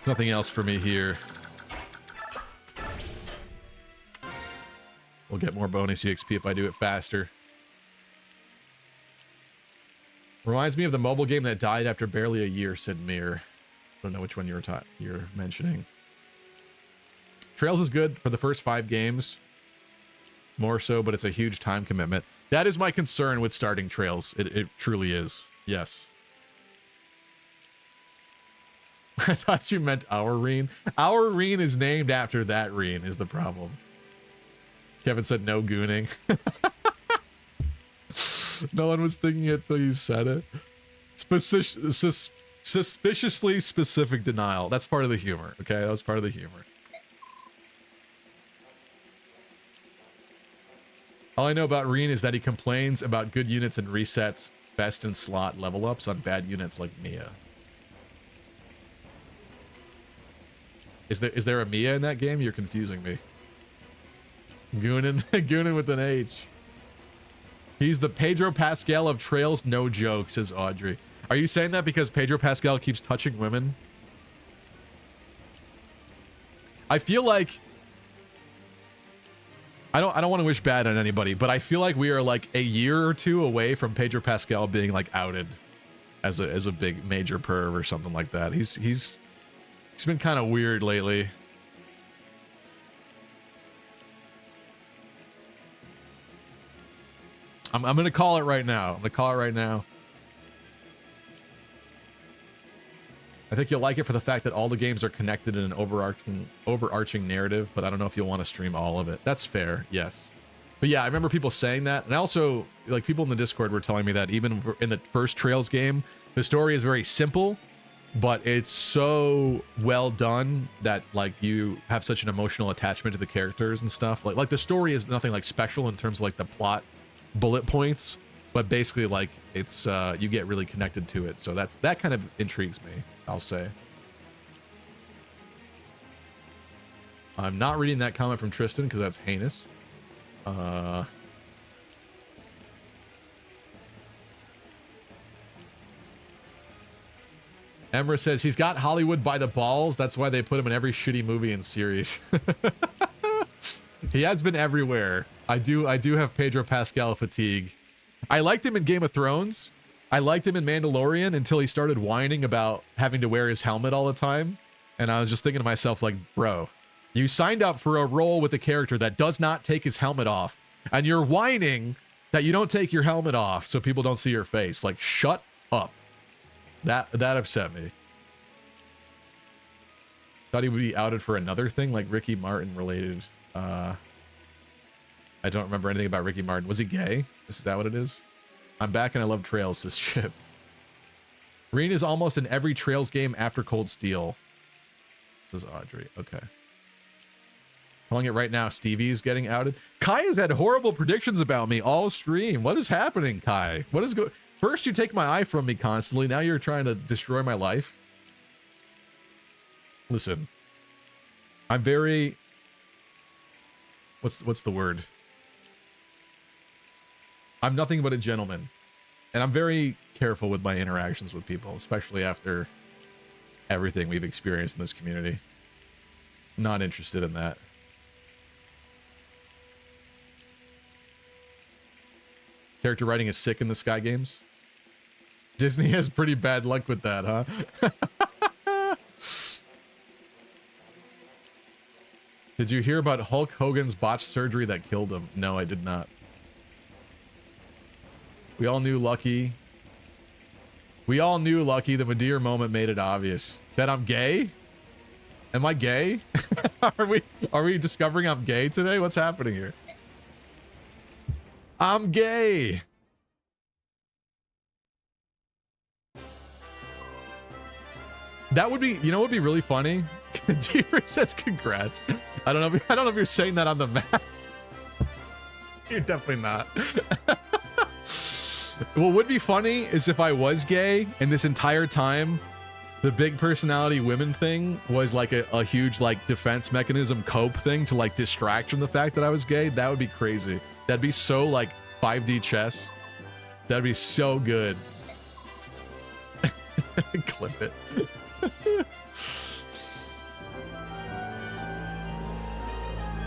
Nothing else for me here. We'll get more bonus EXP if I do it faster. Reminds me of the mobile game that died after barely a year, said Mir. Don't know which one you're mentioning. Trails is good for the first 5 games. More so, but it's a huge time commitment. That is my concern with starting Trails. It truly is. Yes. I thought you meant our Reen. Our Reen is named after that Reen is the problem. Kevin said no gooning. No one was thinking it till you said it. Suspiciously specific denial. That's part of the humor, okay? That was part of the humor. All I know about Reen is that he complains about good units and resets best in slot level ups on bad units like Mia. Is there a Mia in that game? You're confusing me. Goonin with an H. He's the Pedro Pascal of Trails, no joke, says Audrey. Are you saying that because Pedro Pascal keeps touching women? I feel like I don't want to wish bad on anybody, but I feel like we are like a year or two away from Pedro Pascal being like outed as a big major perv or something like that. He's been kind of weird lately. I'm gonna call it right now. I think you'll like it for the fact that all the games are connected in an overarching narrative, but I don't know if you'll want to stream all of it. That's fair, yes. But yeah, I remember people saying that, and also like people in the Discord were telling me that even in the first Trails game, the story is very simple, but it's so well done that like you have such an emotional attachment to the characters and stuff. Like the story is nothing like special in terms of like the plot bullet points, but basically like it's you get really connected to it. So that kind of intrigues me, I'll say. I'm not reading that comment from Tristan because that's heinous. Emra says he's got Hollywood by the balls. That's why they put him in every shitty movie and series. He has been everywhere. I do have Pedro Pascal fatigue. I liked him in Game of Thrones. I liked him in Mandalorian until he started whining about having to wear his helmet all the time. And I was just thinking to myself, like, bro, you signed up for a role with a character that does not take his helmet off. And you're whining that you don't take your helmet off so people don't see your face. Like, shut up. That upset me. Thought he would be outed for another thing, like Ricky Martin related. I don't remember anything about Ricky Martin. Was he gay? Is that what it is? I'm back and I love Trails, this chip. Green is almost in every Trails game after Cold Steel. Says Audrey. Okay. Calling it right now, Stevie's getting outed. Kai has had horrible predictions about me all stream. What is happening, Kai? What is going... First, you take my eye from me constantly. Now you're trying to destroy my life. Listen, I'm very... What's the word? I'm nothing but a gentleman. And I'm very careful with my interactions with people, especially after everything we've experienced in this community. Not interested in that. Character writing is sick in the Sky games. Disney has pretty bad luck with that, huh? Did you hear about Hulk Hogan's botched surgery that killed him? No, I did not. We all knew Lucky. We all knew Lucky. The Madeir moment made it obvious. That I'm gay? Am I gay? Are we discovering I'm gay today? What's happening here? I'm gay. That would be, you know what would be really funny? Deeper says congrats. I don't know if you're saying that on the map. You're definitely not. What would be funny is if I was gay and this entire time the big personality women thing was like a huge like defense mechanism cope thing to like distract from the fact that I was gay. That would be crazy. That'd be so like 5D chess. That'd be so good. Clip it.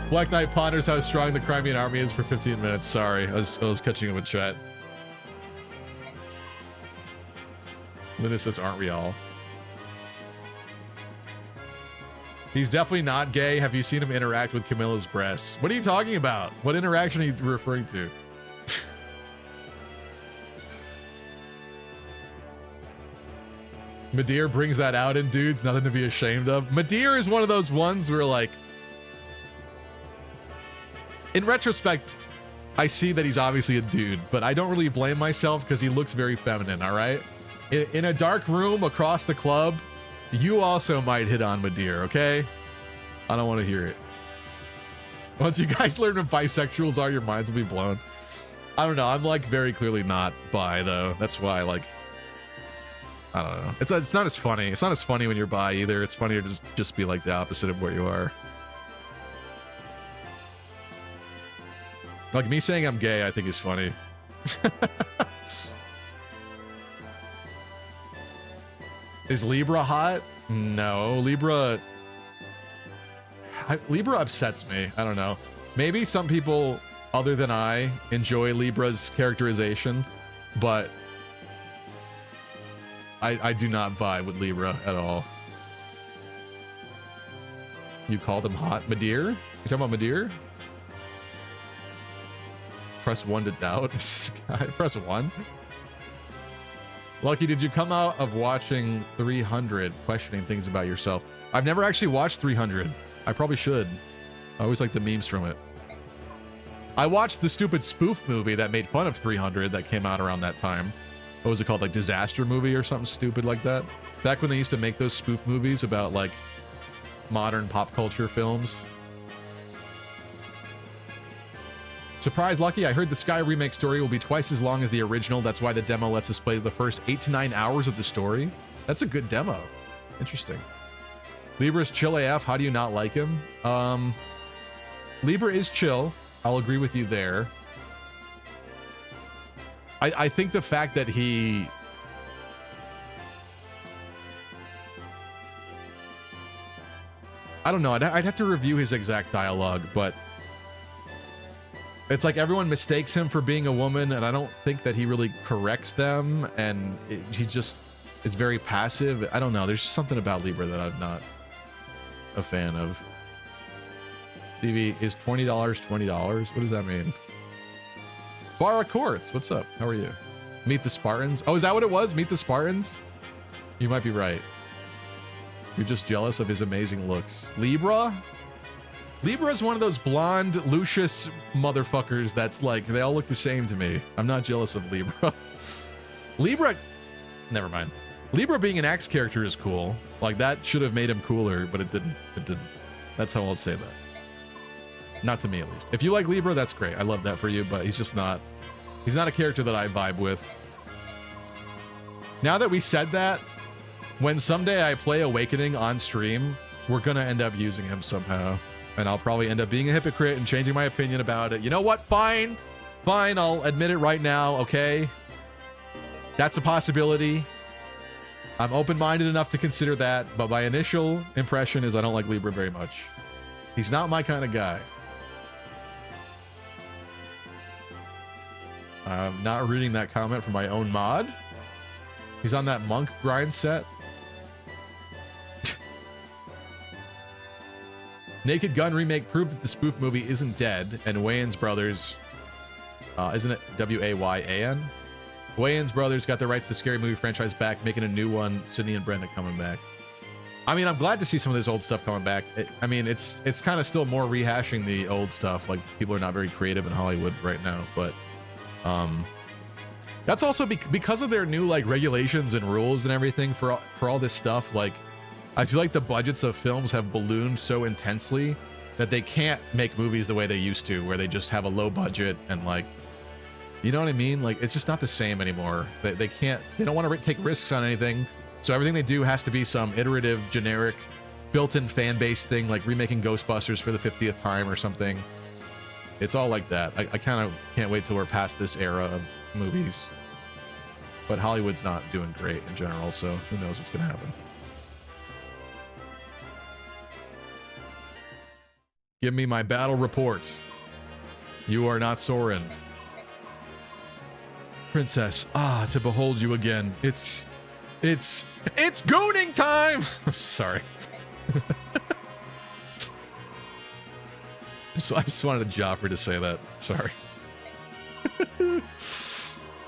Black Knight ponders how strong the Crimean army is for 15 minutes. Sorry, I was catching up with chat. Linus says, aren't we all? He's definitely not gay. Have you seen him interact with Camilla's breasts? What are you talking about? What interaction are you referring to? Madeir brings that out in dudes, nothing to be ashamed of. Madeir is one of those ones where like, in retrospect, I see that he's obviously a dude, but I don't really blame myself because he looks very feminine, all right? In a dark room across the club, you also might hit on Madeir, okay? I don't want to hear it. Once you guys learn what bisexuals are, your minds will be blown. I don't know. I'm like very clearly not bi though. That's why like, I don't know. It's not as funny. It's not as funny when you're bi either. It's funnier to just be like the opposite of what you are. Like me saying I'm gay, I think is funny. Is Libra hot? No, Libra upsets me. I don't know. Maybe some people other than I enjoy Libra's characterization, but I do not vibe with Libra at all. You called him hot? Madeir? You talking about Madeir? Press 1 to doubt. Press 1. Lucky, did you come out of watching 300 questioning things about yourself? I've never actually watched 300. I probably should. I always like the memes from it. I watched the stupid spoof movie that made fun of 300 that came out around that time. What was it called? Like Disaster Movie or something stupid like that? Back when they used to make those spoof movies about like modern pop culture films. Surprise, Lucky. I heard the Sky remake story will be twice as long as the original. That's why the demo lets us play the first 8 to 9 hours of the story. That's a good demo. Interesting. Libra's chill AF. How do you not like him? Libra is chill. I'll agree with you there. I think the fact that he... I don't know. I'd have to review his exact dialogue, but it's like everyone mistakes him for being a woman, and I don't think that he really corrects them, and he just is very passive. I don't know. There's just something about Libra that I'm not a fan of. Stevie, is $20 $20? What does that mean? Bar Courts, what's up? How are you? Meet the Spartans. Oh, is that what it was? Meet the Spartans? You might be right. You're just jealous of his amazing looks. Libra? Libra is one of those blonde, Lucius motherfuckers that's like, they all look the same to me. I'm not jealous of Libra. Libra, never mind. Libra being an Axe character is cool. Like, that should have made him cooler, but it didn't. It didn't. That's how I'll say that. Not to me, at least. If you like Libra, that's great. I love that for you, but he's just not... He's not a character that I vibe with. Now that we said that, when someday I play Awakening on stream, we're gonna end up using him somehow. And I'll probably end up being a hypocrite and changing my opinion about it. You know what? Fine. Fine, I'll admit it right now, okay? That's a possibility. I'm open-minded enough to consider that, but my initial impression is I don't like Libra very much. He's not my kind of guy. I'm not reading that comment from my own mod. He's on that monk grind set. Naked Gun remake proved that the spoof movie isn't dead, and Wayans Brothers, isn't it W-A-Y-A-N? Wayans Brothers got the rights to Scary Movie franchise back, making a new one. Sydney and Brenda coming back. I mean, I'm glad to see some of this old stuff coming back. I mean, it's kind of still more rehashing the old stuff. Like, people are not very creative in Hollywood right now, but that's also because of their new like regulations and rules and everything for all this stuff. Like, I feel like the budgets of films have ballooned so intensely that they can't make movies the way they used to, where they just have a low budget and like, you know what I mean? Like, it's just not the same anymore. They can't, they don't want to take risks on anything. So everything they do has to be some iterative, generic, built-in fan base thing, like remaking Ghostbusters for the 50th time or something. It's all like that. I kind of can't wait till we're past this era of movies. But Hollywood's not doing great in general, so who knows what's going to happen. Give me my battle report. You are not Soren. Princess, to behold you again. It's gooning time! Sorry. So I just wanted Joffrey to say that. Sorry.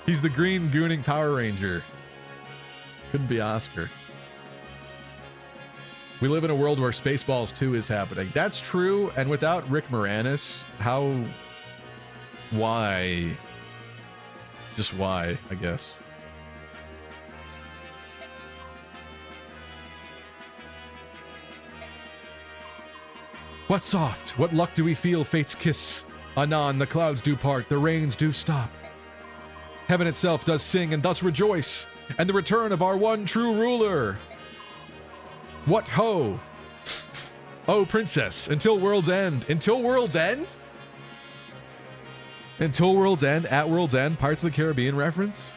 He's the green gooning Power Ranger. Couldn't be Oscar. We live in a world where Spaceballs 2 is happening. That's true, and without Rick Moranis, why? Just why, I guess. What soft, what luck do we feel fate's kiss? Anon the clouds do part, the rains do stop. Heaven itself does sing and thus rejoice, and the return of our one true ruler. What ho? Oh, princess, until world's end. Until world's end? Until world's end, at world's end, Pirates of the Caribbean reference?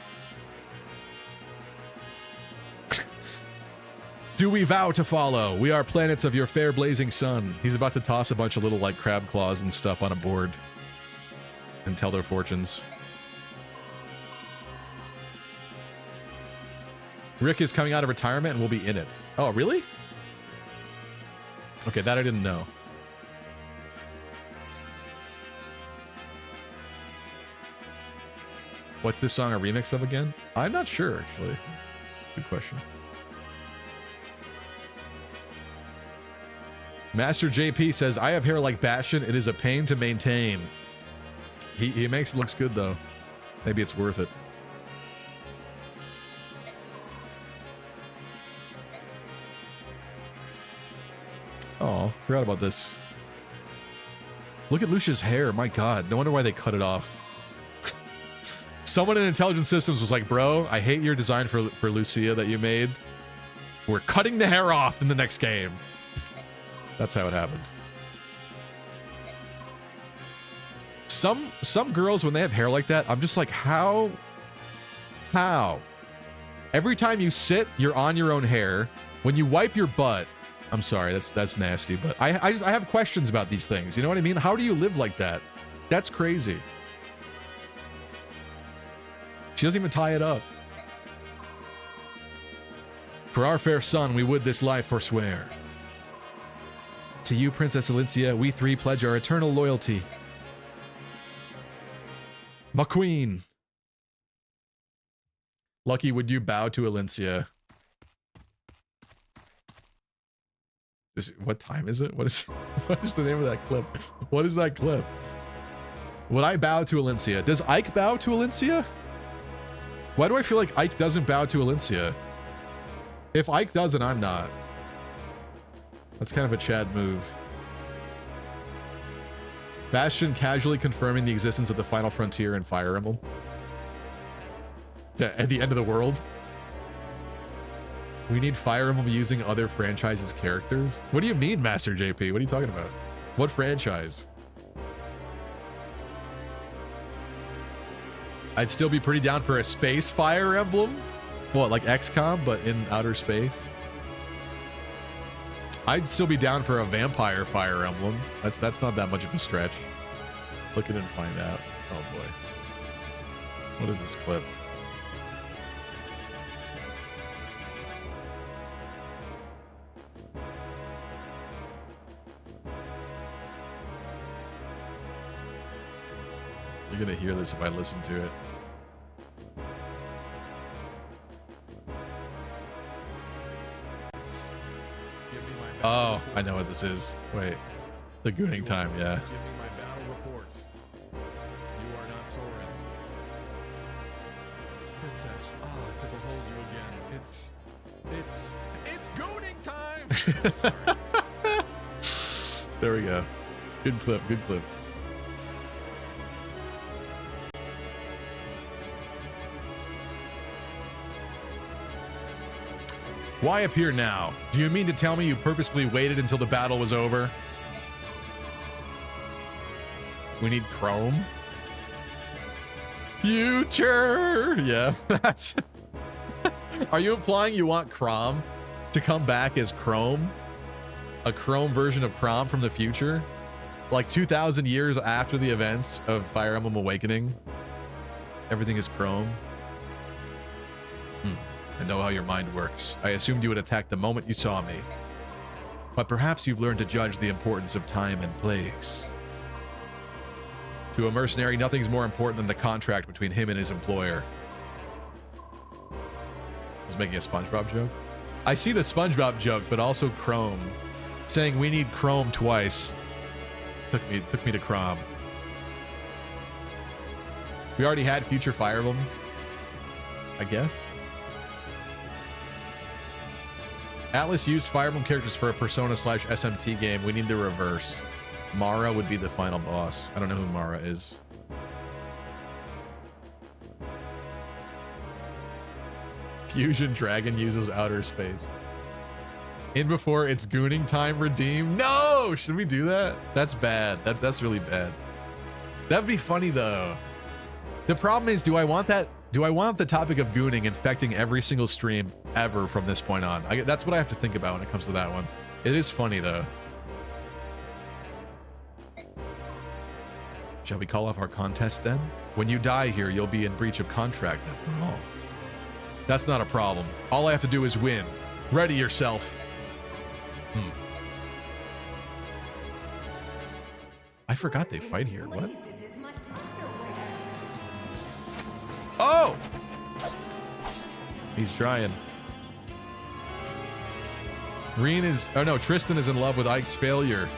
Do we vow to follow? We are planets of your fair blazing sun. He's about to toss a bunch of little like crab claws and stuff on a board and tell their fortunes. Rick is coming out of retirement and will be in it. Oh, really? Okay, that I didn't know. What's this song a remix of again? I'm not sure, actually. Good question. Master JP says, I have hair like Bastion. It is a pain to maintain. He makes it looks good, though. Maybe it's worth it. Oh, forgot about this. Look at Lucia's hair. My God. No wonder why they cut it off. Someone in Intelligent Systems was like, bro, I hate your design for Lucia that you made. We're cutting the hair off in the next game. That's how it happened. Some girls, when they have hair like that, I'm just like, how? Every time you sit, you're on your own hair. When you wipe your butt, I'm sorry, that's nasty, but I have questions about these things. You know what I mean? How do you live like that? That's crazy. She doesn't even tie it up. For our fair son, we would this life forswear. To you, Princess Alicia, we three pledge our eternal loyalty. My queen. Lucky, would you bow to Alicia? What time is it? What is the name of that clip? What is that clip? Would I bow to Alicia? Does Ike bow to Alicia? Why do I feel like Ike doesn't bow to Alicia? If Ike doesn't, I'm not. That's kind of a Chad move. Bastion casually confirming the existence of the final frontier in Fire Emblem. At the end of the world. We need Fire Emblem using other franchises' characters? What do you mean, Master JP? What are you talking about? What franchise? I'd still be pretty down for a space Fire Emblem. What, like XCOM, but in outer space? I'd still be down for a vampire Fire Emblem. That's not that much of a stretch. Look at it and find out. Oh boy. What is this clip? You're gonna hear this if I listen to it. Oh, I know what this is. Wait. The gooning time, yeah. Give me my battle report. You are not Soren. Princess, to behold you again. It's gooning time! There we go. Good clip, good clip. Why appear now? Do you mean to tell me you purposefully waited until the battle was over? We need Chrome? Future! Yeah, that's... Are you implying you want Crom to come back as Chrome? A Chrome version of Crom from the future? Like 2,000 years after the events of Fire Emblem Awakening? Everything is Chrome? I know how your mind works. I assumed you would attack the moment you saw me. But perhaps you've learned to judge the importance of time and place. To a mercenary, nothing's more important than the contract between him and his employer. I was making a SpongeBob joke. I see the SpongeBob joke, but also Chrome. Saying we need Chrome twice. Took me to Crom. We already had Future Fire Emblem, I guess. Atlas used Fire Emblem characters for a Persona/SMT game. We need the reverse. Mara would be the final boss. I don't know who Mara is. Fusion Dragon uses outer space. In before it's gooning time redeem. No! Should we do that? That's bad. That's really bad. That'd be funny though. The problem is, do I want that? Do I want the topic of gooning infecting every single stream ever from this point on? That's what I have to think about when it comes to that one. It is funny though. Shall we call off our contest then? When you die here, you'll be in breach of contract after all. That's not a problem. All I have to do is win. Ready yourself. I forgot they fight here. What? Oh! He's trying. Tristan is in love with Ike's failure.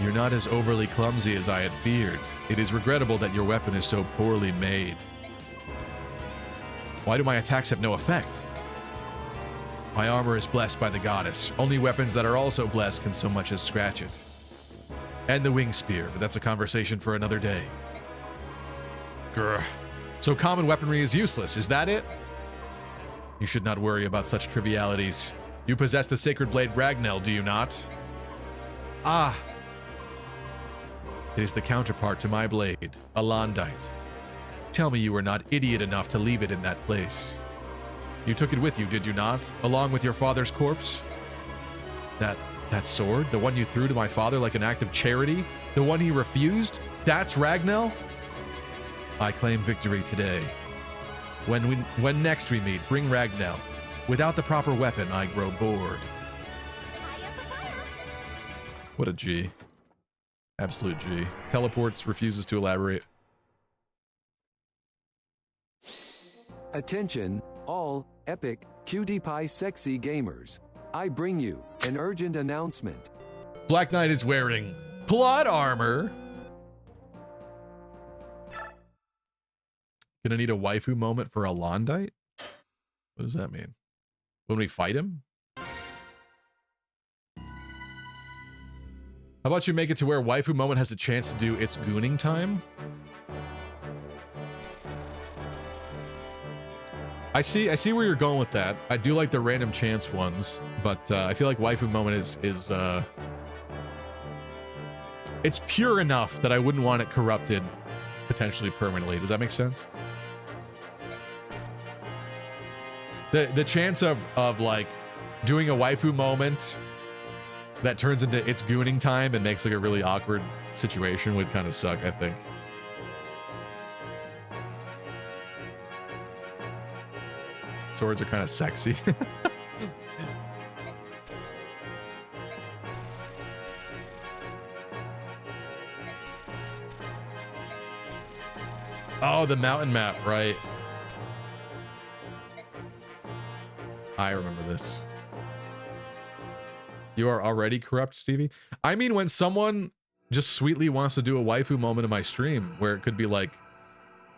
You're not as overly clumsy as I had feared. It is regrettable that your weapon is so poorly made. Why do my attacks have no effect? My armor is blessed by the goddess. Only weapons that are also blessed can so much as scratch it. And the wing spear, but that's a conversation for another day. Grr. So common weaponry is useless, is that it? You should not worry about such trivialities. You possess the sacred blade Ragnell, do you not? Ah. It is the counterpart to my blade, a Londite. Tell me you were not idiot enough to leave it in that place. You took it with you, did you not? Along with your father's corpse? That sword? The one you threw to my father like an act of charity? The one he refused? That's Ragnell? I claim victory today. When next we meet, bring Ragnell. Without the proper weapon, I grow bored. What a G. Absolute G. Teleports, refuses to elaborate. Attention, all epic, cutie pie sexy gamers. I bring you an urgent announcement. Black Knight is wearing plot armor. Gonna need a waifu moment for a Londite? What does that mean? When we fight him? How about you make it to where waifu moment has a chance to do its gooning time? I see where you're going with that. I do like the random chance ones, but I feel like waifu moment is it's pure enough that I wouldn't want it corrupted potentially permanently. Does that make sense? The chance of like doing a waifu moment that turns into its gooning time and makes like a really awkward situation would kind of suck, I think. Swords are kind of sexy. Oh, the mountain map, right. I remember this. You are already corrupt, Stevie? I mean, when someone just sweetly wants to do a waifu moment in my stream where it could be like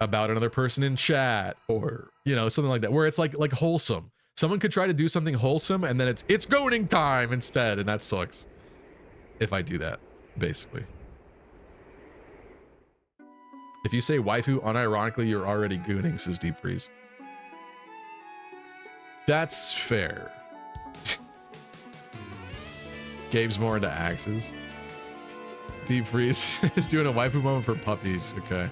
about another person in chat or, you know, something like that, where it's like wholesome. Someone could try to do something wholesome and then it's gooning time instead, and that sucks if I do that, basically. If you say waifu unironically, you're already gooning, says Deep Freeze. That's fair. Gabe's more into axes. Deep Freeze is doing a waifu moment for puppies. Okay.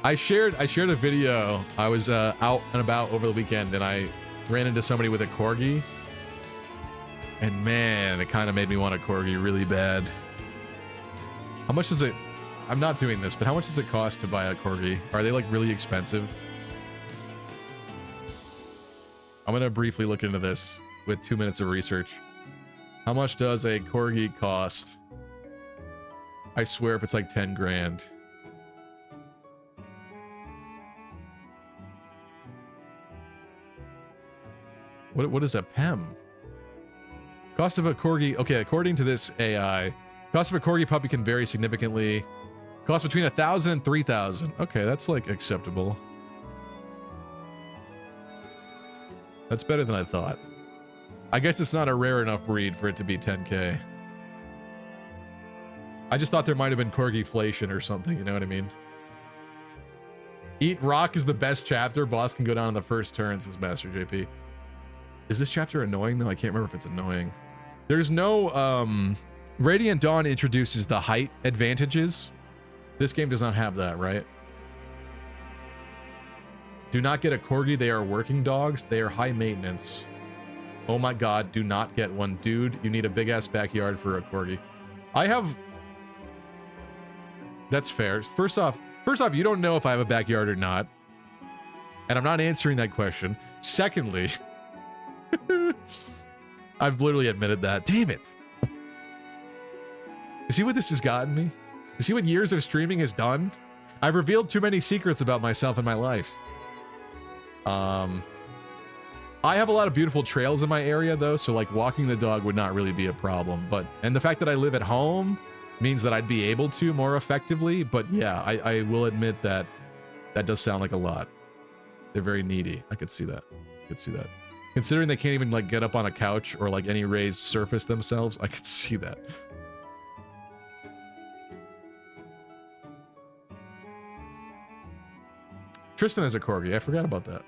I shared a video. I was out and about over the weekend and I ran into somebody with a corgi. And man, it kind of made me want a corgi really bad. How much does it... I'm not doing this, but how much does it cost to buy a corgi? Are they like really expensive? I'm going to briefly look into this with 2 minutes of research. How much does a corgi cost? I swear if it's like 10 grand. What is a PEM? Cost of a corgi. Okay, according to this AI, cost of a corgi puppy can vary significantly. Cost between 1,000 and 3,000. Okay, that's like acceptable. That's better than I thought. I guess it's not a rare enough breed for it to be 10K. I just thought there might have been corgiflation or something, you know what I mean? Eat Rock is the best chapter. Boss can go down on the first turn, says Master JP. Is this chapter annoying though? I can't remember if it's annoying. There's no, Radiant Dawn introduces the height advantages. This game does not have that, right? Do not get a corgi. They are working dogs. They are high maintenance. Oh my god, do not get one. Dude, you need a big-ass backyard for a corgi. I have... That's fair. First off, you don't know if I have a backyard or not. And I'm not answering that question. Secondly, I've literally admitted that. Damn it. You see what this has gotten me? You see what years of streaming has done? I've revealed too many secrets about myself and my life. I have a lot of beautiful trails in my area though, so like walking the dog would not really be a problem. And the fact that I live at home means that I'd be able to more effectively. But yeah, I will admit that that does sound like a lot. They're very needy. I could see that. Considering they can't even like get up on a couch or like any raised surface themselves, I could see that. Tristan has a corgi. I forgot about that.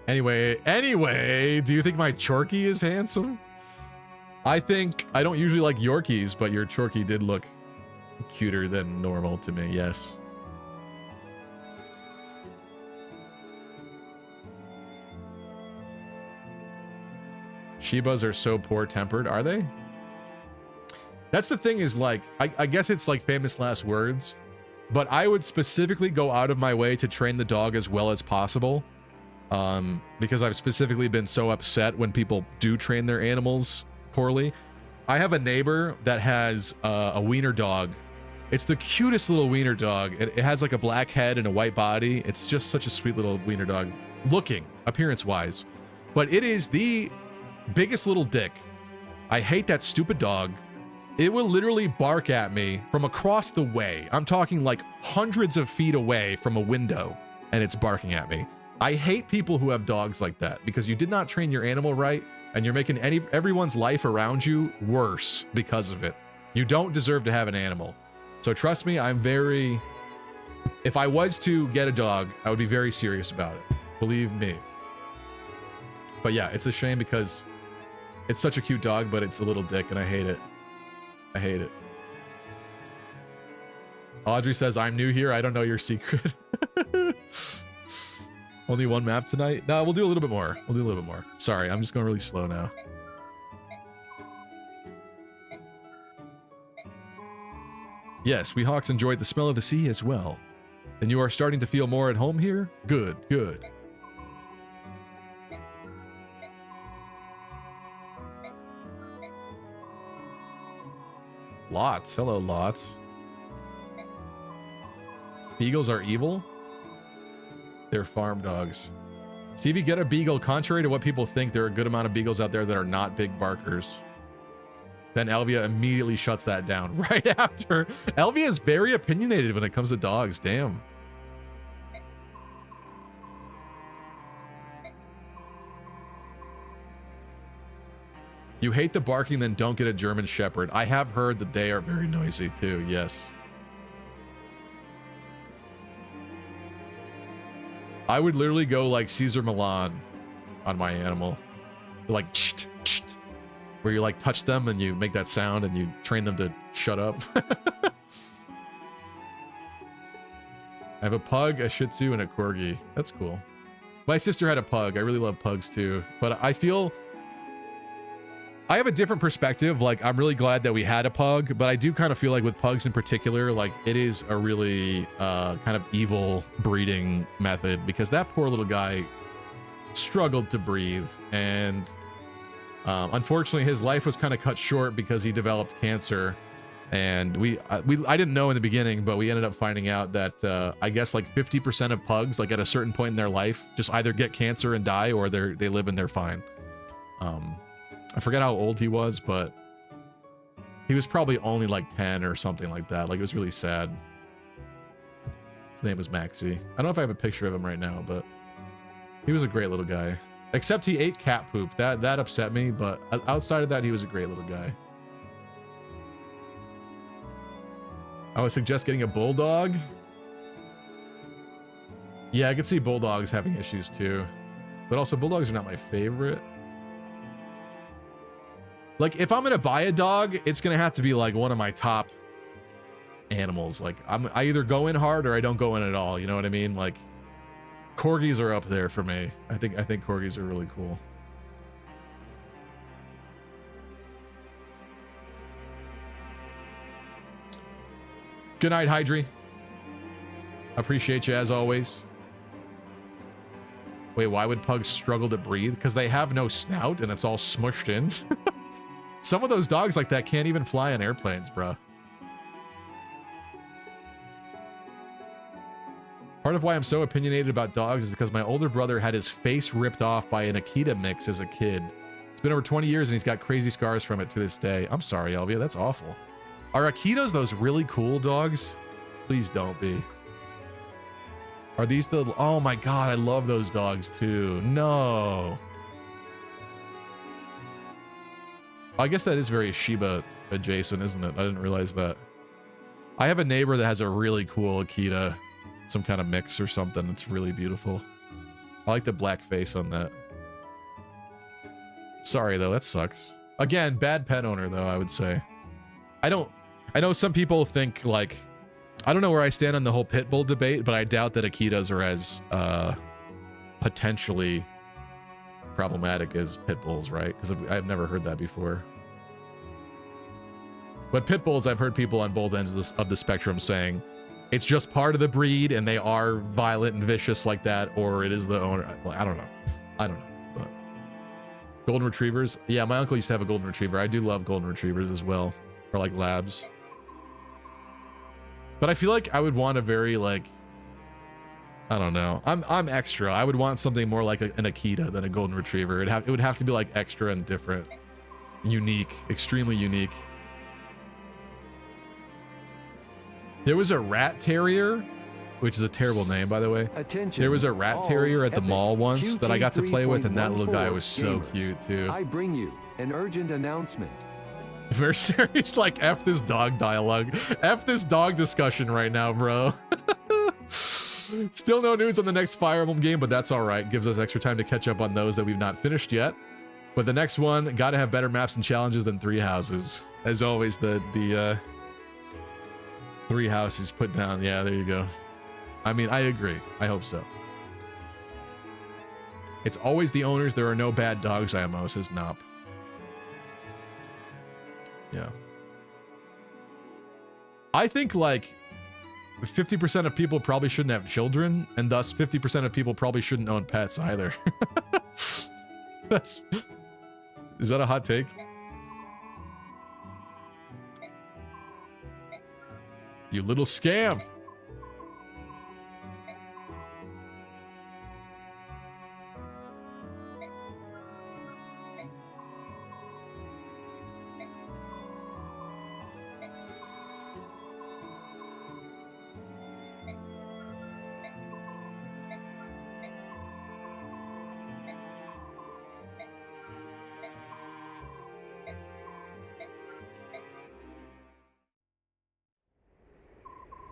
Anyway, do you think my Chorky is handsome? I don't usually like Yorkies, but your Chorky did look cuter than normal to me, yes. Shibas are so poor-tempered, are they? That's the thing is, like, I guess it's like famous last words, but I would specifically go out of my way to train the dog as well as possible, because I've specifically been so upset when people do train their animals poorly. I have a neighbor that has a wiener dog. It's the cutest little wiener dog. It has like a black head and a white body. It's just such a sweet little wiener dog, looking, appearance-wise. But it is the biggest little dick. I hate that stupid dog. It will literally bark at me from across the way. I'm talking like hundreds of feet away from a window, and it's barking at me. I hate people who have dogs like that because you did not train your animal right, and you're making everyone's life around you worse because of it. You don't deserve to have an animal. So trust me, if I was to get a dog, I would be very serious about it. Believe me. But yeah, it's a shame because it's such a cute dog, but it's a little dick, and I hate it. I hate it. Audrey says, I'm new here. I don't know your secret. Only one map tonight? No, we'll do a little bit more. We'll do a little bit more. Sorry, I'm just going really slow now. Yes, we Hawks enjoyed the smell of the sea as well. And you are starting to feel more at home here? Good, good. Lots. Hello, Lots. Beagles are evil? They're farm dogs. Stevie, get a beagle. Contrary to what people think, there are a good amount of beagles out there that are not big barkers. Then Elvia immediately shuts that down right after. Elvia is very opinionated when it comes to dogs. Damn. You hate the barking, then don't get a German Shepherd. I have heard that they are very noisy too, yes. I would literally go like Caesar Milan on my animal. Like, cht, cht, where you like touch them and you make that sound and you train them to shut up. I have a pug, a Shih Tzu, and a Corgi. That's cool. My sister had a pug. I really love pugs too. But I feel I have a different perspective. Like, I'm really glad that we had a pug, but I do kind of feel like with pugs in particular, like it is a really kind of evil breeding method because that poor little guy struggled to breathe. And unfortunately, his life was kind of cut short because he developed cancer. And I didn't know in the beginning, but we ended up finding out that I guess like 50% of pugs, like at a certain point in their life, just either get cancer and die or they live and they're fine. I forget how old he was, but he was probably only like 10 or something like that. Like, it was really sad. His name was Maxie. I don't know if I have a picture of him right now, but he was a great little guy. Except he ate cat poop. That upset me, but outside of that, he was a great little guy. I would suggest getting a bulldog. Yeah, I could see bulldogs having issues too. But also, bulldogs are not my favorite. Like, if I'm gonna buy a dog, it's gonna have to be like one of my top animals. Like, I either go in hard or I don't go in at all. You know what I mean? Like, corgis are up there for me. I think corgis are really cool. Good night, Hydri. Appreciate you as always. Wait, why would pugs struggle to breathe? Because they have no snout and it's all smushed in. Some of those dogs like that can't even fly on airplanes, bro. Part of why I'm so opinionated about dogs is because my older brother had his face ripped off by an Akita mix as a kid. It's been over 20 years and he's got crazy scars from it to this day. I'm sorry, Elvia, that's awful. Are Akitas those really cool dogs? Please don't be. Are these the... Oh my god, I love those dogs too. No. I guess that is very Shiba adjacent, isn't it? I didn't realize that. I have a neighbor that has a really cool Akita. some kind of mix or something. It's really beautiful. I like the black face on that. Sorry though, that sucks. Again, bad pet owner though, I would say. I know some people think like, I don't know where I stand on the whole pit bull debate, but I doubt that Akitas are as potentially problematic as pit bulls, right? Because I've never heard that before. But pit bulls, I've heard people on both ends of the spectrum saying it's just part of the breed and they are violent and vicious like that, or it is the owner. I don't know. But golden retrievers. Yeah, my uncle used to have a golden retriever. I do love golden retrievers as well, or like labs. But I feel like I would want a very like, I don't know. I'm extra. I would want something more like an Akita than a golden retriever. It would have to be like extra and different, unique, extremely unique. There was a rat terrier, which is a terrible name, by the way. Attention. There was a rat terrier at the epic mall once that I got to play with, and that little guy 3.14 was so gamers. cute too. I bring you an urgent announcement. Mercenaries like F this dog dialogue. F this dog discussion right now, bro. Still no news on the next Fire Emblem game, but that's all right. Gives us extra time to catch up on those that we've not finished yet. But the next one, gotta have better maps and challenges than Three Houses. As always, the Three Houses put down. Yeah, there you go. I mean, I agree. I hope so. It's always the owners. There are no bad dogs, IMO, says Nop. Yeah. I think like 50% of people probably shouldn't have children, and thus 50% of people probably shouldn't own pets either. Is that a hot take? You little scam.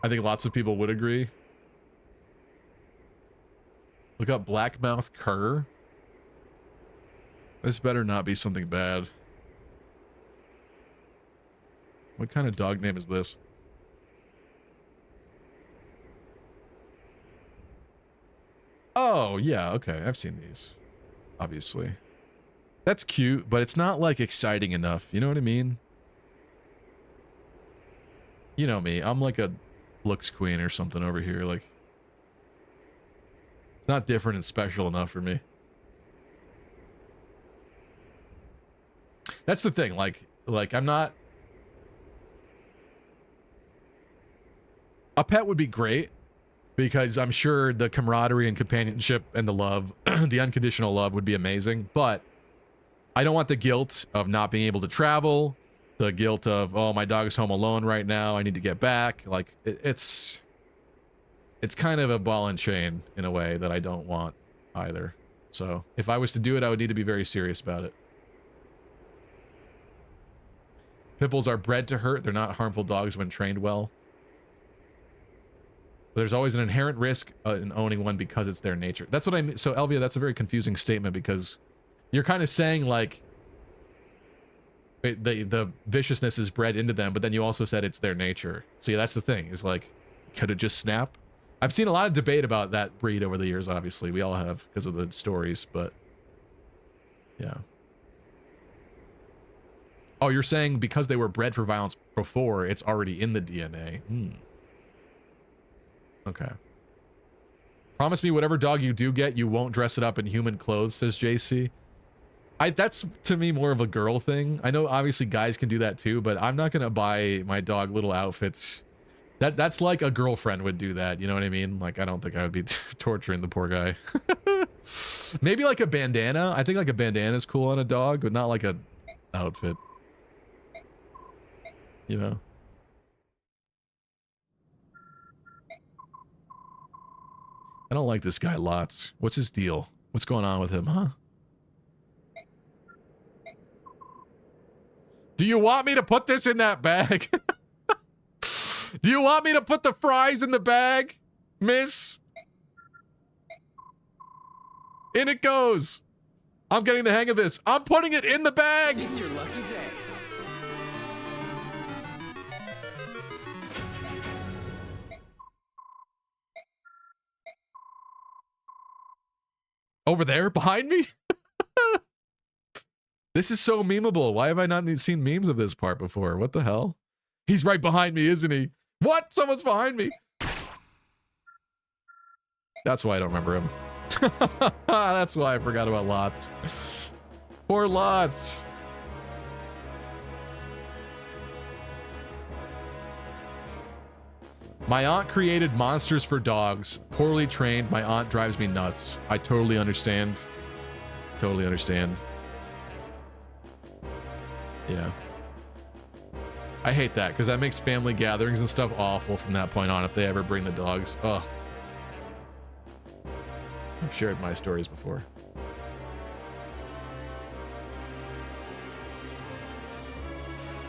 I think lots of people would agree. Look up Blackmouth Cur. This better not be something bad. What kind of dog name is this? Oh, yeah, okay. I've seen these. Obviously. That's cute, but it's not, like, exciting enough. You know what I mean? You know me. I'm like a looks queen or something over here. Like, it's not different and special enough for me. That's the thing. Like I'm not... A pet would be great because I'm sure the camaraderie and companionship and the love, the unconditional love would be amazing. But I don't want the guilt of not being able to travel, the guilt of, oh, my dog's home alone right now, I need to get back. Like, it's kind of a ball and chain in a way that I don't want either. So if I was to do it, I would need to be very serious about it. Pit bulls are bred to hurt. They're not harmful dogs when trained well. But there's always an inherent risk in owning one because it's their nature. That's what I mean. So Elvia, that's a very confusing statement because you're kind of saying like the viciousness is bred into them, but then you also said it's their nature. So yeah, that's the thing, is like, could it just snap? I've seen a lot of debate about that breed over the years, obviously. We all have because of the stories, but yeah. Oh, you're saying because they were bred for violence before, it's already in the DNA. Okay. Promise me whatever dog you do get, you won't dress it up in human clothes, says JC. That's, to me, more of a girl thing. I know, obviously, guys can do that too, but I'm not going to buy my dog little outfits. That's like a girlfriend would do that, you know what I mean? Like, I don't think I would be torturing the poor guy. Maybe like a bandana. I think like a bandana is cool on a dog, but not like a outfit. You know? I don't like this guy lots. What's his deal? What's going on with him, huh? Do you want me to put this in that bag? Do you want me to put the fries in the bag? Miss. In it goes. I'm getting the hang of this. I'm putting it in the bag. It's your lucky day. Over there behind me? This is so memeable. Why have I not seen memes of this part before? What the hell? He's right behind me, isn't he? What? Someone's behind me. That's why I don't remember him. That's why I forgot about Lots. Poor Lots. My aunt created monsters for dogs. Poorly trained, my aunt drives me nuts. I totally understand. Totally understand. Yeah. I hate that because that makes family gatherings and stuff awful from that point on if they ever bring the dogs. Ugh. I've shared my stories before.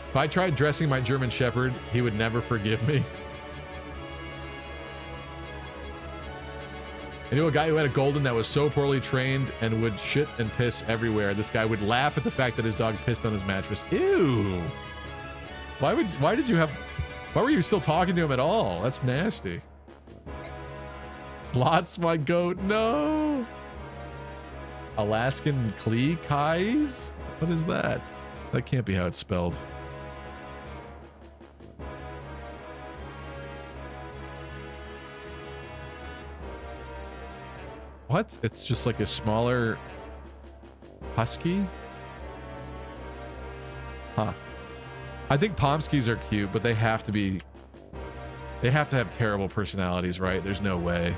If I tried dressing my German Shepherd, he would never forgive me. I knew a guy who had a golden that was so poorly trained and would shit and piss everywhere. This guy would laugh at the fact that his dog pissed on his mattress. Ew. Why were you still talking to him at all? That's nasty. Lots my goat. No. Alaskan Kais? What is that? That can't be how it's spelled. What? It's just like a smaller husky? Huh. I think Pomskis are cute, but they have to have terrible personalities, right? There's no way.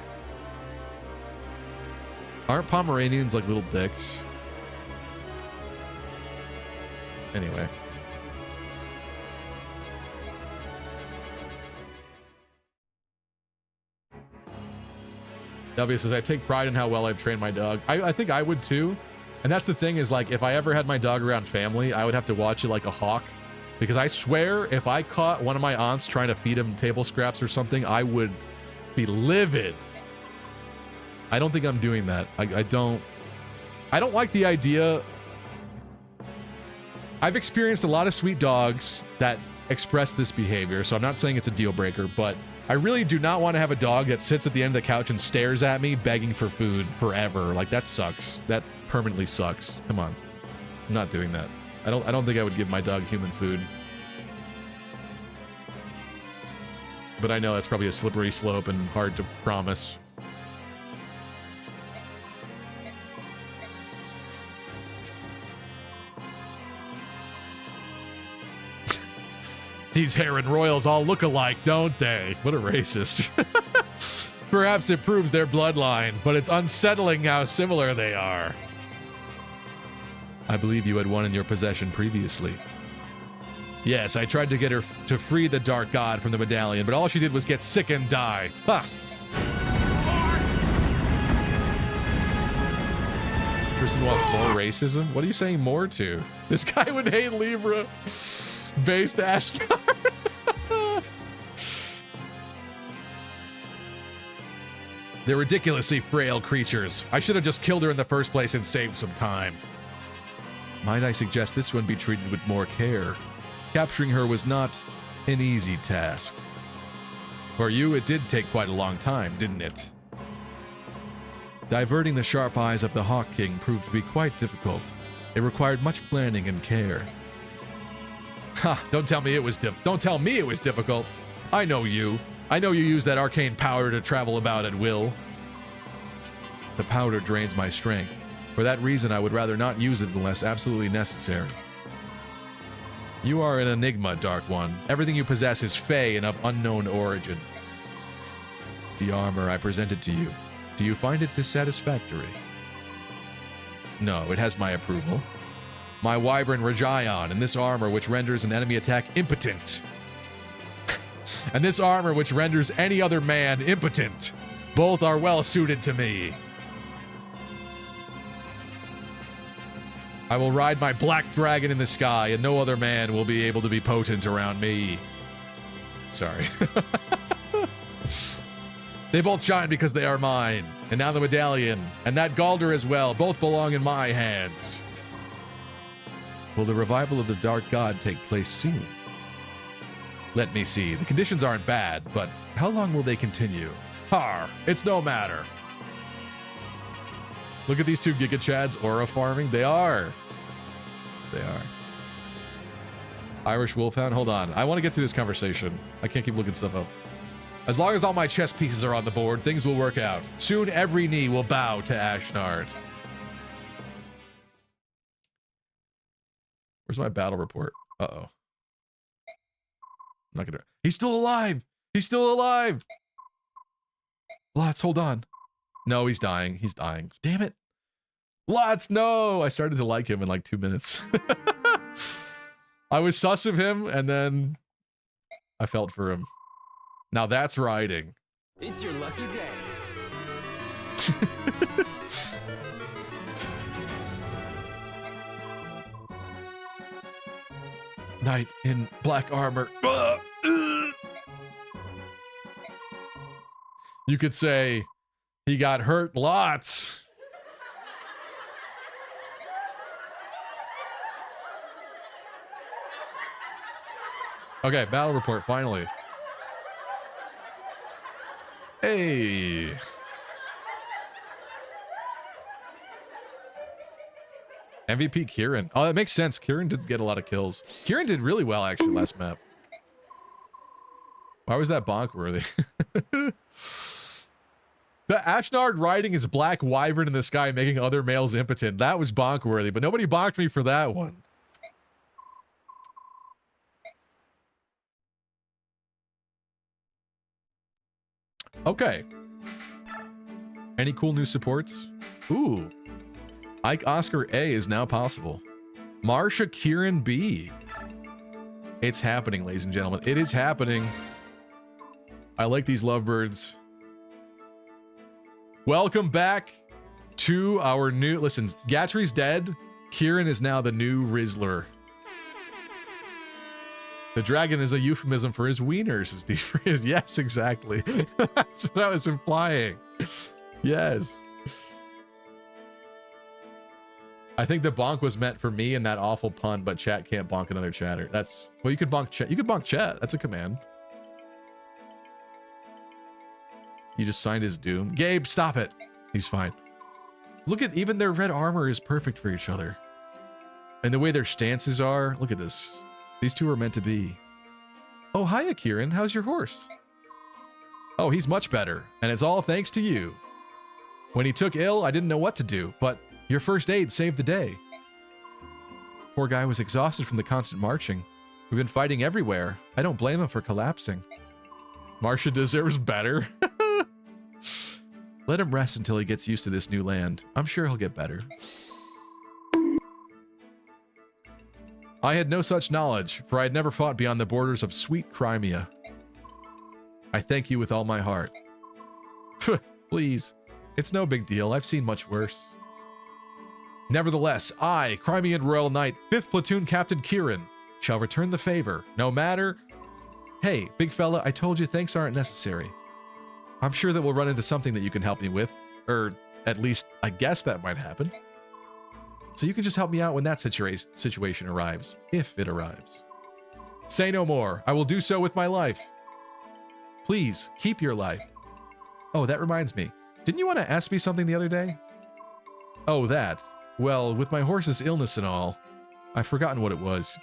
Aren't Pomeranians like little dicks? Anyway. W says, I take pride in how well I've trained my dog. I think I would too. And that's the thing is like, if I ever had my dog around family, I would have to watch it like a hawk. Because I swear, if I caught one of my aunts trying to feed him table scraps or something, I would be livid. I don't think I'm doing that. I don't like the idea. I've experienced a lot of sweet dogs that express this behavior, so I'm not saying it's a deal breaker, but I really do not want to have a dog that sits at the end of the couch and stares at me begging for food forever. Like, that sucks. That permanently sucks. Come on. I'm not doing that. I don't think I would give my dog human food. But I know that's probably a slippery slope and hard to promise. These Heron Royals all look alike, don't they? What a racist. Perhaps it proves their bloodline, but it's unsettling how similar they are. I believe you had one in your possession previously. Yes, I tried to get her to free the Dark God from the medallion, but all she did was get sick and die. Ha! Person wants more racism? What are you saying more to? This guy would hate Libra. Based Ashgar. They're ridiculously frail creatures. I should have just killed her in the first place and saved some time. Might I suggest this one be treated with more care? Capturing her was not an easy task. For you, it did take quite a long time, didn't it? Diverting the sharp eyes of the Hawk King proved to be quite difficult. It required much planning and care. Ha! Don't tell me it was difficult. I know you. I know you use that arcane powder to travel about at will. The powder drains my strength. For that reason, I would rather not use it unless absolutely necessary. You are an enigma, Dark One. Everything you possess is fey and of unknown origin. The armor I presented to you. Do you find it dissatisfactory? No, it has my approval. My wyvern Rajayon, and this armor which renders an enemy attack impotent. And this armor which renders any other man impotent. Both are well suited to me. I will ride my black dragon in the sky, and no other man will be able to be potent around me. Sorry. They both shine because they are mine. And now the medallion, and that Galder as well, both belong in my hands. Will the revival of the Dark God take place soon? Let me see. The conditions aren't bad, but how long will they continue? Har, it's no matter. Look at these two Giga Chads aura farming. They are. They are. Irish Wolfhound, hold on. I want to get through this conversation. I can't keep looking stuff up. As long as all my chess pieces are on the board, things will work out. Soon every knee will bow to Ashnard. Where's my battle report? Uh-oh. I'm not gonna... He's still alive! He's still alive! Lots, hold on. No, he's dying. He's dying. Damn it. Lots, no! I started to like him in like 2 minutes. I was sus of him, and then I felt for him. Now that's riding. It's your lucky day. Knight in black armor. You could say he got hurt lots. Okay, battle report, finally. Hey. MVP Kieran. Oh, that makes sense. Kieran did get a lot of kills. Kieran did really well, actually, last map. Why was that bonk worthy? The Ashnard riding his black wyvern in the sky, making other males impotent. That was bonk worthy, but nobody bonked me for that one. Okay. Any cool new supports? Ooh. Ike Oscar A is now possible. Marsha Kieran B. It's happening, ladies and gentlemen. It is happening. I like these lovebirds. Welcome back to our new... Listen, Gatry's dead. Kieran is now the new Rizzler. The dragon is a euphemism for his wieners, as deep for his... Yes, exactly. That's what I was implying. Yes. I think the bonk was meant for me in that awful pun, but chat can't bonk another chatter. That's... Well, you could bonk chat. You could bonk chat. That's a command. You just signed his doom. Gabe, stop it. He's fine. Look at... Even their red armor is perfect for each other. And the way their stances are... Look at this. These two are meant to be. Oh, hiya, Kieran. How's your horse? Oh, he's much better. And it's all thanks to you. When he took ill, I didn't know what to do, but your first aid saved the day. Poor guy was exhausted from the constant marching. We've been fighting everywhere. I don't blame him for collapsing. Marsha deserves better. Let him rest until he gets used to this new land. I'm sure he'll get better. I had no such knowledge, for I had never fought beyond the borders of sweet Crimea. I thank you with all my heart. Please, it's no big deal. I've seen much worse. Nevertheless, I, Crimean Royal Knight, 5th Platoon Captain Kieran, shall return the favor, no matter... Hey, big fella, I told you thanks aren't necessary. I'm sure that we'll run into something that you can help me with, or at least I guess that might happen. So you can just help me out when that situation arrives, if it arrives. Say no more. I will do so with my life. Please, keep your life. Oh, that reminds me. Didn't you want to ask me something the other day? Oh, that. Well, with my horse's illness and all, I've forgotten what it was.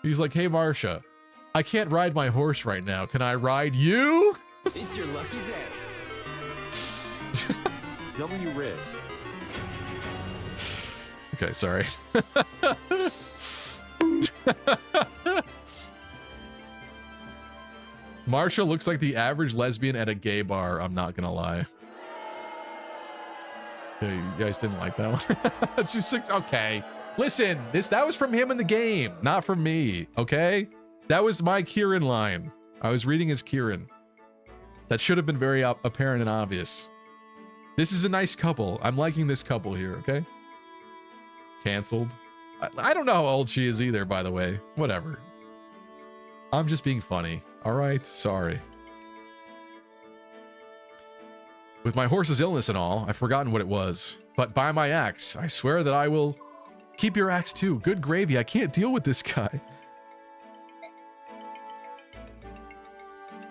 He's like, hey, Marsha, I can't ride my horse right now. Can I ride you? It's your lucky day. W Riz. Okay, sorry. Marsha looks like the average lesbian at a gay bar. I'm not gonna lie. Okay, you guys didn't like that one. She's six. Okay, listen. That was from him in the game, not from me. Okay, that was my Kieran line. I was reading as Kieran. That should have been very apparent and obvious. This is a nice couple. I'm liking this couple here. Okay. Canceled. I don't know how old she is either, by the way. Whatever. I'm just being funny. All right. Sorry. With my horse's illness and all, I've forgotten what it was. But by my axe, I swear that I will keep your axe too. Good gravy, I can't deal with this guy.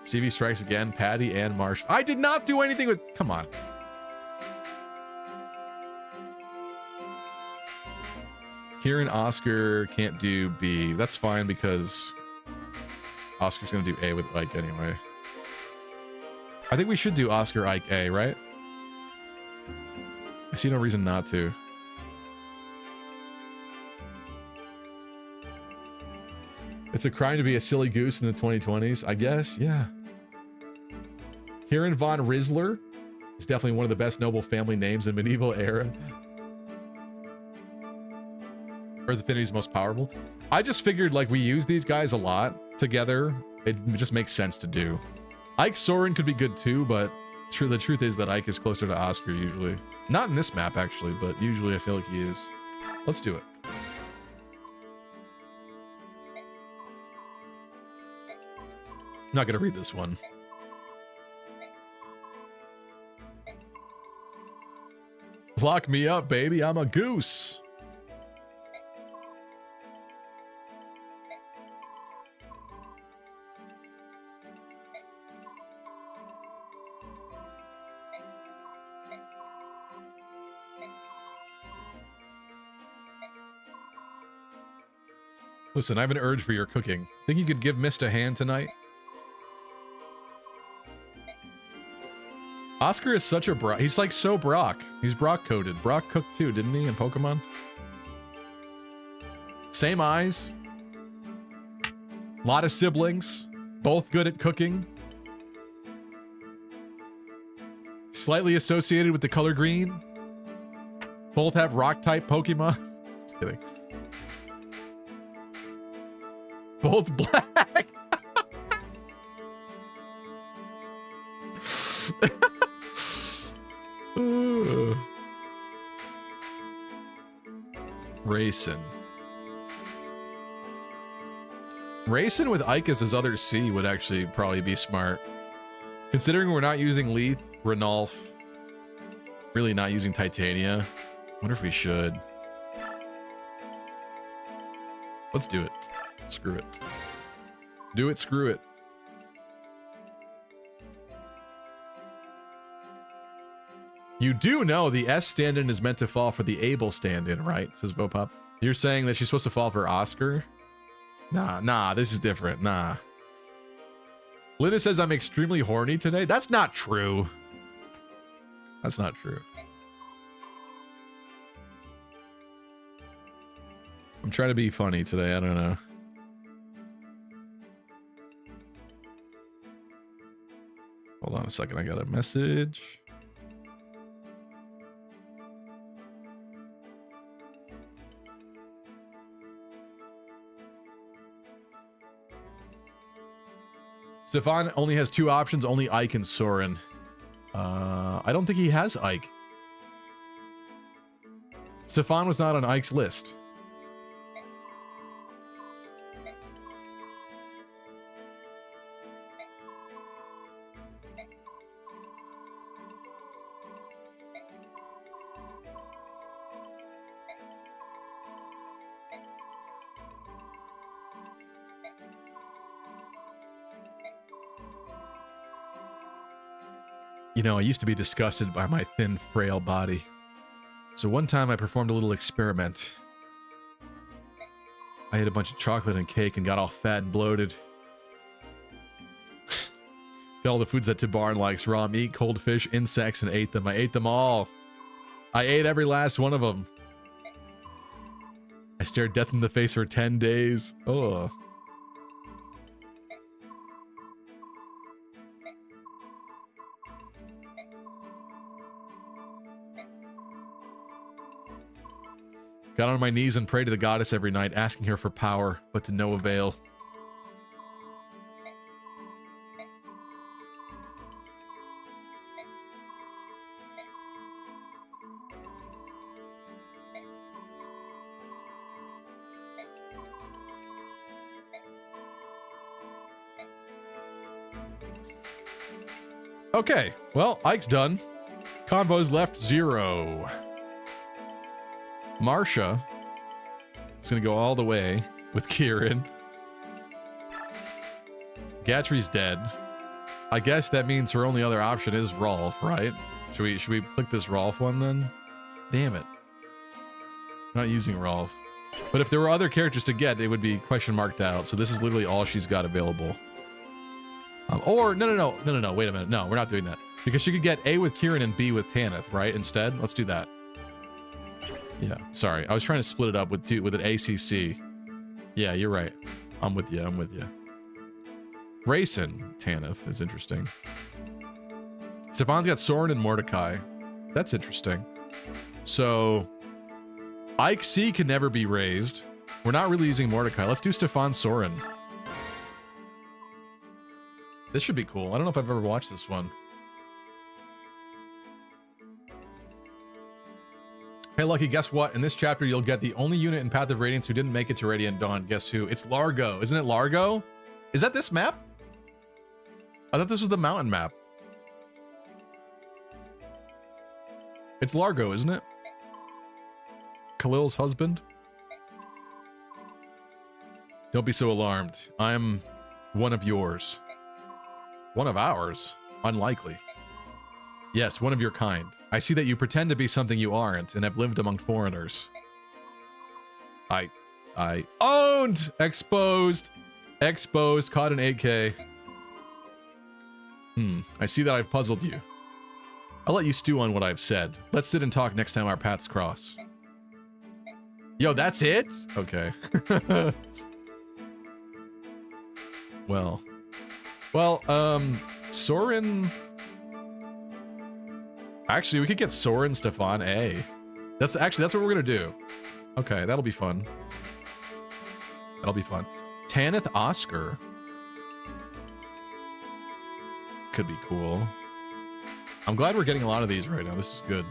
CV strikes again, Patty and Marsh. I did not do anything with... Come on. Kieran, Oscar can't do B. That's fine because Oscar's going to do A with Ike anyway. I think we should do Oscar, Ike, A, right? I see no reason not to. It's a crime to be a silly goose in the 2020s, I guess. Yeah. Kieran von Rizzler is definitely one of the best noble family names in medieval era. Earth Affinity's most powerful. I just figured like we use these guys a lot together. It just makes sense to do. Ike Soren could be good too, but the truth is that Ike is closer to Oscar usually. Not in this map actually, but usually I feel like he is. Let's do it. I'm not gonna read this one. Lock me up, baby. I'm a goose. Listen, I have an urge for your cooking. Think you could give Mist a hand tonight? Oscar is such a Brock. He's like so Brock. He's Brock coded. Brock cooked too, didn't he, in Pokemon? Same eyes. Lot of siblings. Both good at cooking. Slightly associated with the color green. Both have rock type Pokemon. Just kidding. Both black. Racing with Ike as his other C would actually probably be smart. Considering we're not using Leaf, Ranulf, really not using Titania. Wonder if we should. Let's do it. Screw it. Do it, screw it. You do know the S stand-in is meant to fall for the Abel stand-in, right? Says Bopop. You're saying that she's supposed to fall for Oscar? Nah, this is different. Nah. Linda says I'm extremely horny today. That's not true. That's not true. I'm trying to be funny today. I don't know. Hold on a second. I got a message. Stefan only has two options, only Ike and Soren. I don't think he has Ike. Stefan was not on Ike's list. You know, I used to be disgusted by my thin, frail body. So one time I performed a little experiment. I ate a bunch of chocolate and cake and got all fat and bloated. Got all the foods that Tibarn likes: raw meat, cold fish, insects, and ate them. I ate them all. I ate every last one of them. I stared death in the face for 10 days. Oh. Got on my knees and prayed to the goddess every night, asking her for power, but to no avail. Okay, well, Ike's done. Convos left 0. Marsha is going to go all the way with Kieran. Gatry's dead. I guess that means her only other option is Rolf, right? Should we click this Rolf one then? Damn it. Not using Rolf. But if there were other characters to get, it would be question marked out. So this is literally all she's got available. Or no, wait a minute. No, we're not doing that. Because she could get A with Kieran and B with Tanith, right? Instead, let's do that. Yeah, sorry. I was trying to split it up with an ACC. Yeah, you're right. I'm with you. Rayson Tanith is interesting. Stefan's got Soren and Mordecai. That's interesting. So Ike C can never be raised. We're not really using Mordecai. Let's do Stefan Soren. This should be cool. I don't know if I've ever watched this one. Hey, Lucky, guess what? In this chapter, you'll get the only unit in Path of Radiance who didn't make it to Radiant Dawn. Guess who? It's Largo. Isn't it Largo? Is that this map? I thought this was the mountain map. It's Largo, isn't it? Khalil's husband? Don't be so alarmed. I'm one of yours. One of ours? Unlikely. Yes, one of your kind. I see that you pretend to be something you aren't and have lived among foreigners. I owned! Exposed! Exposed. Caught an 8K. I see that I've puzzled you. I'll let you stew on what I've said. Let's sit and talk next time our paths cross. Yo, that's it? Okay. Well, Soren... Actually, we could get Soren, Stefan, A. That's what we're gonna do. Okay, that'll be fun. That'll be fun. Tanith, Oscar. Could be cool. I'm glad we're getting a lot of these right now. This is good.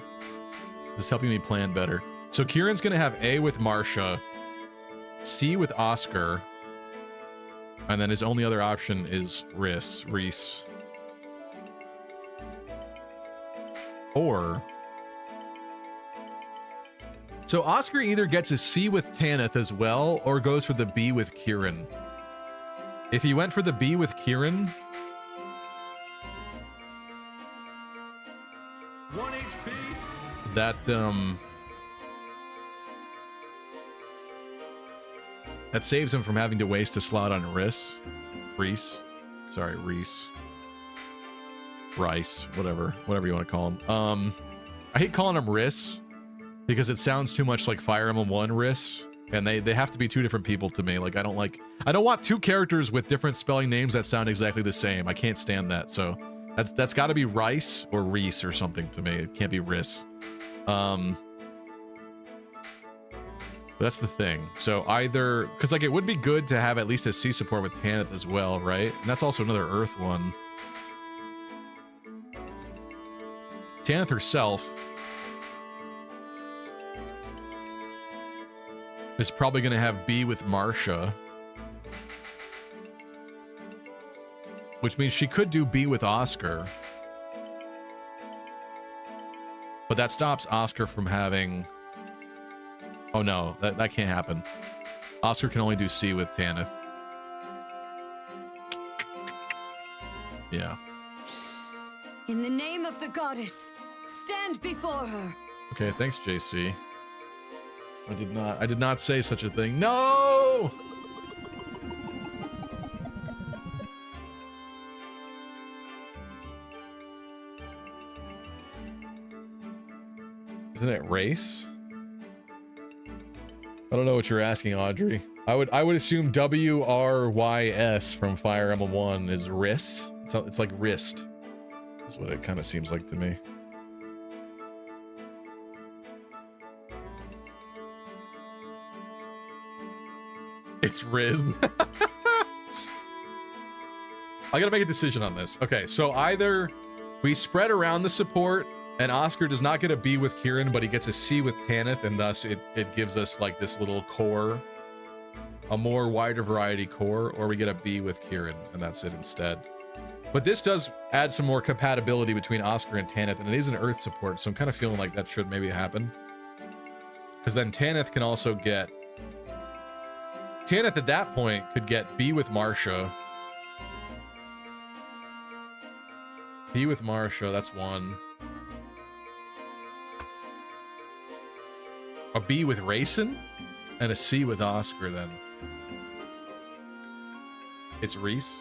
This is helping me plan better. So Kieran's gonna have A with Marsha, C with Oscar, and then his only other option is Reese. Or... So Oscar either gets a C with Tanith as well, or goes for the B with Kieran. If he went for the B with Kieran... 1 HP. That saves him from having to waste a slot on Reese. Rice, whatever you want to call him. I hate calling him Riss because it sounds too much like Fire Emblem 1 Riss, and they have to be two different people to me. Like I don't want two characters with different spelling names that sound exactly the same. I can't stand that. So that's got to be Rice or Reese or something to me. It can't be Riss. That's the thing. So either because like it would be good to have at least a C support with Tanith as well, right? And that's also another Earth one. Tanith herself is probably going to have B with Marsha, which means she could do B with Oscar, but that stops Oscar from having... Oh no, that can't happen. Oscar can only do C with Tanith. Yeah. In the name of the goddess, stand before her. Okay, thanks, JC. I did not say such a thing. No! Isn't it race? I don't know what you're asking, Audrey. I would assume WRYS from Fire Emblem 1 is Riss. It's like wrist. That's what it kind of seems like to me. It's Riz. I gotta make a decision on this. Okay, so either we spread around the support and Oscar does not get a B with Kieran, but he gets a C with Tanith, and thus it gives us like this little core, a more wider variety core, or we get a B with Kieran, and that's it instead. But this does add some more compatibility between Oscar and Tanith, and it is an Earth support, so I'm kind of feeling like that should maybe happen. Because then Tanith can also get... Tanith at that point could get B with Marsha. B with Marsha, that's one. A B with Rayson? And a C with Oscar then. It's Reese.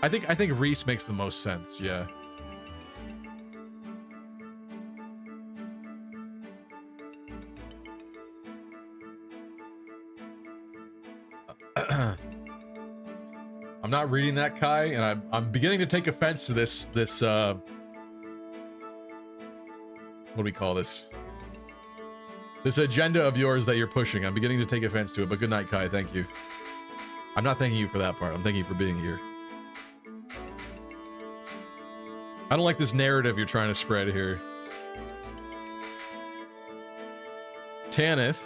I think Reese makes the most sense, yeah. I'm not reading that, Kai, and I'm beginning to take offense to this what do we call this? This agenda of yours that you're pushing. I'm beginning to take offense to it, but good night, Kai. Thank you. I'm not thanking you for that part. I'm thanking you for being here. I don't like this narrative you're trying to spread here. Tanith.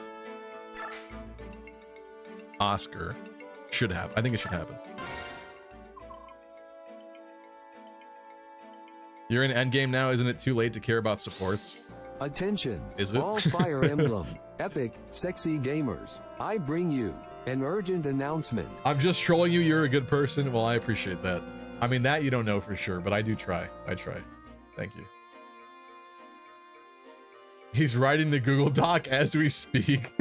Oscar. Should happen. I think it should happen. You're in endgame now. Isn't it too late to care about supports? Attention, Is it? all Fire Emblem, epic, sexy gamers. I bring you an urgent announcement. I'm just trolling you. You're a good person. Well, I appreciate that. I mean, that you don't know for sure, but I do try. I try. Thank you. He's writing the Google Doc as we speak.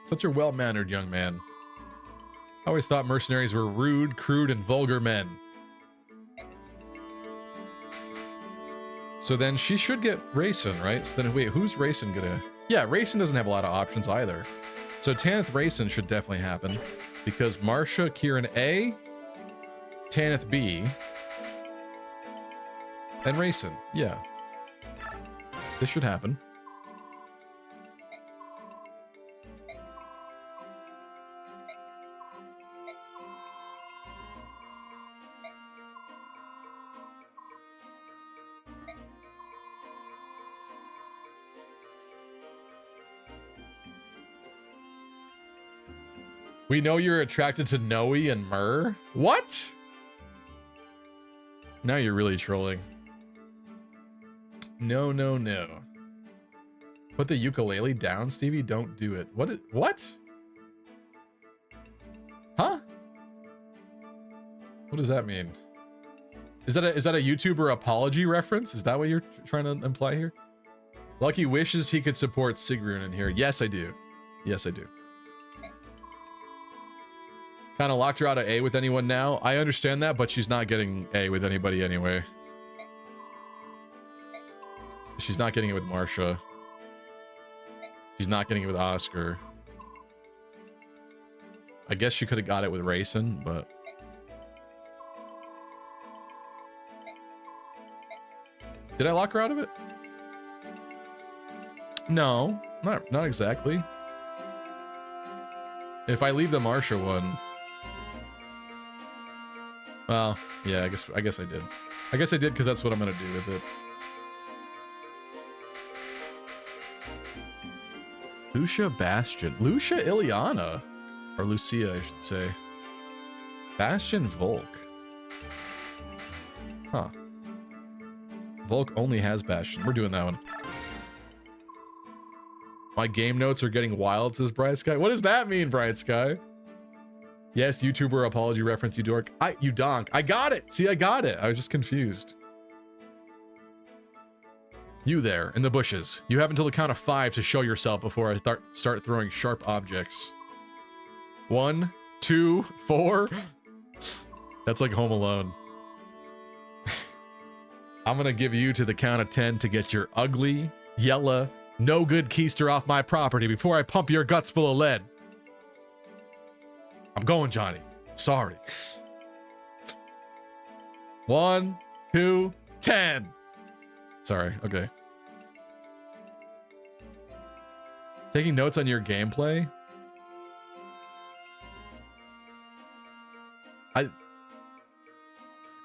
Such a well-mannered young man. I always thought mercenaries were rude, crude, and vulgar men. So then she should get Rayson, right? So then, wait, who's Rayson gonna... Yeah, Rayson doesn't have a lot of options either. So Tanith Rayson should definitely happen. Because Marsha, Kieran A, Tanith B, and Rayson. Yeah. This should happen. We know you're attracted to Noe and Myrrh. What? Now you're really trolling. No, no, no. Put the ukulele down, Stevie. Don't do it. What? Huh? What does that mean? Is that a YouTuber apology reference? Is that what you're trying to imply here? Lucky wishes he could support Sigrun in here. Yes, I do. Yes, I do. Kind of locked her out of A with anyone now. I understand that, but she's not getting A with anybody anyway. She's not getting it with Marsha. She's not getting it with Oscar. I guess she could have got it with Rayson, but... Did I lock her out of it? No, not exactly. If I leave the Marsha one... Well, yeah, I guess I did. I guess I did because that's what I'm gonna do with it. Lucia Bastion. Lucia Ileana. Or Lucia, I should say. Bastion Volk. Huh. Volk only has Bastion. We're doing that one. My game notes are getting wild, says Bright Sky. What does that mean, Bright Sky? Yes, YouTuber apology reference, you dork. You donk. I got it. See, I got it. I was just confused. You there in the bushes. You have until the count of 5 to show yourself before I start throwing sharp objects. 1, 2, 4. That's like Home Alone. I'm gonna give you to the count of 10 to get your ugly, yellow, no good keister off my property before I pump your guts full of lead. I'm going, Johnny. Sorry. 1, 2, 10. Sorry. Okay. Taking notes on your gameplay.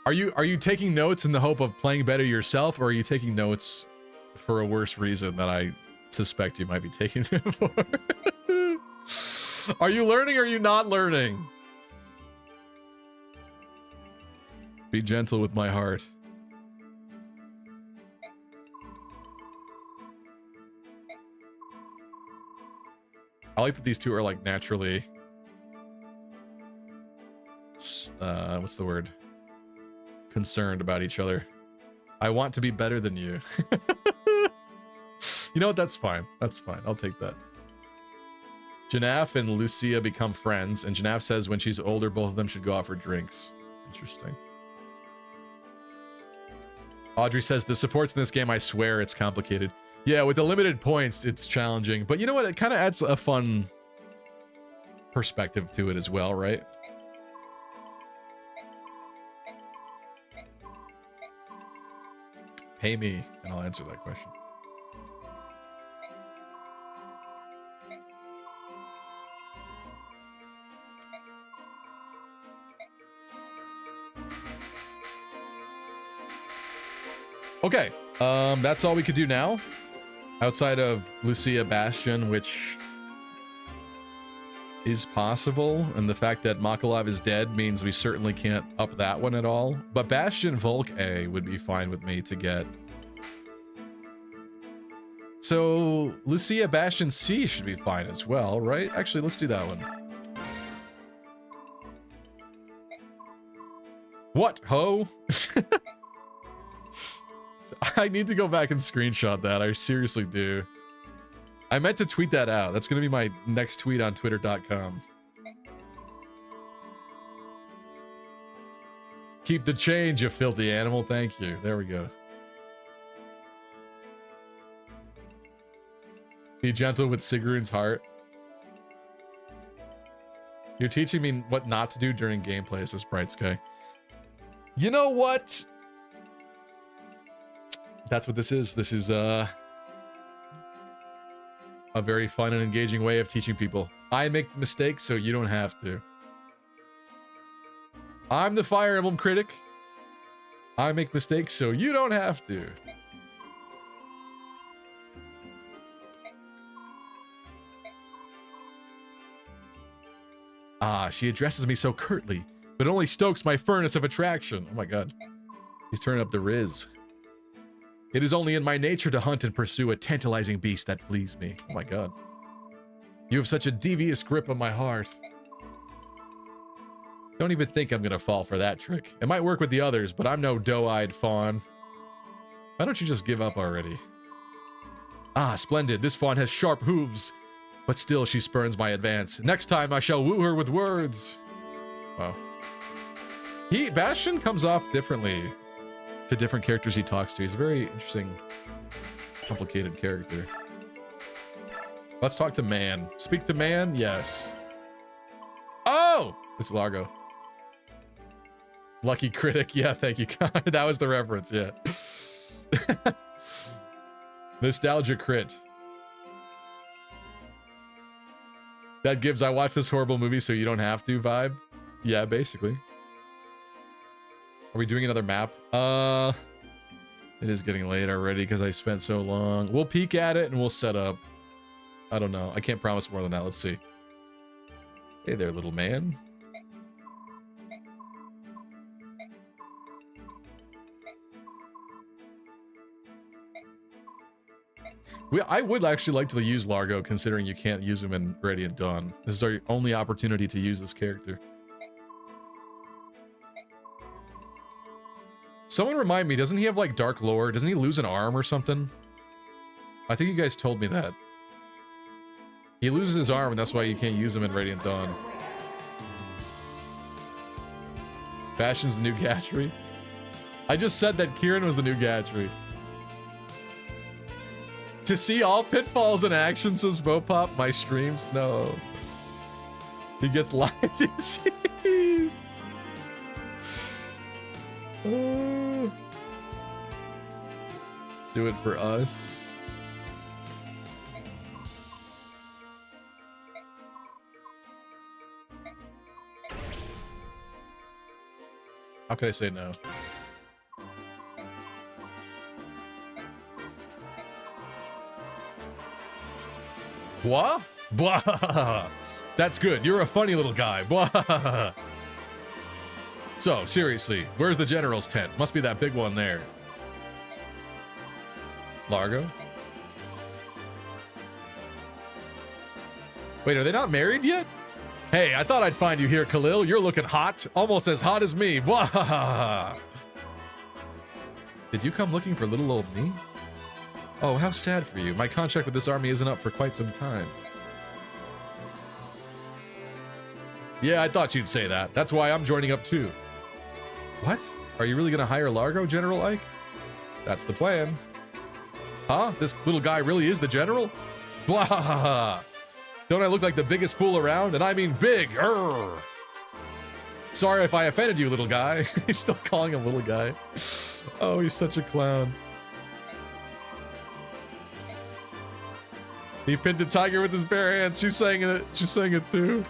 Are you taking notes in the hope of playing better yourself, or are you taking notes for a worse reason that I suspect you might be taking them for? Are you learning or are you not learning? Be gentle with my heart. I like that these two are like naturally what's the word? Concerned about each other. I want to be better than you. You know what? That's fine. That's fine. I'll take that. Janaf and Lucia become friends, and Janaf says when she's older, both of them should go out for drinks. Interesting. Audrey says the supports in this game, I swear it's complicated. Yeah, with the limited points, it's challenging. But you know what? It kind of adds a fun perspective to it as well, right? Pay me, and I'll answer that question. Okay, that's all we could do now. Outside of Lucia Bastion, which is possible, and the fact that Makalov is dead means we certainly can't up that one at all. But Bastion Volk A would be fine with me to get. So Lucia Bastion C should be fine as well, right? Actually, let's do that one. What, ho? I need to go back and screenshot that. I seriously do. I meant to tweet that out. That's going to be my next tweet on twitter.com. Keep the change, you filthy animal. Thank you. There we go. Be gentle with Sigrun's heart. You're teaching me what not to do during gameplay, says Bright Sky. You know what? That's what this is. This is a very fun and engaging way of teaching people. I make mistakes so you don't have to. I'm the Fire Emblem critic. I make mistakes so you don't have to. Ah, she addresses me so curtly, but only stokes my furnace of attraction. Oh my god. He's turning up the Riz. It is only in my nature to hunt and pursue a tantalizing beast that flees me. Oh my god. You have such a devious grip on my heart. Don't even think I'm gonna fall for that trick. It might work with the others, but I'm no doe-eyed fawn. Why don't you just give up already? Ah, splendid. This fawn has sharp hooves, but still she spurns my advance. Next time I shall woo her with words. Wow. Bastion comes off differently to different characters he talks to. He's a very interesting, complicated character. Let's talk to Man. Speak to Man? Yes. Oh! It's Largo. Lucky critic. Yeah, thank you, Connor. That was the reference, yeah. Nostalgia crit. That gives I watched this horrible movie so you don't have to vibe. Yeah, basically. Are we doing another map? It is getting late already because I spent so long. We'll peek at it and we'll set up. I don't know. I can't promise more than that. Let's see. Hey there, little man. I would actually like to use Largo, considering you can't use him in Radiant Dawn. This is our only opportunity to use this character. Someone remind me, doesn't he have like dark lore? Doesn't he lose an arm or something? I think you guys told me that. He loses his arm and that's why you can't use him in Radiant Dawn. Bastion's the new Gatchery. I just said that Kieran was the new Gatchery. To see all pitfalls in action, says Bopop. My streams? No. He gets live disease. Do it for us. How could I say no? What? Blah. That's good. You're a funny little guy. Blah. So, seriously, where's the general's tent? Must be that big one there. Largo? Wait, are they not married yet? Hey, I thought I'd find you here, Khalil. You're looking hot. Almost as hot as me. Blah. Did you come looking for little old me? Oh, how sad for you. My contract with this army isn't up for quite some time. Yeah, I thought you'd say that. That's why I'm joining up too. What? Are you really gonna hire Largo, General Ike? That's the plan. Huh? This little guy really is the general? Blah! Don't I look like the biggest fool around? And I mean big! Urgh. Sorry if I offended you, little guy. He's still calling him little guy. Oh, he's such a clown. He pinned a tiger with his bare hands. She's saying it. She's saying it too.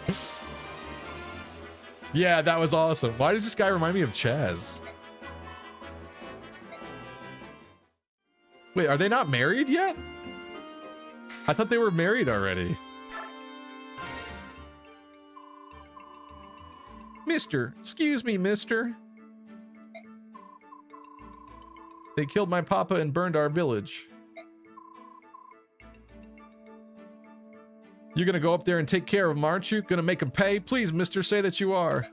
Yeah, that was awesome. Why does this guy remind me of Chaz? Wait, are they not married yet? I thought they were married already. Mister, excuse me, mister. They killed my papa and burned our village. You're gonna go up there and take care of him, aren't you? Gonna make him pay? Please, mister, say that you are.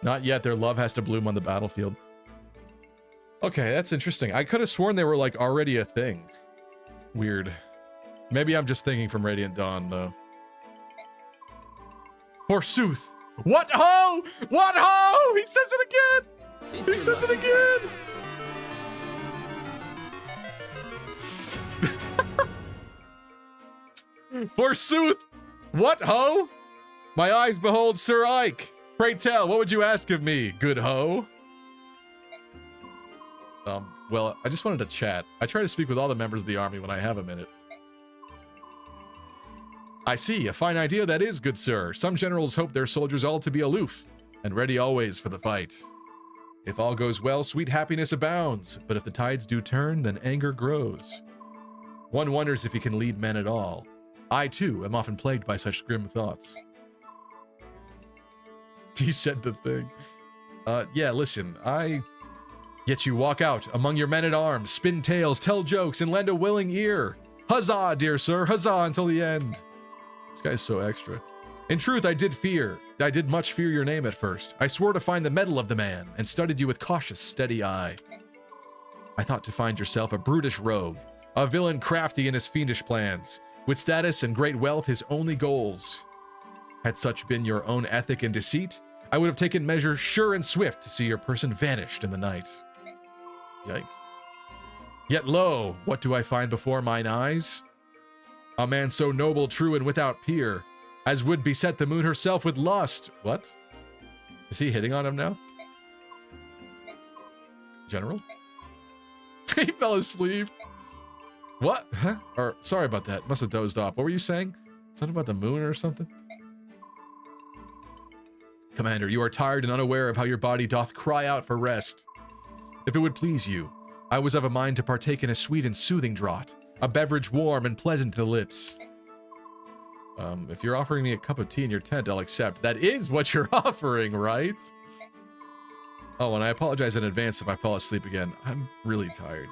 Not yet. Their love has to bloom on the battlefield. Okay, that's interesting. I could have sworn they were like already a thing. Weird. Maybe I'm just thinking from Radiant Dawn, though. Forsooth. What ho? What ho? He says it again. He says it again. Forsooth. What ho? My eyes behold Sir Ike. Pray tell, what would you ask of me, good ho? Well, I just wanted to chat. I try to speak with all the members of the army when I have a minute. I see, a fine idea that is, good sir. Some generals hope their soldiers all to be aloof, and ready always for the fight. If all goes well, sweet happiness abounds, but if the tides do turn, then anger grows. One wonders if he can lead men at all. I, too, am often plagued by such grim thoughts. He said the thing. Yeah, listen, Yet you walk out among your men-at-arms, spin tales, tell jokes, and lend a willing ear. Huzzah, dear sir, huzzah until the end. This guy's so extra. In truth, I did much fear your name at first. I swore to find the mettle of the man, and studied you with cautious, steady eye. I thought to find yourself a brutish rogue, a villain crafty in his fiendish plans, with status and great wealth his only goals. Had such been your own ethic and deceit, I would have taken measures sure and swift to see your person vanished in the night. Yikes. Yet lo, what do I find before mine eyes? A man so noble, true, and without peer, as would beset the moon herself with lust. What? Is he hitting on him now? General? He fell asleep. What? Huh? Or, sorry about that. Must have dozed off. What were you saying? Something about the moon or something? Commander, you are tired and unaware of how your body doth cry out for rest. If it would please you, I was of a mind to partake in a sweet and soothing draught, a beverage warm and pleasant to the lips. If you're offering me a cup of tea in your tent, I'll accept. That is what you're offering, right? Oh, and I apologize in advance if I fall asleep again. I'm really tired.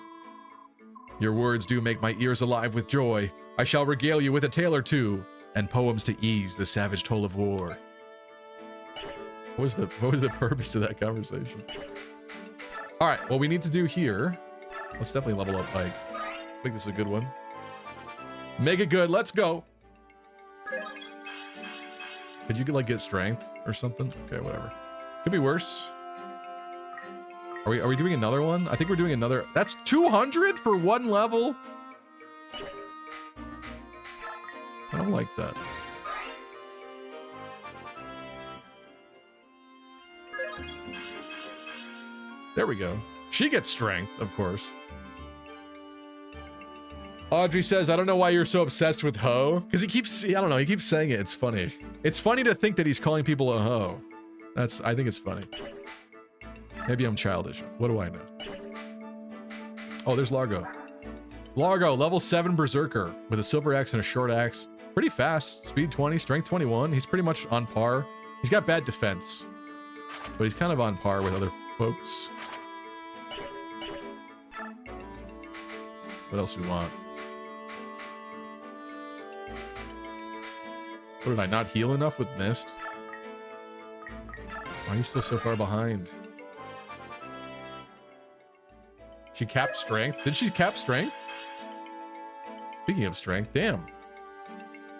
Your words do make my ears alive with joy. I shall regale you with a tale or two, and poems to ease the savage toll of war. What was the purpose of that conversation? All right, what we need to do here, let's definitely level up Ike. I think this is a good one. Make it good, let's go. Could you like get strength or something? Okay, whatever. Could be worse. Are we doing another one? I think we're doing another. That's 200 for one level. I don't like that. There we go. She gets strength, of course. Audrey says, I don't know why you're so obsessed with hoe. Because he keeps, I don't know, he keeps saying it. It's funny. It's funny to think that he's calling people a hoe. I think it's funny. Maybe I'm childish. What do I know? Oh, there's Largo. Largo, level 7 Berserker with a silver axe and a short axe. Pretty fast. Speed 20, strength 21. He's pretty much on par. He's got bad defense, but he's kind of on par with other folks. What else do we want? What did I not heal enough with Mist? Why are you still so far behind? She capped strength. Did she cap strength? Speaking of strength, damn.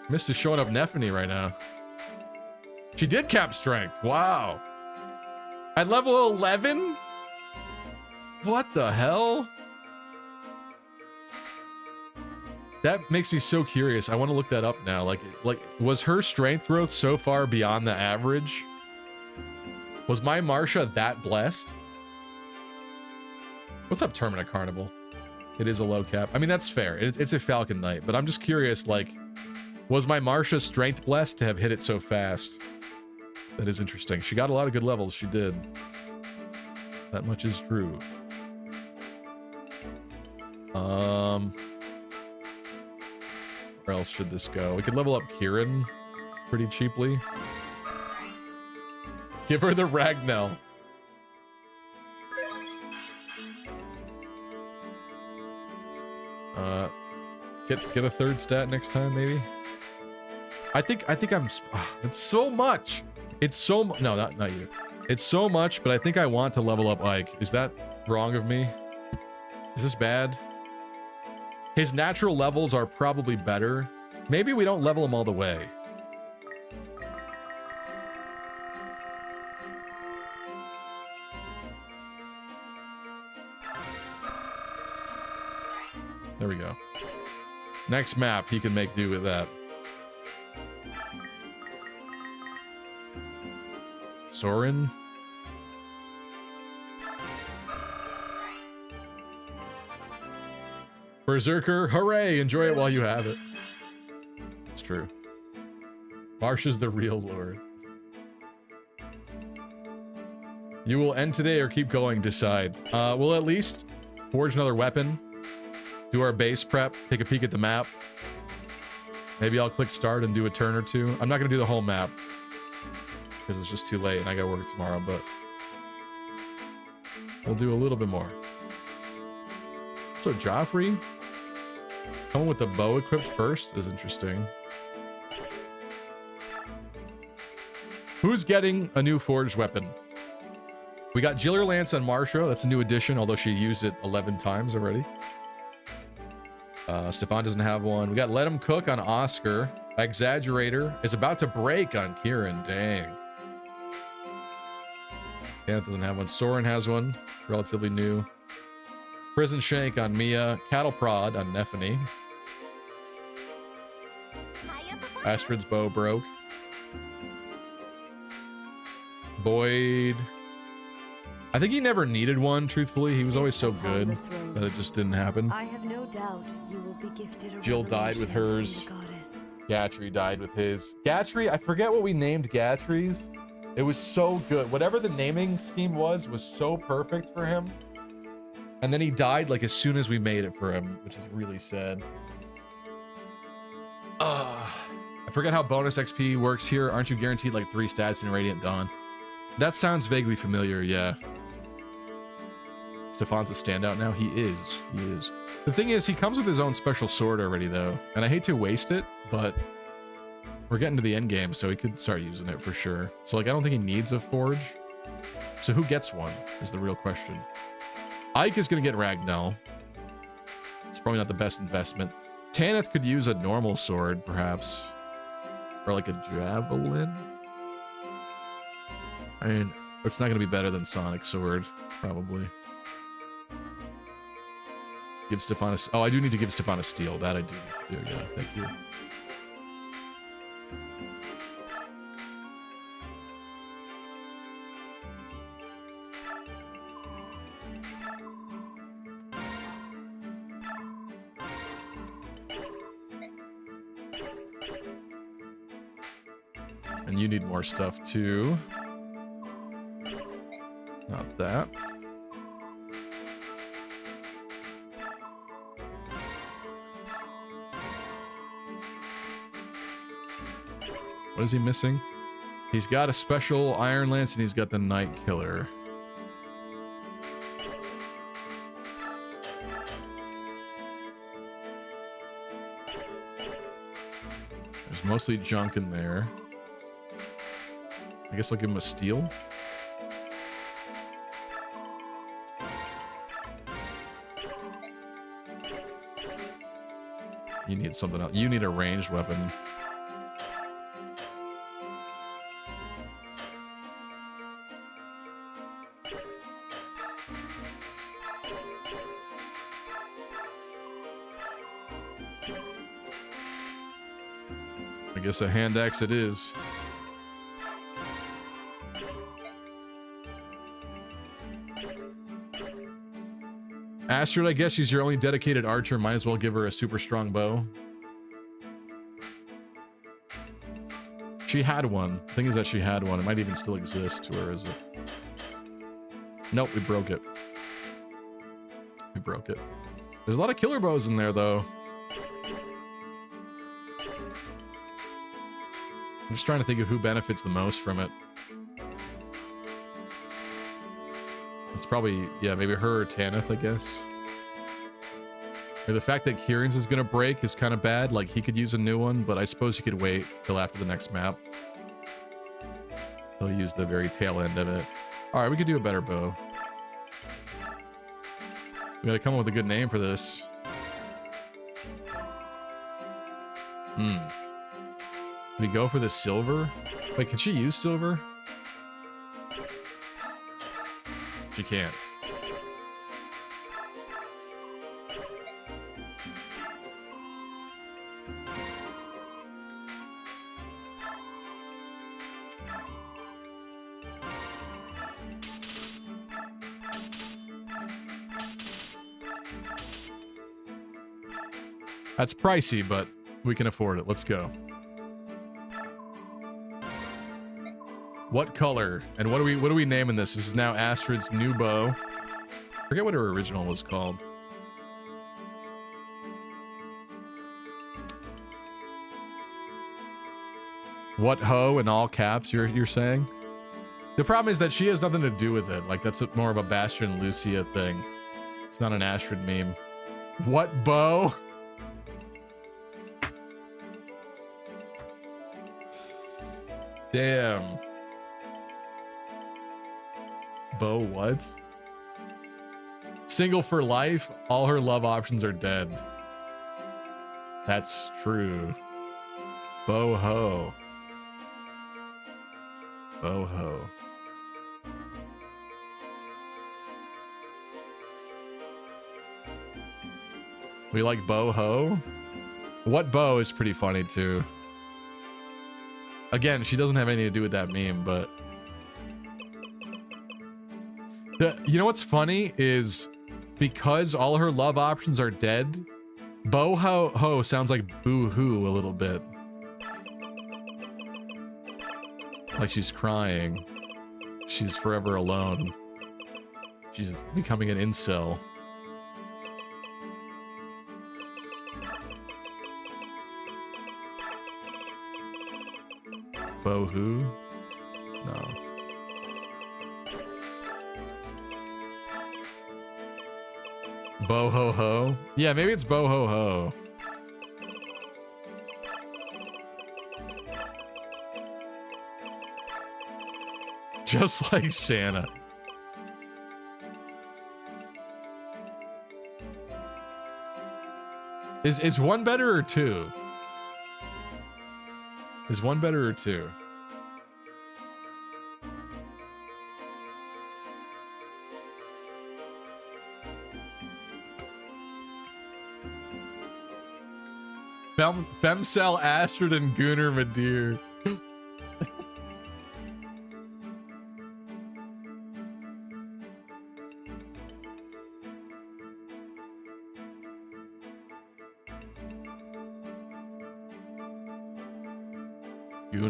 Mist is showing up Nephany right now. She did cap strength. Wow. At level 11? What the hell? That makes me so curious. I want to look that up now. Like, was her strength growth so far beyond the average? Was my Marsha that blessed? What's up, Termina Carnival? It is a low cap. I mean, that's fair. It's a Falcon Knight, but I'm just curious, like, was my Marsha strength blessed to have hit it so fast? That is interesting. She got a lot of good levels. She did. That much is true. Where else should this go? We could level up Kieran pretty cheaply. Give her the Ragnell. Get a third stat next time, maybe. I think I'm. It's so much. It's so no, not you. It's so much, but I think I want to level up Ike. Is that wrong of me? Is this bad? His natural levels are probably better. Maybe we don't level him all the way. There we go. Next map, he can make do with that. Soren. Berserker, hooray! Enjoy it while you have it. It's true. Marsha's the real lord. You will end today or keep going, decide. We'll at least forge another weapon. Do our base prep, take a peek at the map. Maybe I'll click start and do a turn or two. I'm not gonna do the whole map because it's just too late and I gotta work tomorrow, but we'll do a little bit more. So Joffrey coming with the bow equipped first is interesting. Who's getting a new forged weapon? We got Jiller Lance on Marsha. That's a new addition, although she used it 11 times already. Stefan doesn't have one. We got Let Him Cook on Oscar. Exaggerator is about to break on Kieran. Dang. Kenneth doesn't have one. Soren has one. Relatively new. Prison Shank on Mia. Cattle Prod on Nephany. Astrid's bow broke. Boyd. I think he never needed one, truthfully. He was always so good that it just didn't happen. I have no doubt you will be gifted a Jill died with hers. revelation from the goddess. Gatry died with his. Gatry, I forget what we named Gatry's. It was so good. Whatever the naming scheme was so perfect for him. And then he died like as soon as we made it for him, which is really sad. I forget how bonus XP works here. Aren't you guaranteed like 3 stats in Radiant Dawn? That sounds vaguely familiar, yeah. Stefan's a standout now. He is. He is. The thing is, he comes with his own special sword already, though. And I hate to waste it, but we're getting to the end game, so he could start using it for sure. So, like, I don't think he needs a forge. So who gets one is the real question. Ike is going to get Ragnell. It's probably not the best investment. Tanith could use a normal sword, perhaps. Or like a javelin. I mean, It's not going to be better than Sonic Sword, probably. Give Stefan a... Oh, I do need to give Stefan a steal. That I do need to do, yeah. Thank you. And you need more stuff too. Not that. What is he missing? He's got a special Iron Lance and he's got the Night Killer. There's mostly junk in there. I guess I'll give him a steal. You need something else. You need a ranged weapon. I guess a hand axe it is. Astrid, I guess she's your only dedicated archer. Might as well give her a super strong bow. She had one. The thing is that she had one. It might even still exist. Where is it? Nope, we broke it. We broke it. There's a lot of killer bows in there, though. I'm just trying to think of who benefits the most from it. It's probably, yeah, maybe her or Tanith, I guess. Or the fact that Kieran's is going to break is kind of bad. Like, he could use a new one, but I suppose he could wait till after the next map. He'll use the very tail end of it. All right, we could do a better bow. We gotta come up with a good name for this. We go for the silver? Wait, can she use silver? She can't. That's pricey, but we can afford it. Let's go. What color? And what are we naming this? This is now Astrid's new bow. Forget what her original was called. What ho in all caps you're saying? The problem is that she has nothing to do with it. Like, that's more of a Bastion Lucia thing. It's not an Astrid meme. What bow? Damn. Bow what? Single for life? All her love options are dead. That's true. Bow ho. Bow ho. We like bow ho? What bow is pretty funny too. Again, she doesn't have anything to do with that meme, but... You know what's funny is because all her love options are dead, bow ho sounds like boo hoo a little bit. Like she's crying. She's forever alone. She's becoming an incel. Bow who? No. Bo ho ho? Yeah, maybe it's bo ho ho. Just like Santa. Is one better or two? Is one better or two? Femcell, Astrid, and Gunnar Madeir.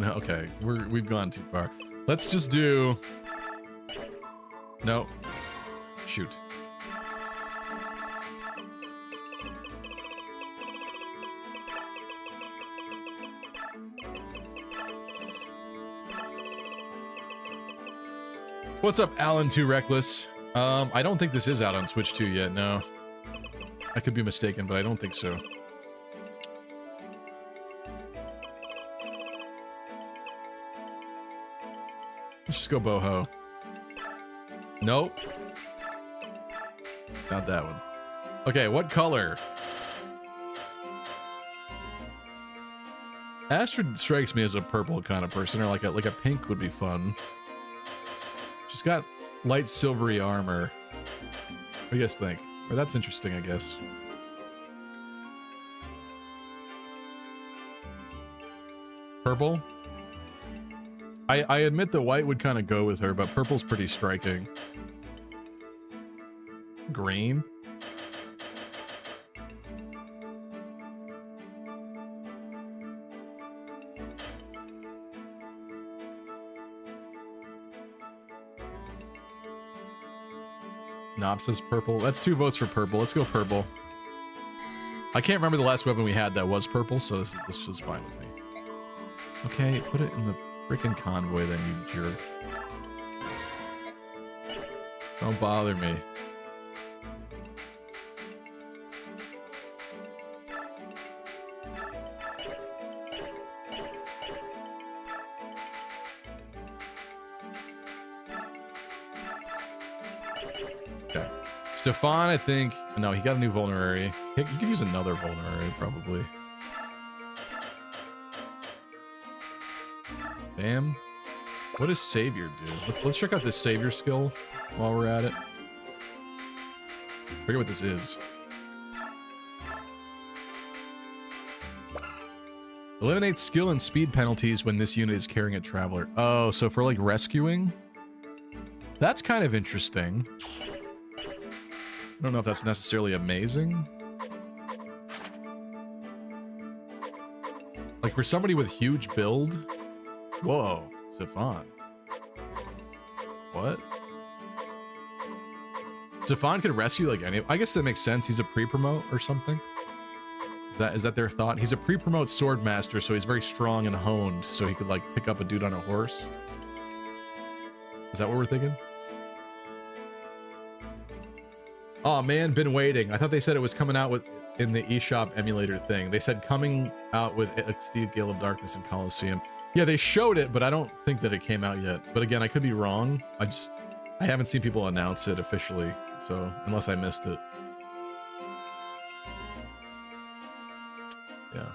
Okay, we've gone too far. Let's just do. No. Shoot. What's up, Alan 2 Reckless? I don't think this is out on Switch 2 yet, no. I could be mistaken, but I don't think so. Let's just go boho. Nope. Not that one. Okay, what color? Astrid strikes me as a purple kind of person, or like a pink would be fun. She's got light silvery armor. What do you guys think? Or that's interesting, I guess. Purple? I admit that white would kind of go with her, but purple's pretty striking. Green? Knob says purple. That's 2 votes for purple. Let's go purple. I can't remember the last weapon we had that was purple, so this is fine with me. Okay, put it in the freaking convoy then, you jerk. Don't bother me. Okay. Stefan, I think... No, he got a new vulnerary. He could use another vulnerary, probably. Damn. What does Savior do? Let's check out this Savior skill while we're at it. I forget what this is. Eliminate skill and speed penalties when this unit is carrying a traveler. Oh, so for like rescuing? That's kind of interesting. I don't know if that's necessarily amazing. Like for somebody with huge build? Whoa, Stefan. What? Stefan could rescue like any... I guess that makes sense. He's a pre-promote or something. Is that their thought? He's a pre-promote sword master, so he's very strong and honed, so he could like pick up a dude on a horse. Is that what we're thinking? Oh man, been waiting. I thought they said it was coming out with in the eShop emulator thing. They said coming out with Exceed Gale of Darkness and Coliseum. Yeah, they showed it, but I don't think that it came out yet. But again, I could be wrong. I haven't seen people announce it officially, so unless I missed it. Yeah.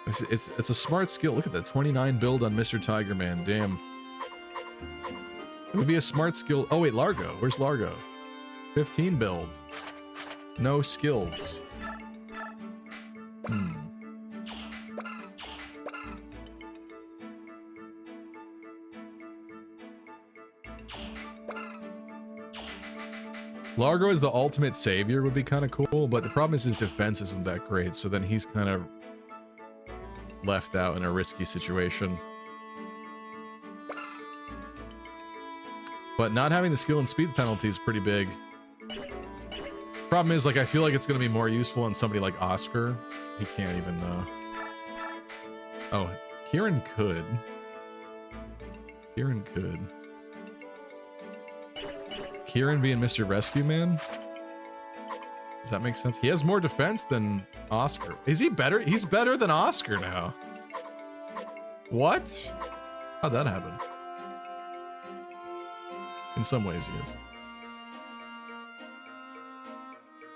It's a smart skill. Look at that 29 build on Mr. Tiger Man. Damn. It would be a smart skill. Oh wait, Largo. Where's Largo? 15 build. No skills. Largo as the ultimate savior would be kind of cool, but the problem is his defense isn't that great, so then he's kind of left out in a risky situation. But not having the skill and speed penalty is pretty big. Problem is, like, I feel like it's going to be more useful in somebody like Oscar. He can't even, Oh, Kieran could. Kieran could. Kieran being Mr. Rescue Man? Does that make sense? He has more defense than Oscar. Is he better? He's better than Oscar now. What? How'd that happen? In some ways, he is.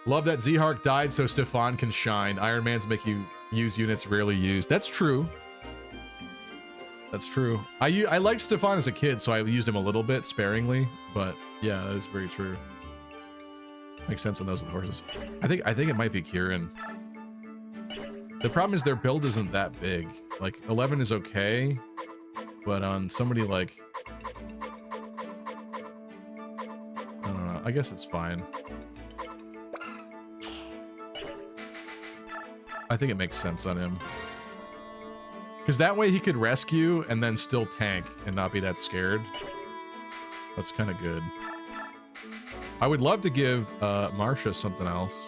Love that Z-Hark died so Stefan can shine. Ironmans make you use units rarely used. That's true. That's true. I liked Stefan as a kid, so I used him a little bit sparingly, but yeah, that is very true. Makes sense on those with horses. I think it might be Kieran. The problem is their build isn't that big. Like 11 is okay, but on somebody like, I don't know. I guess it's fine. I think it makes sense on him. Because that way he could rescue and then still tank and not be that scared. That's kind of good. I would love to give Marsha something else.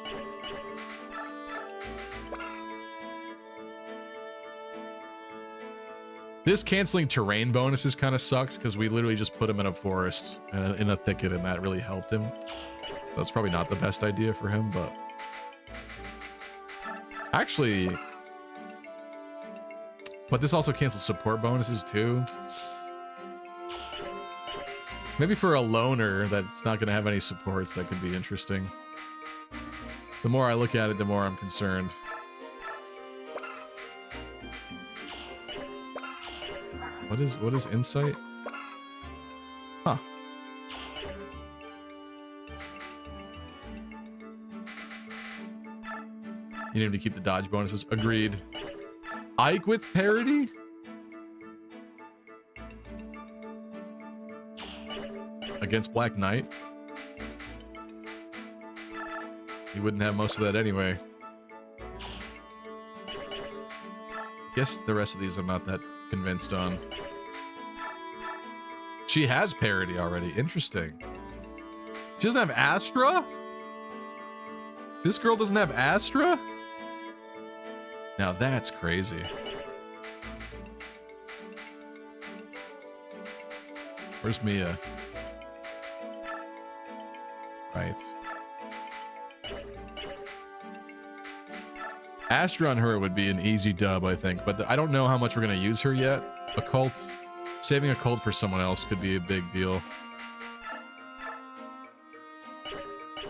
This canceling terrain bonuses kind of sucks because we literally just put him in a forest and in a thicket and that really helped him. So that's probably not the best idea for him, but... Actually... But this also cancels support bonuses too. Maybe for a loner that's not going to have any supports, that could be interesting. The more I look at it, the more I'm concerned. What is insight? Huh. You need to keep the dodge bonuses. Agreed. Ike with parity? Against Black Knight? You wouldn't have most of that anyway. Guess the rest of these I'm not that convinced on. She has parity already. Interesting. She doesn't have Astra? This girl doesn't have Astra? Now that's crazy. Where's Mia? Right. Astra on her would be an easy dub, I think, but I don't know how much we're going to use her yet. Occult, saving Occult for someone else could be a big deal.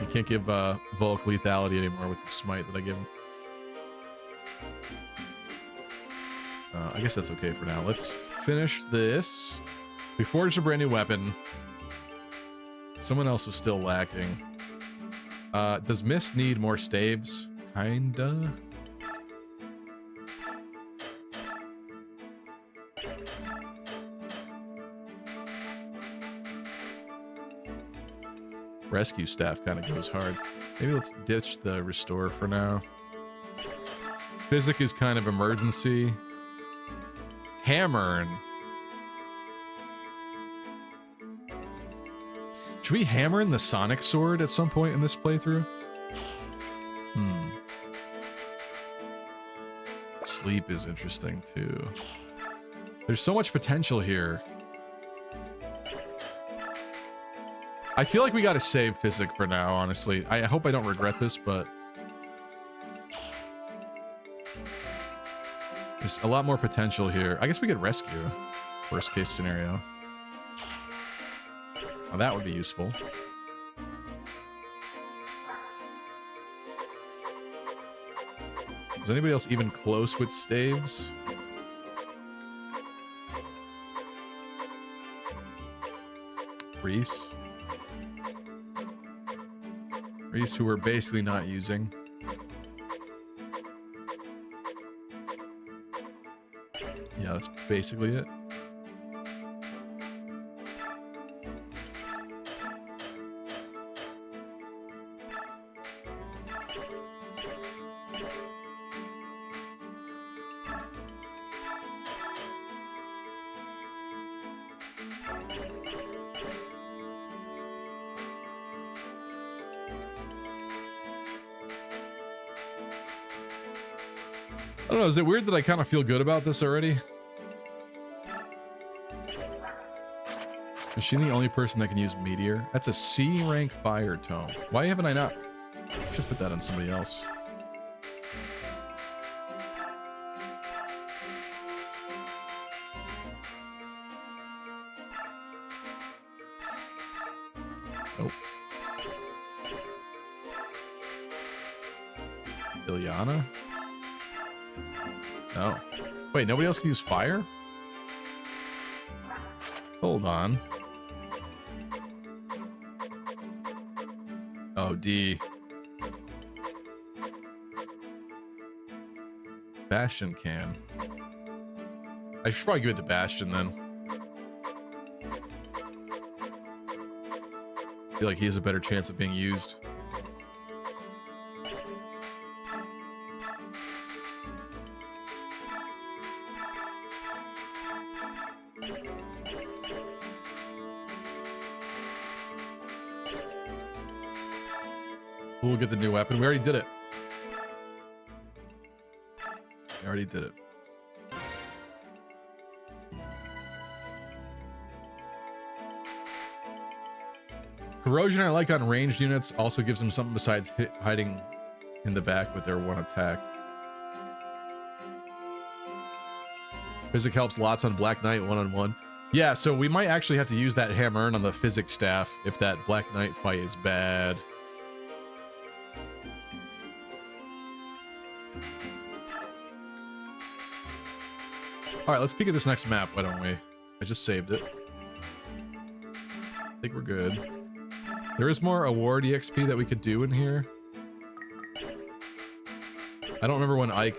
You can't give Volk lethality anymore with the smite that I give him. I guess that's okay for now. Let's finish this. We forged a brand new weapon. Someone else was still lacking. Does Mist need more staves? Kinda. Rescue staff kind of goes hard. Maybe let's ditch the restore for now. Physic is kind of emergency. Hammer. Should we hammer in the Sonic Sword at some point in this playthrough? Sleep is interesting too. There's so much potential here. I feel like we gotta save Physic for now, honestly. I hope I don't regret this, but... There's a lot more potential here. I guess we could rescue. Worst case scenario. Oh, that would be useful. Is anybody else even close with staves? Reese. Reese, who we're basically not using. Yeah, that's basically it. I don't know, is it weird that I kind of feel good about this already? Is she the only person that can use Meteor? That's a C rank fire tome. Why haven't I not? I should put that on somebody else. Nope. Ilyana? No. Wait, nobody else can use fire? Hold on. Oh, D. Bastion can. I should probably give it to Bastion then. I feel like he has a better chance of being used. We'll get the new weapon. We already did it. We already did it. Corrosion I like on ranged units. Also gives them something besides hiding in the back with their one attack. Physic helps lots on Black Knight one-on-one. Yeah, so we might actually have to use that hammer on the physic staff if that Black Knight fight is bad. All right, let's peek at this next map, why don't we? I just saved it. I think we're good. There is more award EXP that we could do in here. I don't remember when Ike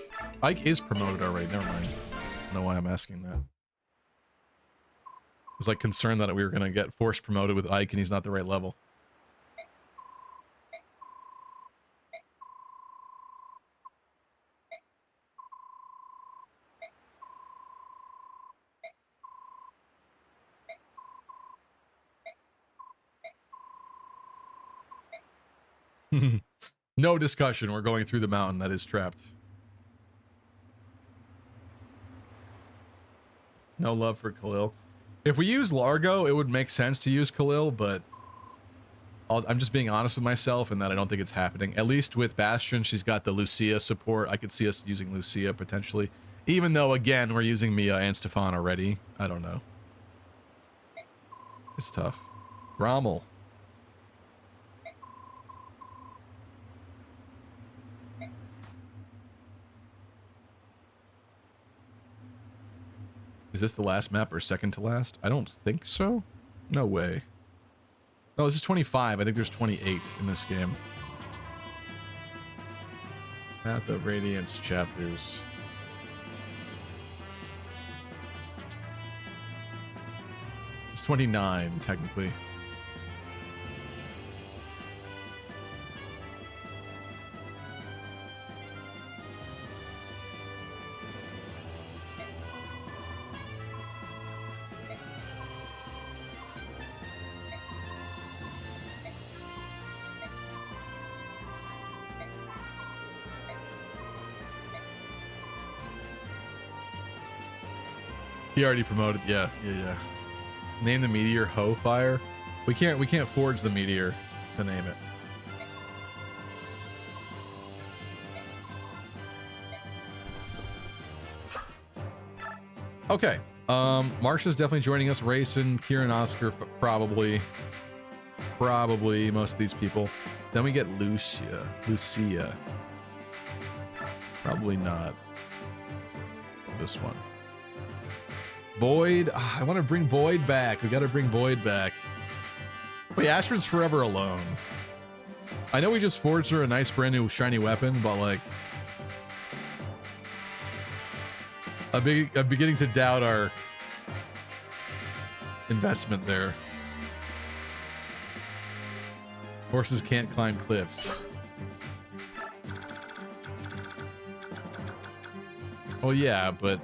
is promoted already. Never mind. I don't know why I'm asking that. I was like concerned that we were gonna get force promoted with Ike and he's not the right level. No discussion. We're going through the mountain that is trapped. No love for Khalil. If we use Largo, it would make sense to use Khalil, but I'm just being honest with myself in that I don't think it's happening. At least with Bastion, she's got the Lucia support. I could see us using Lucia potentially. Even though, again, we're using Mia and Stefan already. I don't know. It's tough. Rommel. Is this the last map or second to last? I don't think so. No way. No, this is 25. I think there's 28 in this game. Path of Radiance chapters. It's 29, technically. He already promoted. Yeah. Name the meteor Ho Fire. We can't forge the meteor to name it. Okay. Marsha's definitely joining us. Rayson, Kieran, Oscar, probably most of these people. Then we get Lucia. Probably not this one. Boyd. I want to bring Boyd back. We got to bring Boyd back. Wait, Astrid's forever alone. I know we just forged her a nice brand new shiny weapon, but like, I'm beginning to doubt our investment there. Horses can't climb cliffs. Oh yeah, but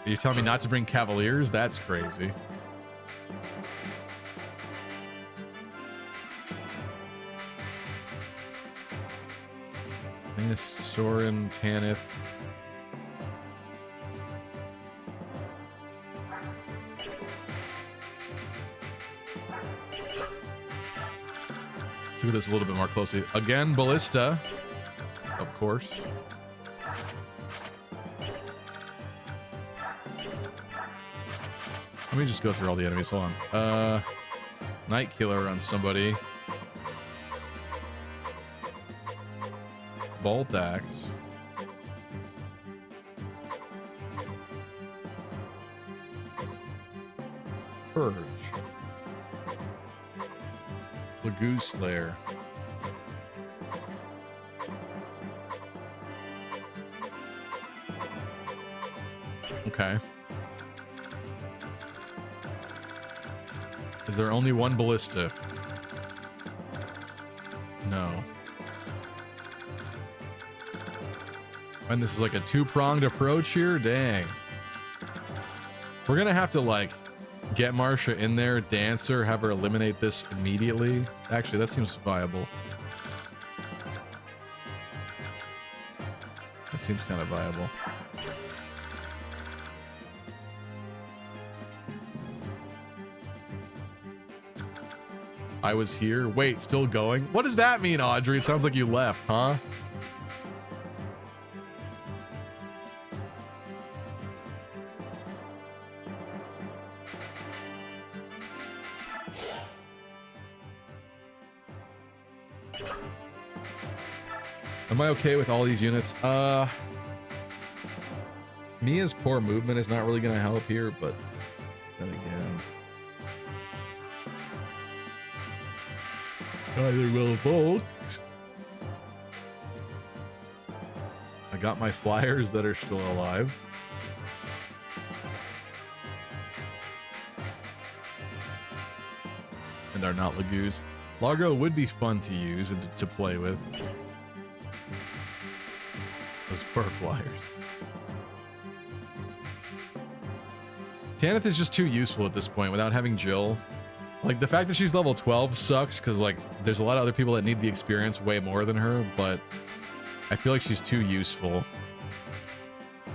you're telling me not to bring Cavaliers? That's crazy. Mist, Soren, Tanith. Let's look at this a little bit more closely. Again, Ballista, of course. Let me just go through all the enemies. Hold on. Night Killer on somebody. Bolt Axe. Purge. Lagoon Slayer. Okay. Is there only one ballista? No. And this is like a two-pronged approach here? Dang. We're gonna have to like get Marsha in there, dance her, have her eliminate this immediately. Actually, that seems viable. That seems kind of viable. I was here. Wait, still going? What does that mean, Audrey? It sounds like you left, huh? Am I okay with all these units? Mia's poor movement is not really going to help here, but then again, neither will Volk. I got my flyers that are still alive. And are not Lagoos. Largo would be fun to use and to play with. Those poor flyers. Tanith is just too useful at this point without having Jill. Like, the fact that she's level 12 sucks because, like, there's a lot of other people that need the experience way more than her, but I feel like she's too useful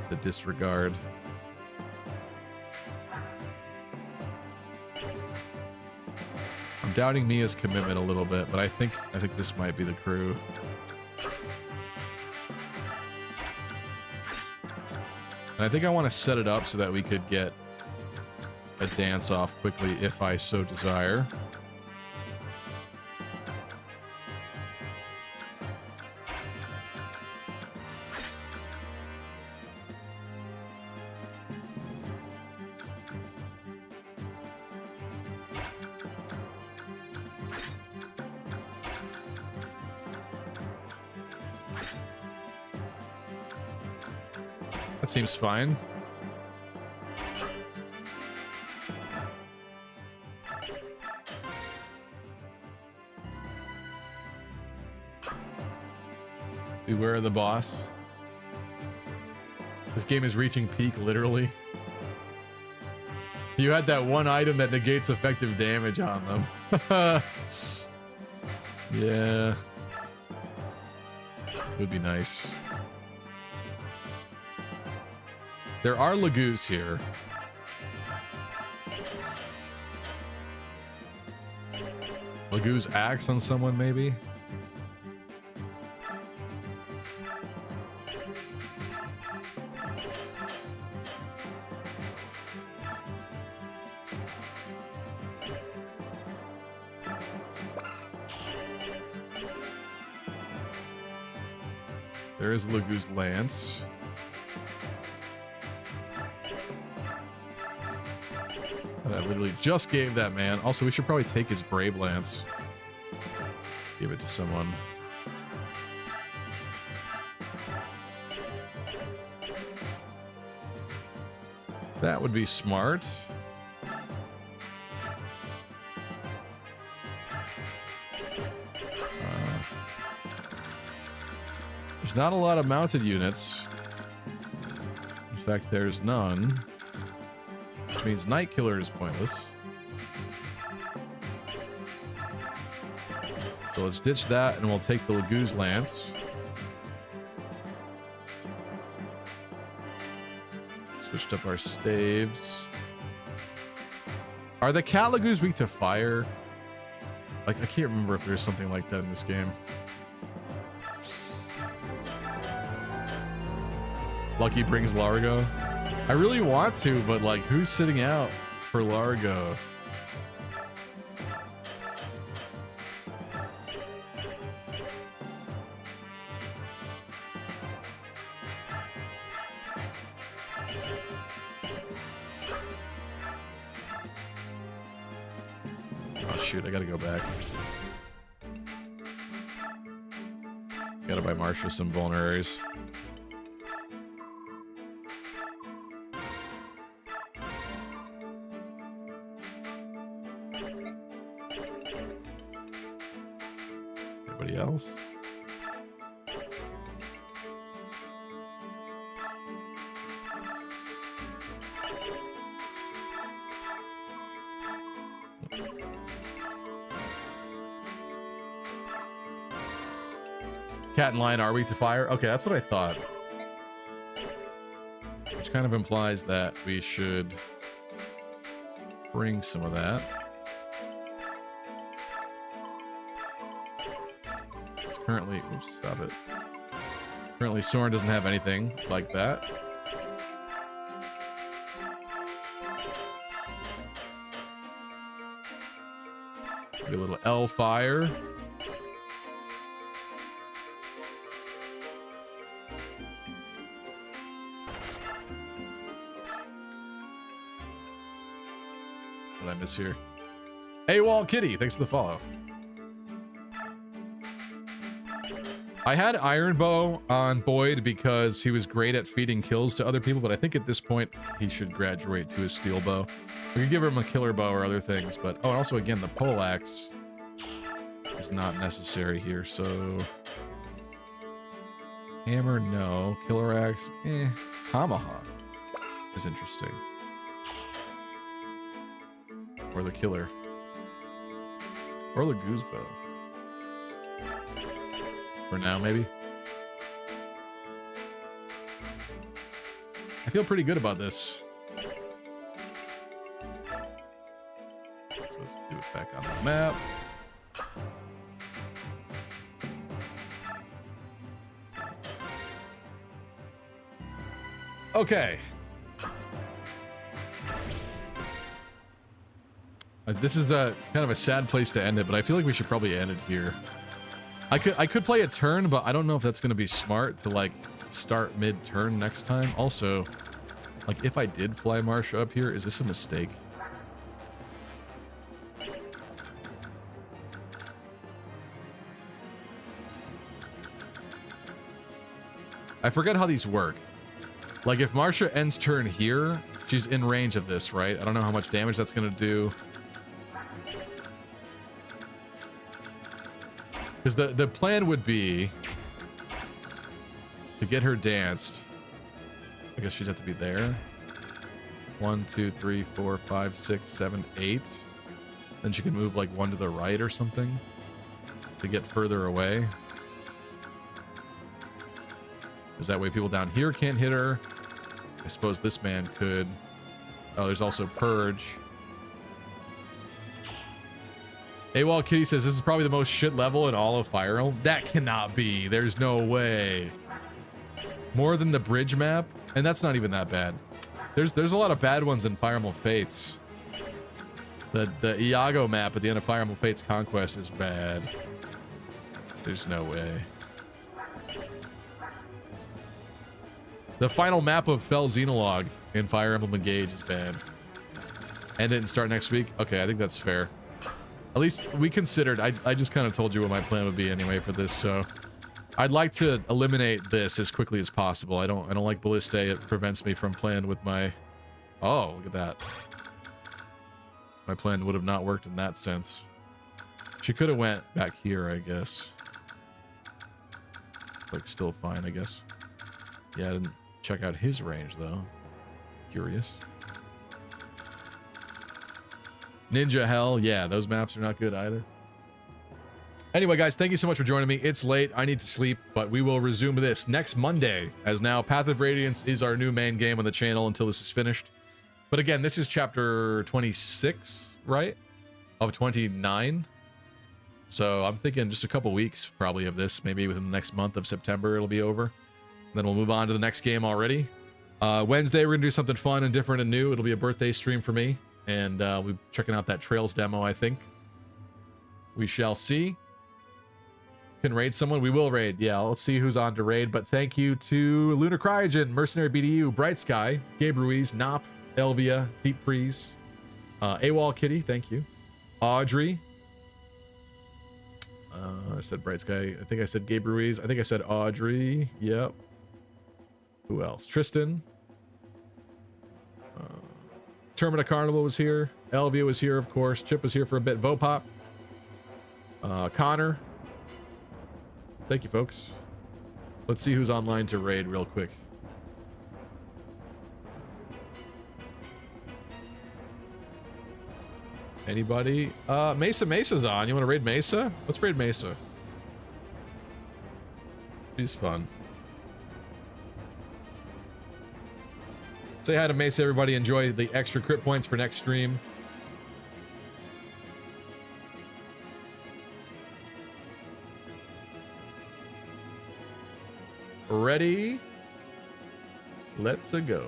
to disregard. I'm doubting Mia's commitment a little bit, but I think this might be the crew. And I think I want to set it up so that we could get a dance off quickly if I so desire. That seems fine. Beware of the boss. This game is reaching peak, literally. You had that one item that negates effective damage on them. Yeah. Would be nice. There are Lagoos here. Lagoo's axe on someone, maybe? There is Lagoo's lance. I literally just gave that man. Also, we should probably take his Brave Lance. Give it to someone. That would be smart. There's not a lot of mounted units. In fact, there's none. Which means Night Killer is pointless. So let's ditch that and we'll take the Lagoo's Lance. Switched up our staves. Are the Cat Lagoos weak to fire? Like, I can't remember if there's something like that in this game. Lucky brings Largo. I really want to, but like, who's sitting out for Largo? Oh shoot, I gotta go back. Gotta buy Marsha some vulneraries. Anybody else? Cat and lion are weak to fire? Okay, that's what I thought. Which kind of implies that we should bring some of that. It's currently, oops, stop it. Currently, Soren doesn't have anything like that. Maybe a little L fire. What did I miss here? AWOL Kitty, thanks for the follow. I had Iron Bow on Boyd because he was great at feeding kills to other people, but I think at this point he should graduate to his Steel Bow. We could give him a Killer Bow or other things, but oh, and also again, the Poleaxe is not necessary here, so Hammer, no. Killer Axe, eh. Tomahawk is interesting. Or the Killer. Or the Goose Bow. For now, maybe. I feel pretty good about this. So let's do it back on the map. Okay. This is a kind of a sad place to end it, but I feel like we should probably end it here. I could play a turn, but I don't know if that's going to be smart to like start mid-turn next time. Also, like if I did fly Marsha up here, is this a mistake? I forget how these work. Like if Marsha ends turn here, she's in range of this, right? I don't know how much damage that's going to do. Because the plan would be to get her danced. I guess she'd have to be there. 1, 2, 3, 4, 5, 6, 7, 8. Then she can move like one to the right or something to get further away. Because that way people down here can't hit her. I suppose this man could. Oh, there's also Purge. AWOL Kitty says this is probably the most shit level in all of Fire Emblem. That cannot be. There's no way. More than the bridge map, and that's not even that bad. There's a lot of bad ones in Fire Emblem Fates. The Iago map at the end of Fire Emblem Fates Conquest is bad. There's no way. The final map of Fell Xenologue in Fire Emblem Engage is bad. And didn't start next week. Okay, I think that's fair. At least we considered. I just kind of told you what my plan would be anyway for this, so I'd like to eliminate this as quickly as possible. I don't like Ballista. It prevents me from playing with my. Oh, look at that. My plan would have not worked in that sense. She could have went back here, I guess. Like still fine, I guess. Yeah, I didn't check out his range though. Curious. Ninja Hell, yeah, those maps are not good either. Anyway, guys, thank you so much for joining me. It's late. I need to sleep, but we will resume this next Monday, as now Path of Radiance is our new main game on the channel until this is finished. But again, this is chapter 26, right? Of 29. So I'm thinking just a couple weeks probably of this. Maybe within the next month of September, it'll be over. Then we'll move on to the next game already. Wednesday, we're going to do something fun and different and new. It'll be a birthday stream for me. And we're checking out that Trails demo, I think. We shall see. Can raid someone? We will raid. Yeah, let's see who's on to raid. But thank you to Lunar Cryogen, Mercenary BDU, Bright Sky, Gabe Ruiz, Nop, Elvia, Deep Freeze, AWOL Kitty, thank you. Audrey. I said Bright Sky. I think I said Gabe Ruiz. I think I said Audrey. Yep. Who else? Tristan. Termina Carnival was here. Elvia was here, of course. Chip was here for a bit. Vopop. Connor. Thank you, folks. Let's see who's online to raid real quick. Anybody? Mesa's on. You want to raid Mesa? Let's raid Mesa. She's fun. Say hi to Mesa, everybody. Enjoy the extra crit points for next stream. Ready? Let's go.